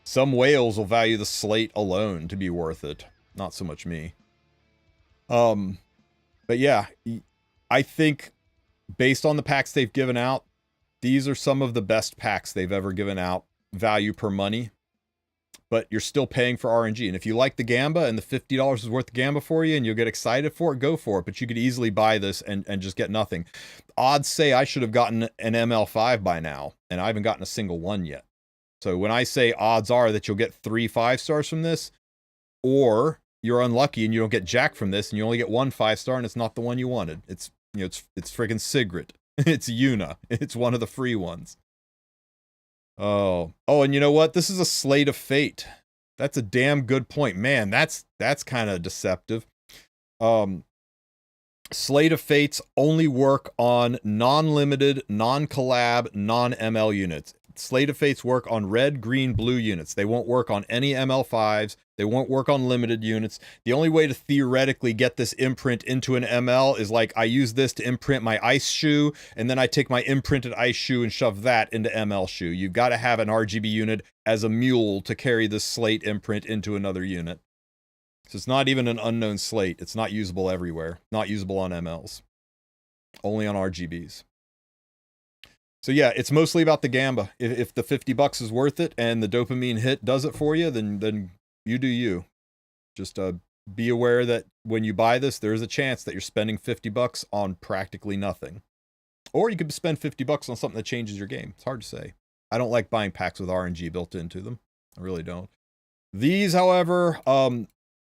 Some whales will value the slate alone to be worth it. Not so much me. But yeah, I think based on the packs they've given out, these are some of the best packs they've ever given out, value per money. But you're still paying for RNG. And if you like the Gamba and the $50 is worth the Gamba for you and you'll get excited for it, go for it. But you could easily buy this and just get nothing. Odds say I should have gotten an ML5 by now, and I haven't gotten a single one yet. So when I say odds are that you'll get 3 5-stars from this, or you're unlucky and you don't get jack from this and you only get 1 5-star and it's not the one you wanted. It's, you know, it's friggin' Sigrid. It's Yuna. It's one of the free ones. Oh, and you know what? This is a Slate of Fate. That's a damn good point. Man, that's kind of deceptive. Slate of Fates only work on non-limited, non-collab, non-ML units. Slate of Fates work on red, green, blue units. They won't work on any ML5s. They won't work on limited units. The only way to theoretically get this imprint into an ML is like I use this to imprint my ice shoe, and then I take my imprinted ice shoe and shove that into ML shoe. You've got to have an RGB unit as a mule to carry this slate imprint into another unit. So it's not even an unknown slate. It's not usable everywhere. Not usable on MLs. Only on RGBs. So yeah, it's mostly about the Gamba. If the 50 bucks is worth it and the dopamine hit does it for you, then you do you. Just be aware that when you buy this, there is a chance that you're spending 50 bucks on practically nothing. Or you could spend 50 bucks on something that changes your game. It's hard to say. I don't like buying packs with RNG built into them. I really don't. These, however,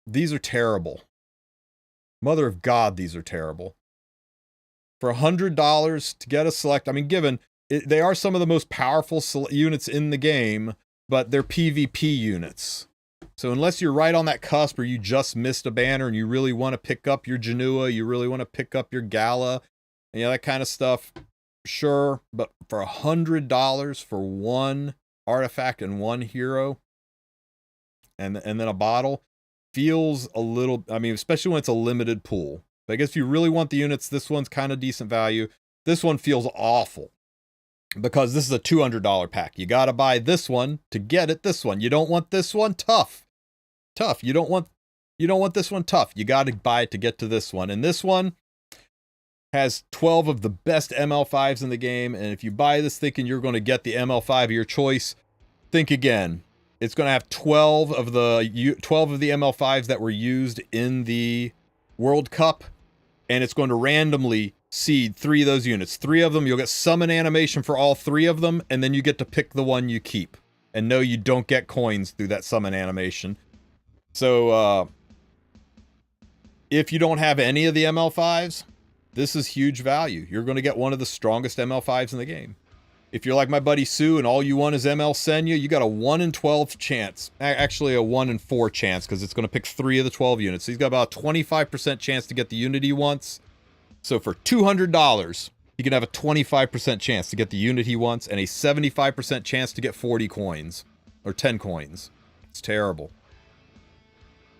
these are terrible. Mother of God, these are terrible. For $100 to get a select, I mean, given they are some of the most powerful units in the game, but they're PvP units. So unless you're right on that cusp or you just missed a banner and you really want to pick up your Janua, you really want to pick up your Gala, and that kind of stuff, sure. But for $100 for 1 artifact and 1 hero, and then a bottle, feels a little, I mean, especially when it's a limited pool. But I guess if you really want the units, this one's kind of decent value. This one feels awful. because this is a $200 pack. You got to buy this one to get it. This one. You don't want this one? Tough. Tough. You don't want this one? Tough. You got to buy it to get to this one. And this one has 12 of the best ML5s in the game. And if you buy this thinking you're going to get the ML5 of your choice, think again. It's going to have 12 of the ML5s that were used in the World Cup, and it's going to randomly seed 3 of those units. 3 of them, you'll get summon animation for all 3 of them, and then you get to pick the one you keep. And no, you don't get coins through that summon animation. So, if you don't have any of the ML5s, this is huge value. You're going to get one of the strongest ML5s in the game. If you're like my buddy Sue and all you want is ML Senya, you got a 1 in 12 chance. Actually, a 1 in 4 chance, because it's going to pick 3 of the 12 units. So he's got about a 25% chance to get the unit he wants. So for $200, he can have a 25% chance to get the unit he wants and a 75% chance to get 40 coins. Or 10 coins. It's terrible.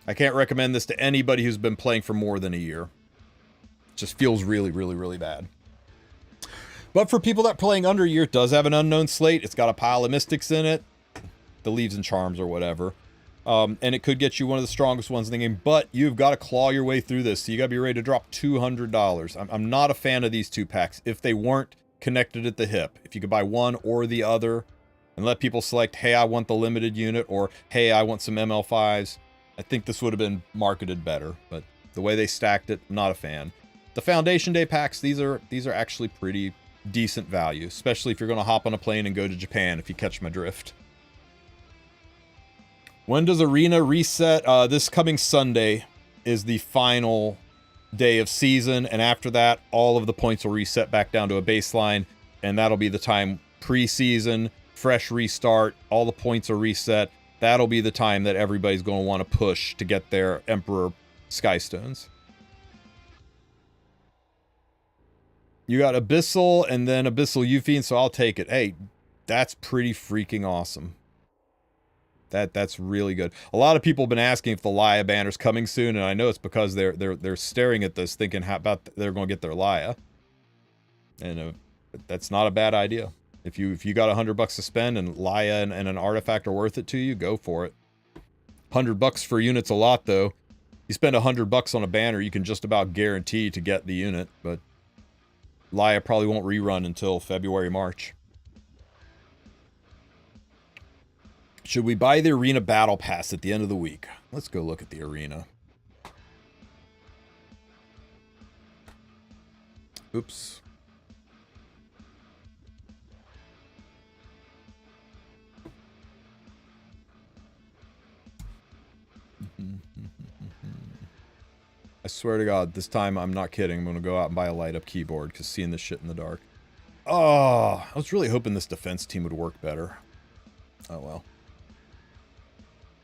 I can't recommend this to anybody who's been playing for more than a year. It just feels really, really, really bad. But for people that are playing under a year, it does have an unknown slate. It's got a pile of mystics in it. The leaves and charms or whatever. And it could get you one of the strongest ones in the game. But you've got to claw your way through this. So you got to be ready to drop $200. I'm not a fan of these 2 packs if they weren't connected at the hip. If you could buy one or the other and let people select, hey, I want the limited unit, or hey, I want some ML5s. I think this would have been marketed better. But the way they stacked it, not a fan. The Foundation Day packs, these are actually pretty decent value, especially if you're going to hop on a plane and go to Japan, if you catch my drift. When does Arena reset? This coming Sunday is the final day of season, and after that, all of the points will reset back down to a baseline, and that'll be the time preseason, fresh restart, all the points are reset. That'll be the time that everybody's going to want to push to get their Emperor Skystones. You got Abyssal and then Abyssal Euphine, so I'll take it. Hey, that's pretty freaking awesome. That's really good. A lot of people have been asking if the Laia banner's coming soon, and I know it's because they're staring at this, thinking how about they're going to get their Laia. And that's not a bad idea. If you got $100 to spend and Laia and an artifact are worth it to you, go for it. $100 for unit's a lot though. You spend $100 on a banner, you can just about guarantee to get the unit, but Laia probably won't rerun until February, March. Should we buy the Arena Battle Pass at the end of the week? Let's go look at the Arena. Oops. I swear to God, this time I'm not kidding. I'm going to go out and buy a light-up keyboard because seeing this shit in the dark. Oh, I was really hoping this defense team would work better. Oh, well.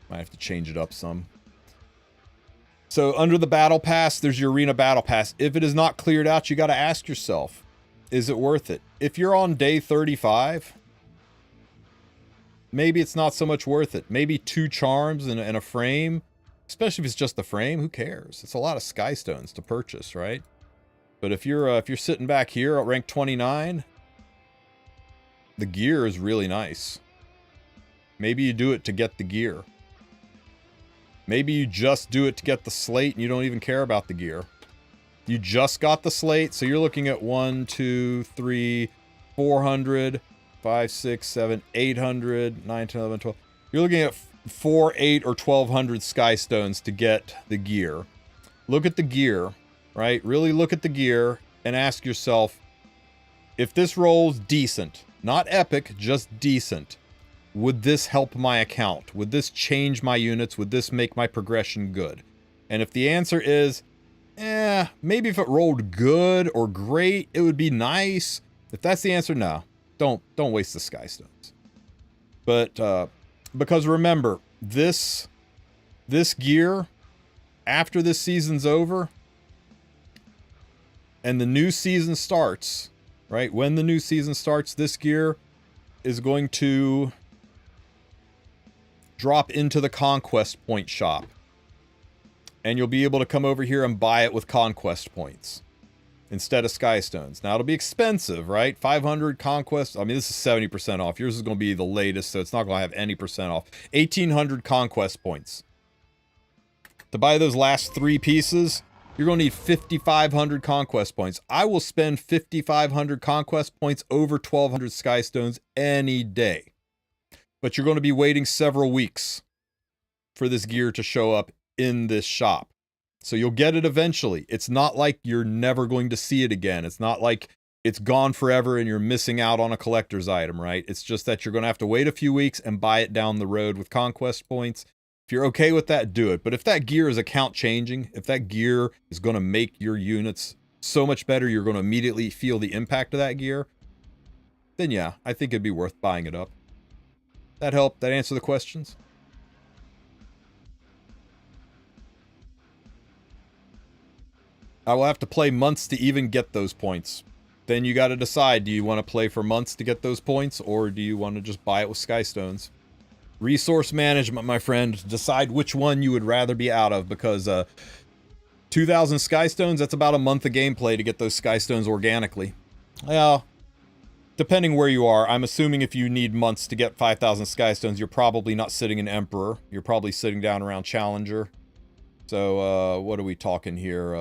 Might have to change it up some. So, under the Battle Pass, there's your Arena Battle Pass. If it is not cleared out, you got to ask yourself, is it worth it? If you're on day 35, maybe it's not so much worth it. Maybe 2 charms and a frame. Especially if it's just the frame, who cares? It's a lot of Skystones to purchase, right? But if you're sitting back here at rank 29, the gear is really nice. Maybe you do it to get the gear. Maybe you just do it to get the slate and you don't even care about the gear. You just got the slate, so you're looking at 1, 2, 3, 400, 5, 6, 7, 800, 9, 10, 11, 12. You're looking at 4, 8, or 1,200 Skystones to get the gear. Look at the gear, right? Really look at the gear and ask yourself, if this rolls decent, not epic, just decent, would this help my account? Would this change my units? Would this make my progression good? And if the answer is, maybe if it rolled good or great, it would be nice. If that's the answer, no. Don't waste the Skystones. But, because remember, this gear, after this season's over, and the new season starts, right? When the new season starts, this gear is going to drop into the Conquest Point shop. And you'll be able to come over here and buy it with Conquest Points. instead of Skystones. Now, it'll be expensive, right? 500 Conquest. I mean, this is 70% off. Yours is going to be the latest, so it's not going to have any percent off. 1,800 Conquest points. To buy those last 3 pieces, you're going to need 5,500 Conquest points. I will spend 5,500 Conquest points over 1,200 Skystones any day. But you're going to be waiting several weeks for this gear to show up in this shop. So you'll get it eventually. It's not like you're never going to see it again. It's not like it's gone forever and you're missing out on a collector's item, right? It's just that you're going to have to wait a few weeks and buy it down the road with Conquest points. If you're okay with that, do it. But if that gear is account changing, if that gear is going to make your units so much better, you're going to immediately feel the impact of that gear, then yeah, I think it'd be worth buying it up. That help? That answer the questions? I will have to play months to even get those points. Then you got to decide, do you want to play for months to get those points, or do you want to just buy it with Skystones? Resource management, my friend. Decide which one you would rather be out of, because 2,000 Skystones, that's about a month of gameplay to get those Skystones organically. Well, depending where you are, I'm assuming if you need months to get 5,000 Skystones, you're probably not sitting in Emperor. You're probably sitting down around Challenger. So, what are we talking here?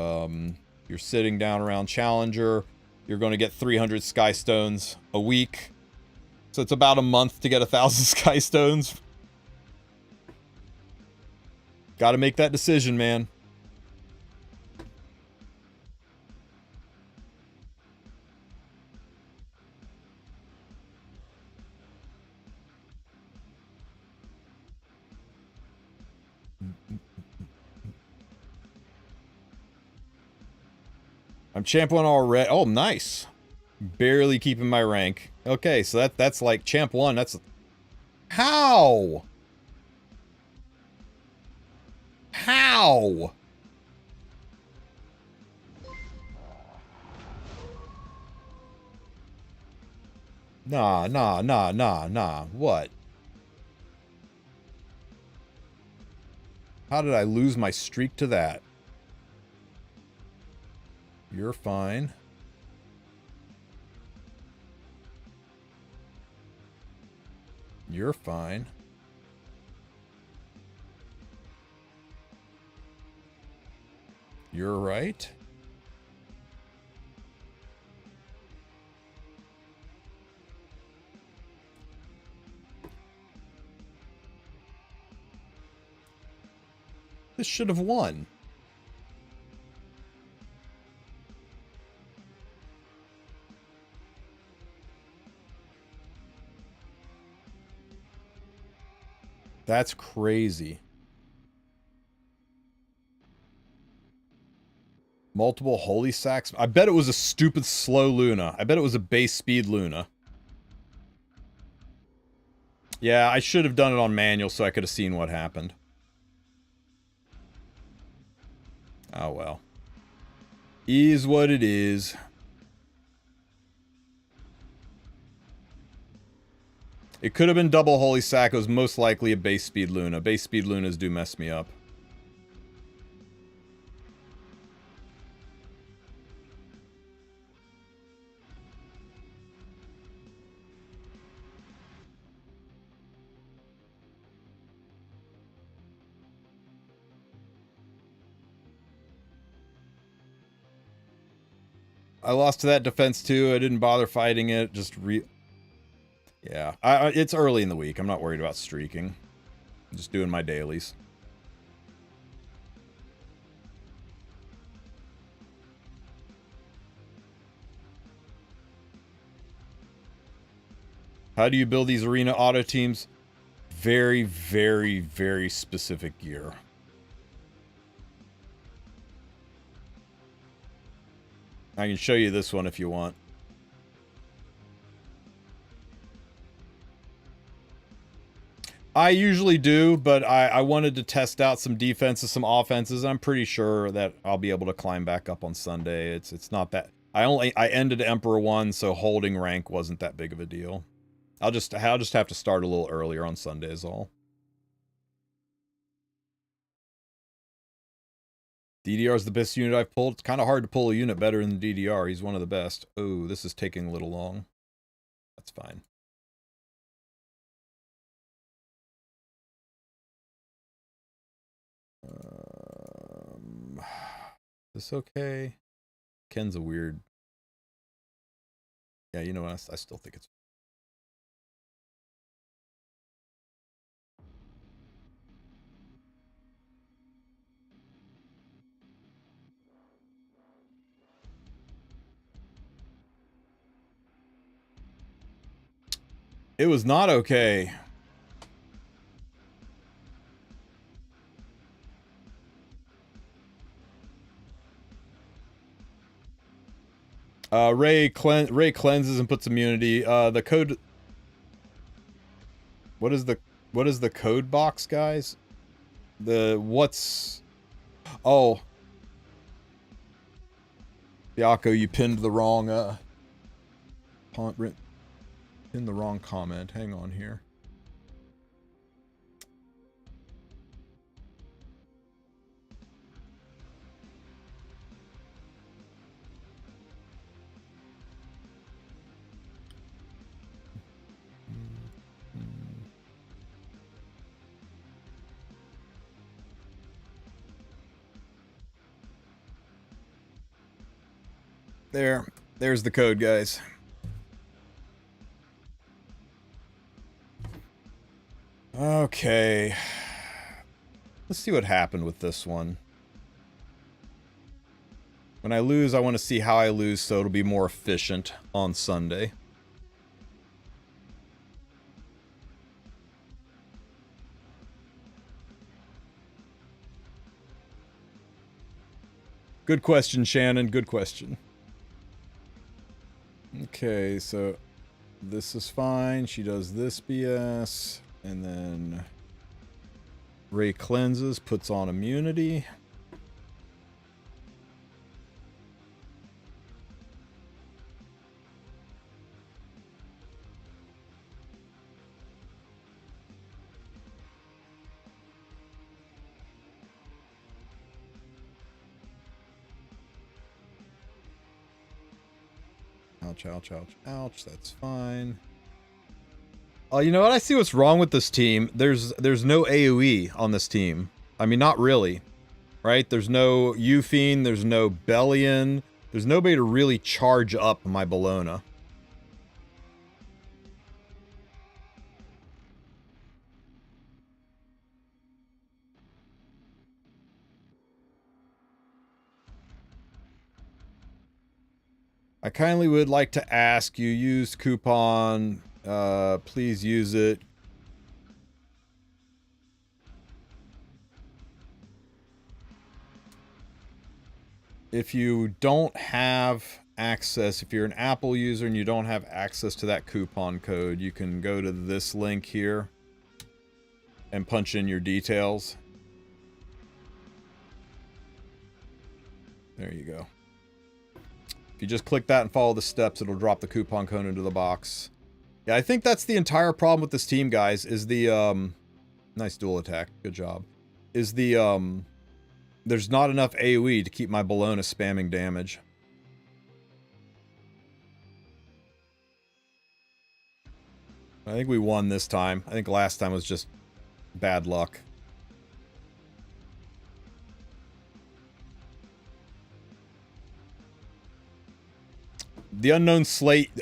You're sitting down around Challenger. You're going to get 300 Skystones a week. So it's about a month to get 1,000 Skystones. Got to make that decision, man. I'm champ 1 already. Oh, nice. Barely keeping my rank. Okay, so that's like champ 1. That's... How? How? Nah. What? How did I lose my streak to that? You're fine. You're fine. You're right. This should have won. That's crazy. Multiple holy sacks. I bet it was a stupid slow Luna. I bet it was a base speed Luna. Yeah, I should have done it on manual so I could have seen what happened. Oh well. Is what it is. It could have been double holy sack. It was most likely a base speed Luna. Base speed Lunas do mess me up. I lost to that defense too. I didn't bother fighting it. Just Yeah, it's early in the week. I'm not worried about streaking. I'm just doing my dailies. How do you build these arena auto teams? Very, very, very specific gear. I can show you this one if you want. I usually do, but I wanted to test out some defenses, some offenses. I'm pretty sure that I'll be able to climb back up on Sunday. It's not that... I ended Emperor 1, so holding rank wasn't that big of a deal. I'll just have to start a little earlier on Sunday is all. DDR is the best unit I've pulled. It's kind of hard to pull a unit better than DDR. He's one of the best. Oh, this is taking a little long. That's fine. Is this okay? Ken's a weird... Yeah, you know what? I still think it's... It was not okay. Ray cleanses and puts immunity. The code... What is the code box, guys? What's... Oh. Yako, you pinned the wrong, pinned the wrong comment. Hang on here. There's the code, guys. Okay. Let's see what happened with this one. When I lose, I want to see how I lose so it'll be more efficient on Sunday. Good question, Shannon. Good question. Okay, so this is fine. She does this BS. And then Ray cleanses, puts on immunity. Ouch, ouch, ouch, ouch. That's fine. Oh, you know what? I see what's wrong with this team. There's no AoE on this team. I mean, not really. Right? There's no Euphine. There's no Bellion. There's nobody to really charge up my Bologna. I kindly would like to ask you, use coupon, please use it. If you don't have access, if you're an Apple user and you don't have access to that coupon code, you can go to this link here and punch in your details. There you go. If you just click that and follow the steps, it'll drop the coupon code into the box. Yeah, I think that's the entire problem with this team, guys, is the, nice dual attack, good job. Is the, there's not enough AoE to keep my Bologna spamming damage. I think we won this time. I think last time was just bad luck. The unknown slate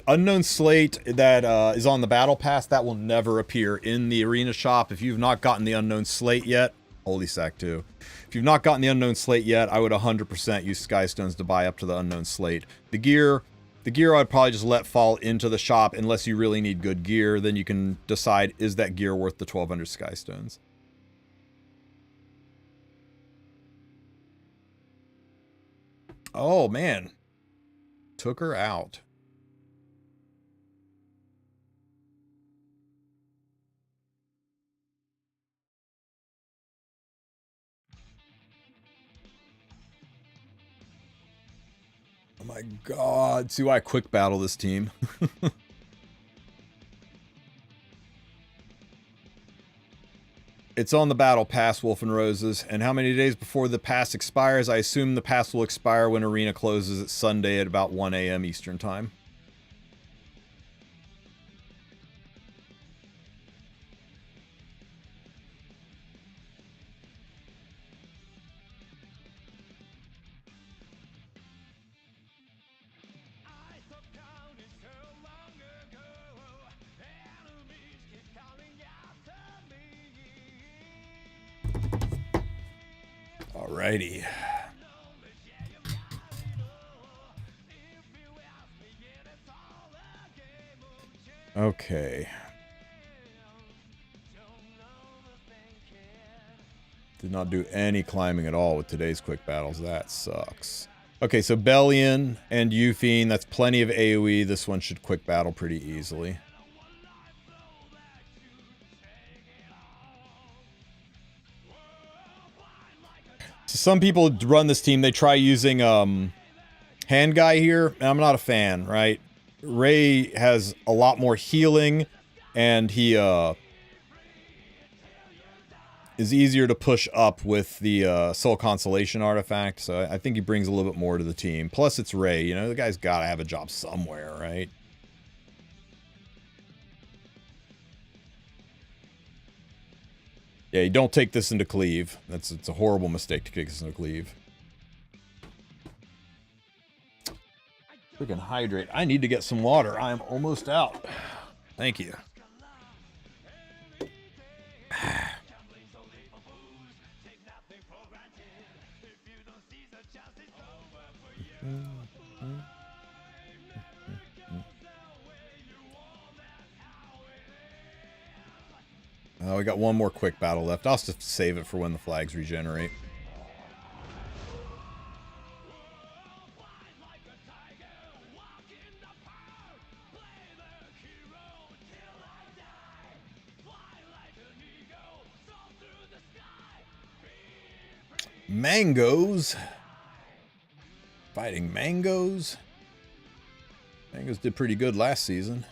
that is on the battle pass, that will never appear in the arena shop. If you've not gotten the unknown slate yet, holy sack too. If you've not gotten the unknown slate yet, I would 100% use Skystones to buy up to the unknown slate. The gear I'd probably just let fall into the shop unless you really need good gear. Then you can decide, is that gear worth the 1200 Skystones? Oh man. Took her out. Oh my god. See why I quick battle this team. It's on the battle pass, Wolf and Roses. And how many days before the pass expires? I assume the pass will expire when Arena closes at Sunday at about 1 a.m. Eastern Time. Alrighty. Okay. Did not do any climbing at all with today's quick battles. That sucks. Okay, so Bellion and Euphine, that's plenty of AoE. This one should quick battle pretty easily. So some people run this team, they try using hand guy here, and I'm not a fan, right? Ray has a lot more healing, and he is easier to push up with the Soul Consolation artifact, so I think he brings a little bit more to the team. Plus, it's Ray, you know, the guy's got to have a job somewhere, right? Yeah, you don't take this into cleave. It's a horrible mistake to take this into cleave. Freaking hydrate. I need to get some water. I am almost out. Thank you. We got one more quick battle left. I'll just save it for when the flags regenerate. Mangoes. Fighting mangoes. Mangoes did pretty good last season.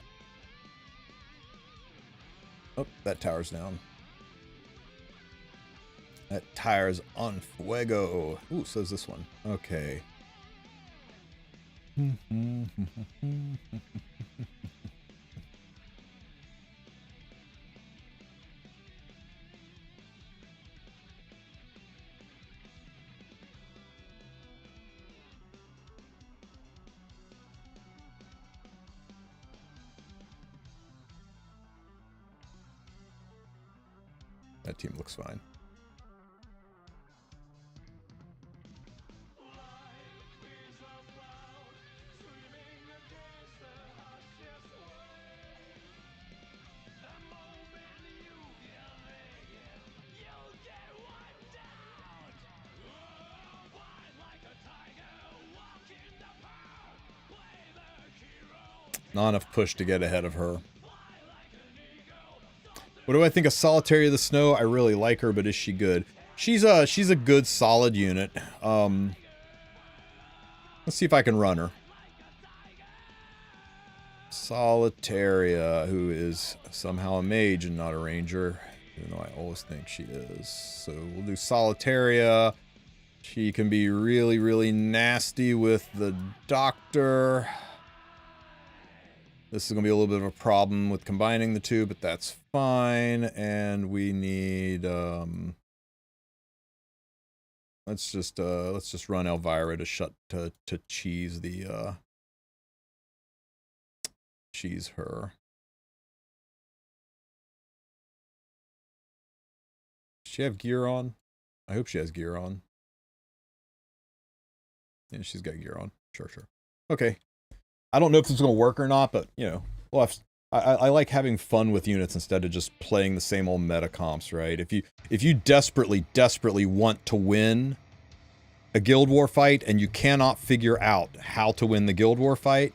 Oh, that tower's down. That tire's on fuego. Ooh, says this one. Okay. That team looks fine. Not enough push to get ahead of her. What do I think of Solitary of the Snow? I really like her, but is she good? She's a good, solid unit. Let's see if I can run her. Solitaria, who is somehow a mage and not a ranger, even though I always think she is. So we'll do Solitaria. She can be really, really nasty with the Doctor. This is going to be a little bit of a problem with combining the two, but that's fine. And we need, let's just run Elvira to cheese the, cheese her. Does she have gear on? I hope she has gear on. Yeah, she's got gear on. Sure. Okay. I don't know if this is going to work or not, but, you know, well, I like having fun with units instead of just playing the same old meta comps, right? If you desperately want to win a Guild War fight and you cannot figure out how to win the Guild War fight,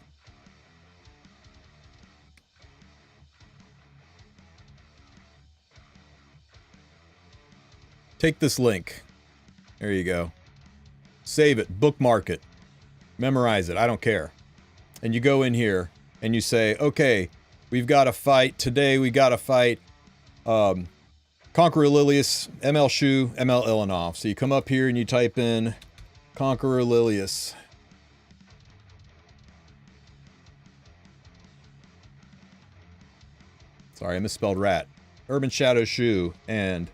take this link. There you go. Save it, bookmark it, memorize it, I don't care. And you go in here and you say, okay, we've got to fight. Today we got to fight Kyle Conqueror Lilius, ML Shu, ML Ilanov. So you come up here and you type in Conqueror Lilius. Sorry, I misspelled rat. Urban Shadow Shu and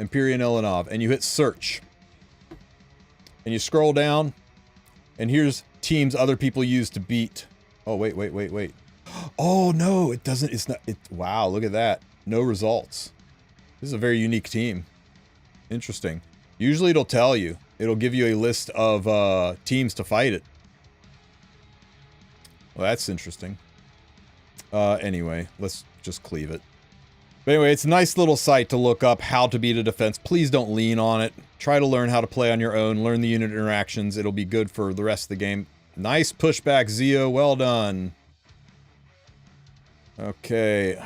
Empyrean Ilanov. And you hit search. And you scroll down. And here's teams other people use to beat. Oh, wait. Oh, no, it doesn't. It's not. Wow, look at that. No results. This is a very unique team. Interesting. Usually it'll tell you. It'll give you a list of teams to fight it. Well, that's interesting. Anyway, let's just cleave it. But anyway, it's a nice little site to look up how to beat a defense. Please don't lean on it. Try to learn how to play on your own. Learn the unit interactions. It'll be good for the rest of the game. Nice pushback, Zio. Well done. Okay.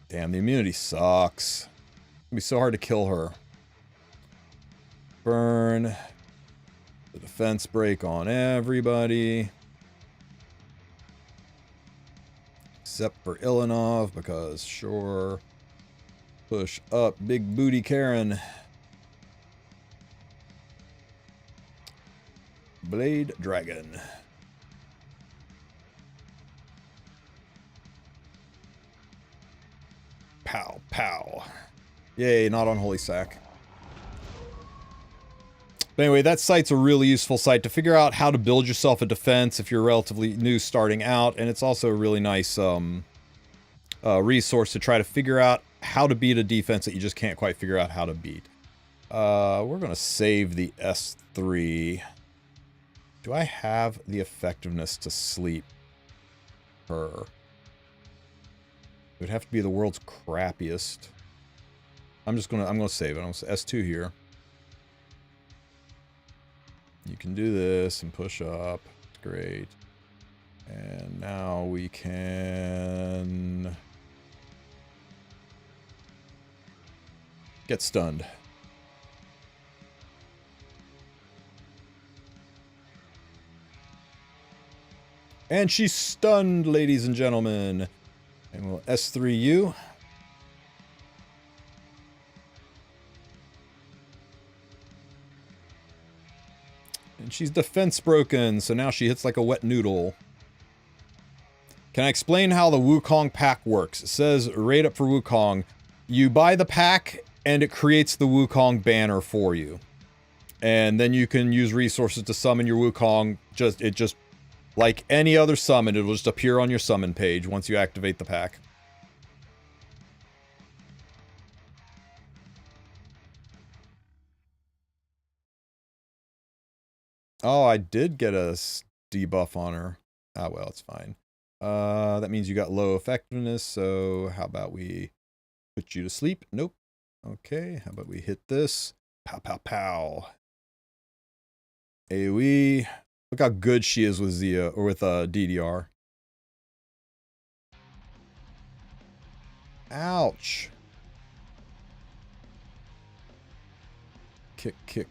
Damn, the immunity sucks. It's gonna be so hard to kill her. Burn. The defense break on everybody. Except for Ilanov, because sure. Push up, big booty Karen. Blade Dragon. Pow, pow. Yay, not on Holy Sack. But anyway, that site's a really useful site to figure out how to build yourself a defense if you're relatively new starting out, and it's also a really nice resource to try to figure out how to beat a defense that you just can't quite figure out how to beat. We're going to save the S3. Do I have the effectiveness to sleep her? It would have to be the world's crappiest. I'm gonna save it. I'm gonna say S2 here. You can do this and push up. Great. And now we can get stunned. And she's stunned, ladies and gentlemen. And we'll S3U. And she's defense broken, so now she hits like a wet noodle. Can I explain how the Wukong pack works? It says right up for Wukong. You buy the pack, and it creates the Wukong banner for you. And then you can use resources to summon your Wukong. It just like any other summon, it will just appear on your summon page once you activate the pack. Oh, I did get a debuff on her. Ah, well, it's fine. That means you got low effectiveness, so how about we put you to sleep? Nope. Okay, how about we hit this? Pow, pow, pow. AoE. Look how good she is with Zia, or with DDR. Ouch. Kick, kick.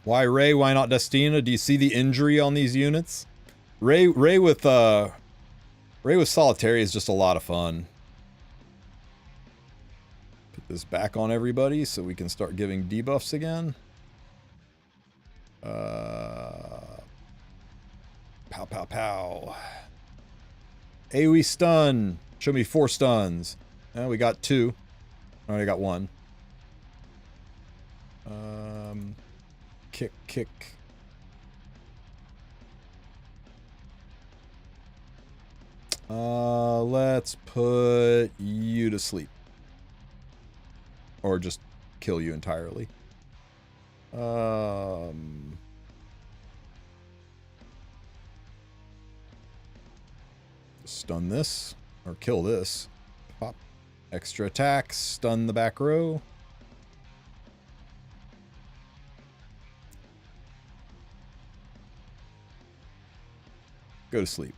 Why Ray? Why not Destina? Do you see the injury on these units? Ray with Solitary is just a lot of fun. Put this back on everybody so we can start giving debuffs again. Pow, pow, pow. AoE stun. Show me 4 stuns. We got 2. I already got 1. Kick, kick. Let's put you to sleep. Or just kill you entirely. Stun this. Or kill this. Pop. Extra attacks. Stun the back row. Go to sleep.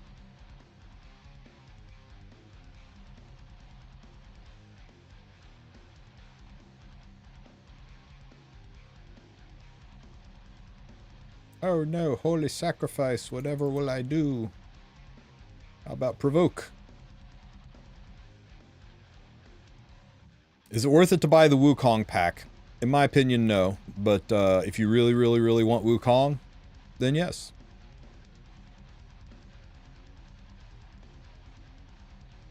Oh no, holy sacrifice, whatever will I do? How about provoke? Is it worth it to buy the Wukong pack? In my opinion, no. But if you really, really, really want Wukong, then yes.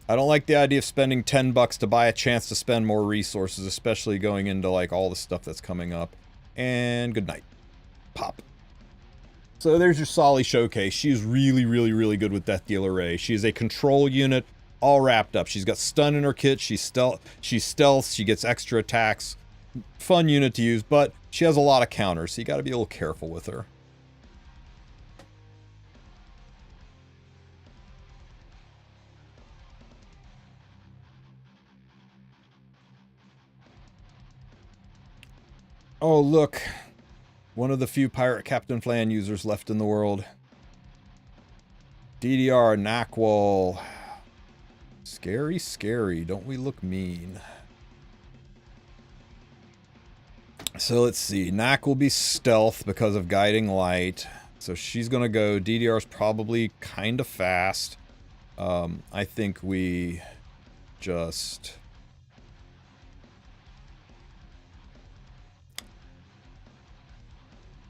I don't like the idea of spending $10 to buy a chance to spend more resources, especially going into like all the stuff that's coming up. And good night. Pop. So there's your Solly showcase. She's really, really, really good with Death Dealer Ray. She is a control unit, all wrapped up. She's got stun in her kit. She's stealth. She gets extra attacks. Fun unit to use, but she has a lot of counters, so you got to be a little careful with her. Oh, look. One of the few Pirate Captain Flan users left in the world. DDR Nakwal. Scary, scary. Don't we look mean? So let's see. Nak will be stealth because of Guiding Light. So she's going to go. DDR's probably kind of fast. I think we just...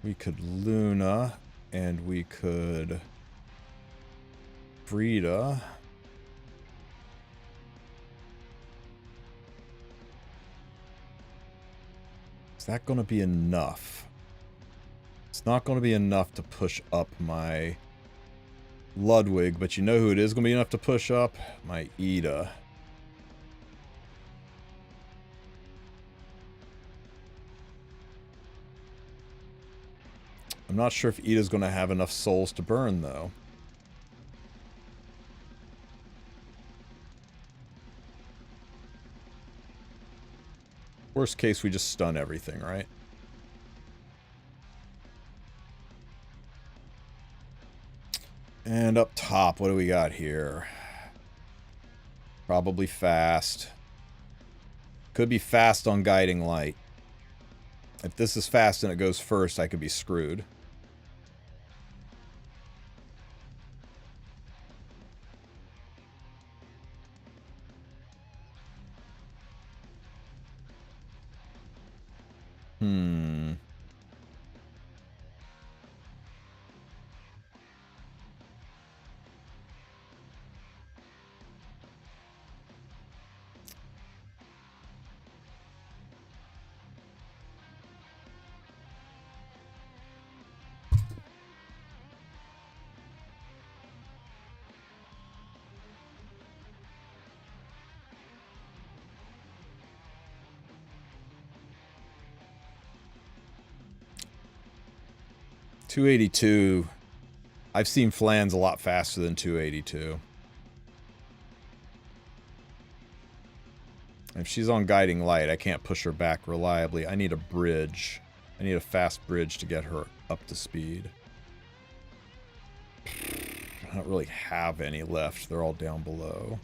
We could Luna, and we could Frida. Is that going to be enough? It's not going to be enough to push up my Ludwig, but you know who it is going to be enough to push up? My Ida. I'm not sure if Ida's going to have enough souls to burn, though. Worst case, we just stun everything, right? And up top, what do we got here? Probably fast. Could be fast on Guiding Light. If this is fast and it goes first, I could be screwed. .282. I've seen Flans a lot faster than 282. If she's on Guiding Light, I can't push her back reliably. I need a bridge. I need a fast bridge to get her up to speed. I don't really have any left. They're all down below.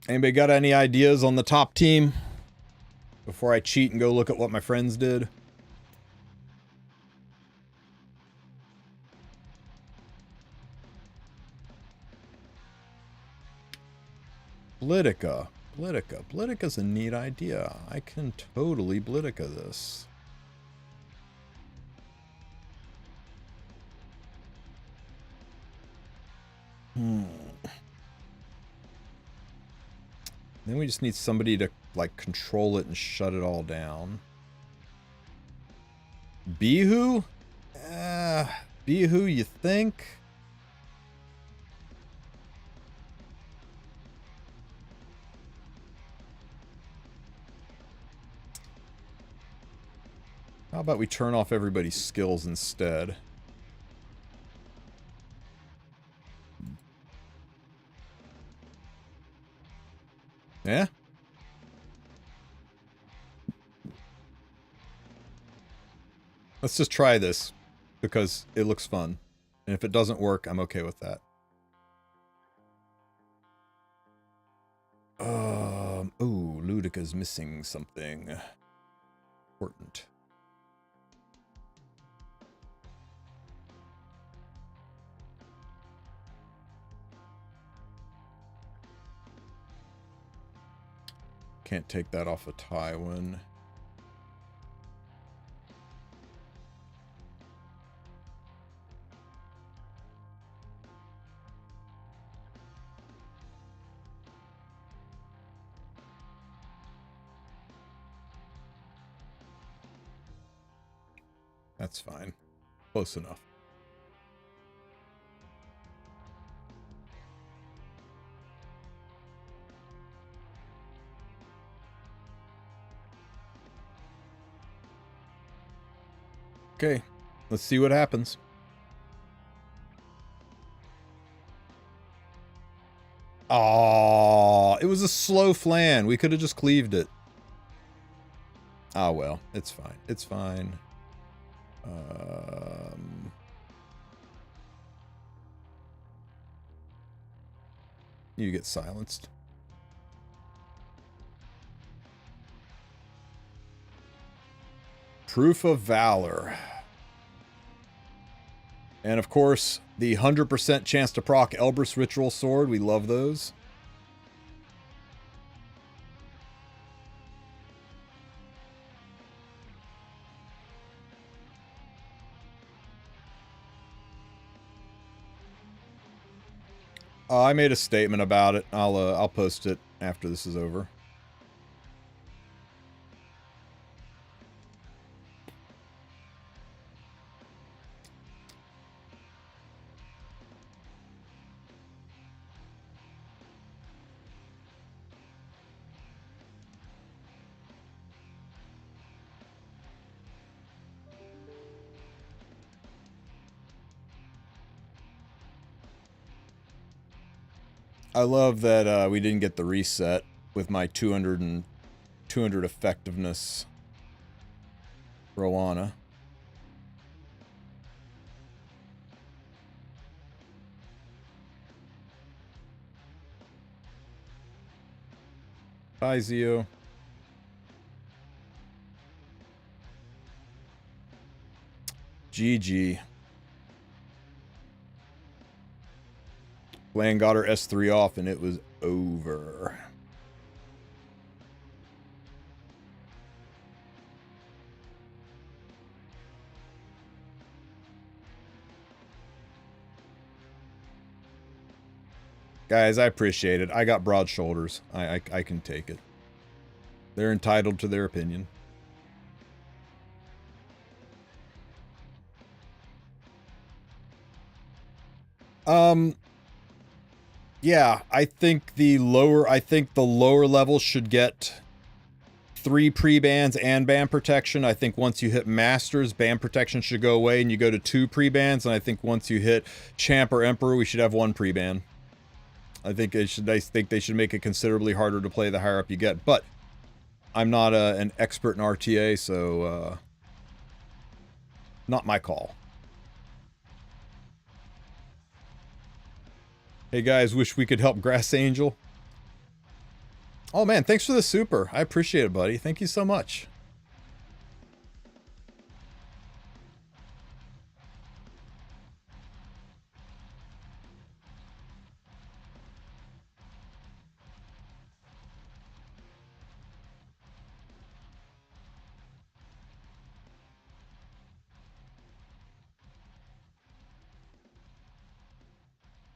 Anybody got any ideas on the top team? Before I cheat and go look at what my friends did. Politica. Politica's a neat idea. I can totally Politica this. Then we just need somebody to, like, control it and shut it all down. Bihu? Bihu, you think? How about we turn off everybody's skills instead? Yeah? Let's just try this because it looks fun. And if it doesn't work, I'm okay with that. Ooh, Ludica's missing something important. Can't take that off of Tywin. That's fine. Close enough. Okay, let's see what happens. Oh, it was a slow flan. We could have just cleaved it. Ah, well, it's fine. It's fine. You get silenced. Proof of Valor. And of course, the 100% chance to proc Elbrus Ritual Sword. We love those. I made a statement about it. I'll post it after this is over. I love that we didn't get the reset with my 200 effectiveness Rowana. Bye, Zio. GG. Lan got her S3 off and it was over. Guys, I appreciate it. I got broad shoulders. I can take it. They're entitled to their opinion. Yeah, I think the lower levels should get 3 pre-bans and ban protection. I think once you hit Masters, ban protection should go away and you go to 2 pre-bans. And I think once you hit Champ or Emperor, we should have 1 pre-ban. I think they should make it considerably harder to play the higher up you get. But I'm not an expert in RTA, so not my call. Hey guys, wish we could help Grass Angel. Oh man, thanks for the super. I appreciate it, buddy. Thank you so much.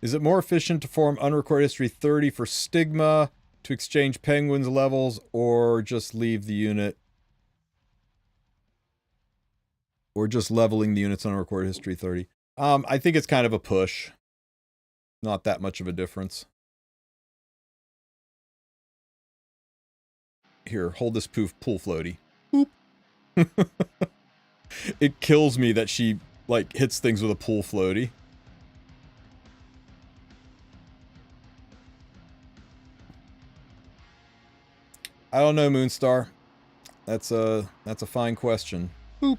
Is it more efficient to form Unrecorded History 30 for Stigma to exchange Penguin's levels, or just leave the unit? Or just leveling the units on Unrecorded History 30? I think it's kind of a push. Not that much of a difference. Here, hold this pool floaty. Boop. It kills me that she, like, hits things with a pool floaty. I don't know, Moonstar. That's a fine question. Boop.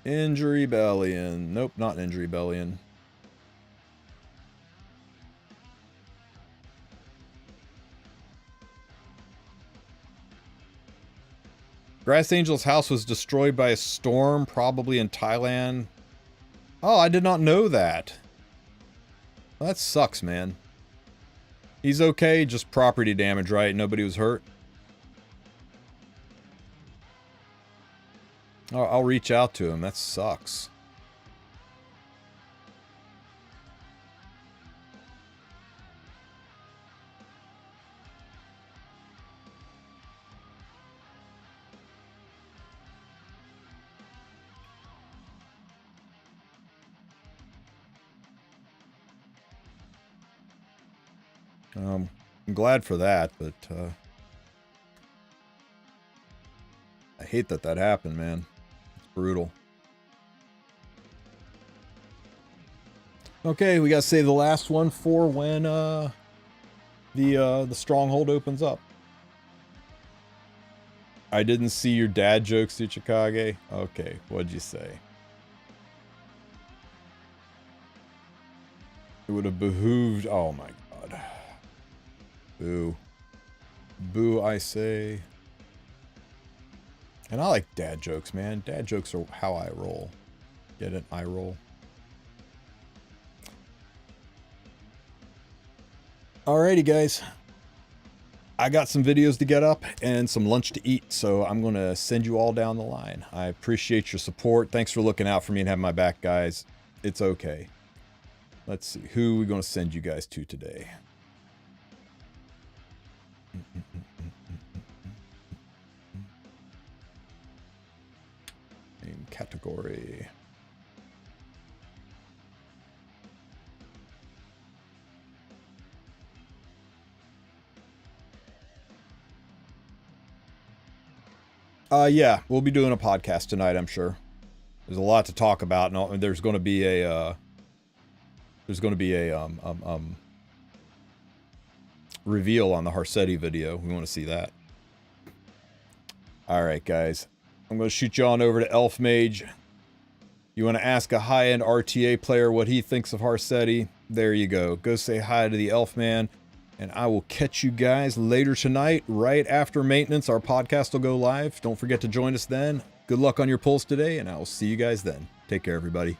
Injury Rebellion. Nope, not Injury Rebellion. Grass Angel's house was destroyed by a storm, probably in Thailand. Oh, I did not know that. Well, that sucks, man. He's okay, just property damage, right? Nobody was hurt. Oh, I'll reach out to him. That sucks. I'm glad for that, but I hate that that happened, man. It's brutal. Okay, we gotta save the last one for when the stronghold opens up. I didn't see your dad jokes, Tsuchikage. Okay, what'd you say? It would have behooved. Oh my god. Boo. Boo, I say. And I like dad jokes, man. Dad jokes are how I roll. Get it? I roll. Alrighty, guys. I got some videos to get up and some lunch to eat, so I'm going to send you all down the line. I appreciate your support. Thanks for looking out for me and having my back, guys. It's okay. Let's see. Who are we going to send you guys to today? Name category. Yeah, we'll be doing a podcast tonight, I'm sure. There's a lot to talk about, and there's going to be a reveal on the HARSETTI video. We want to see that. All right, guys. I'm going to shoot you on over to Elf Mage. You want to ask a high-end RTA player what he thinks of HARSETTI? There you go. Go say hi to the Elf Man. And I will catch you guys later tonight, right after maintenance. Our podcast will go live. Don't forget to join us then. Good luck on your pulls today, and I will see you guys then. Take care, everybody.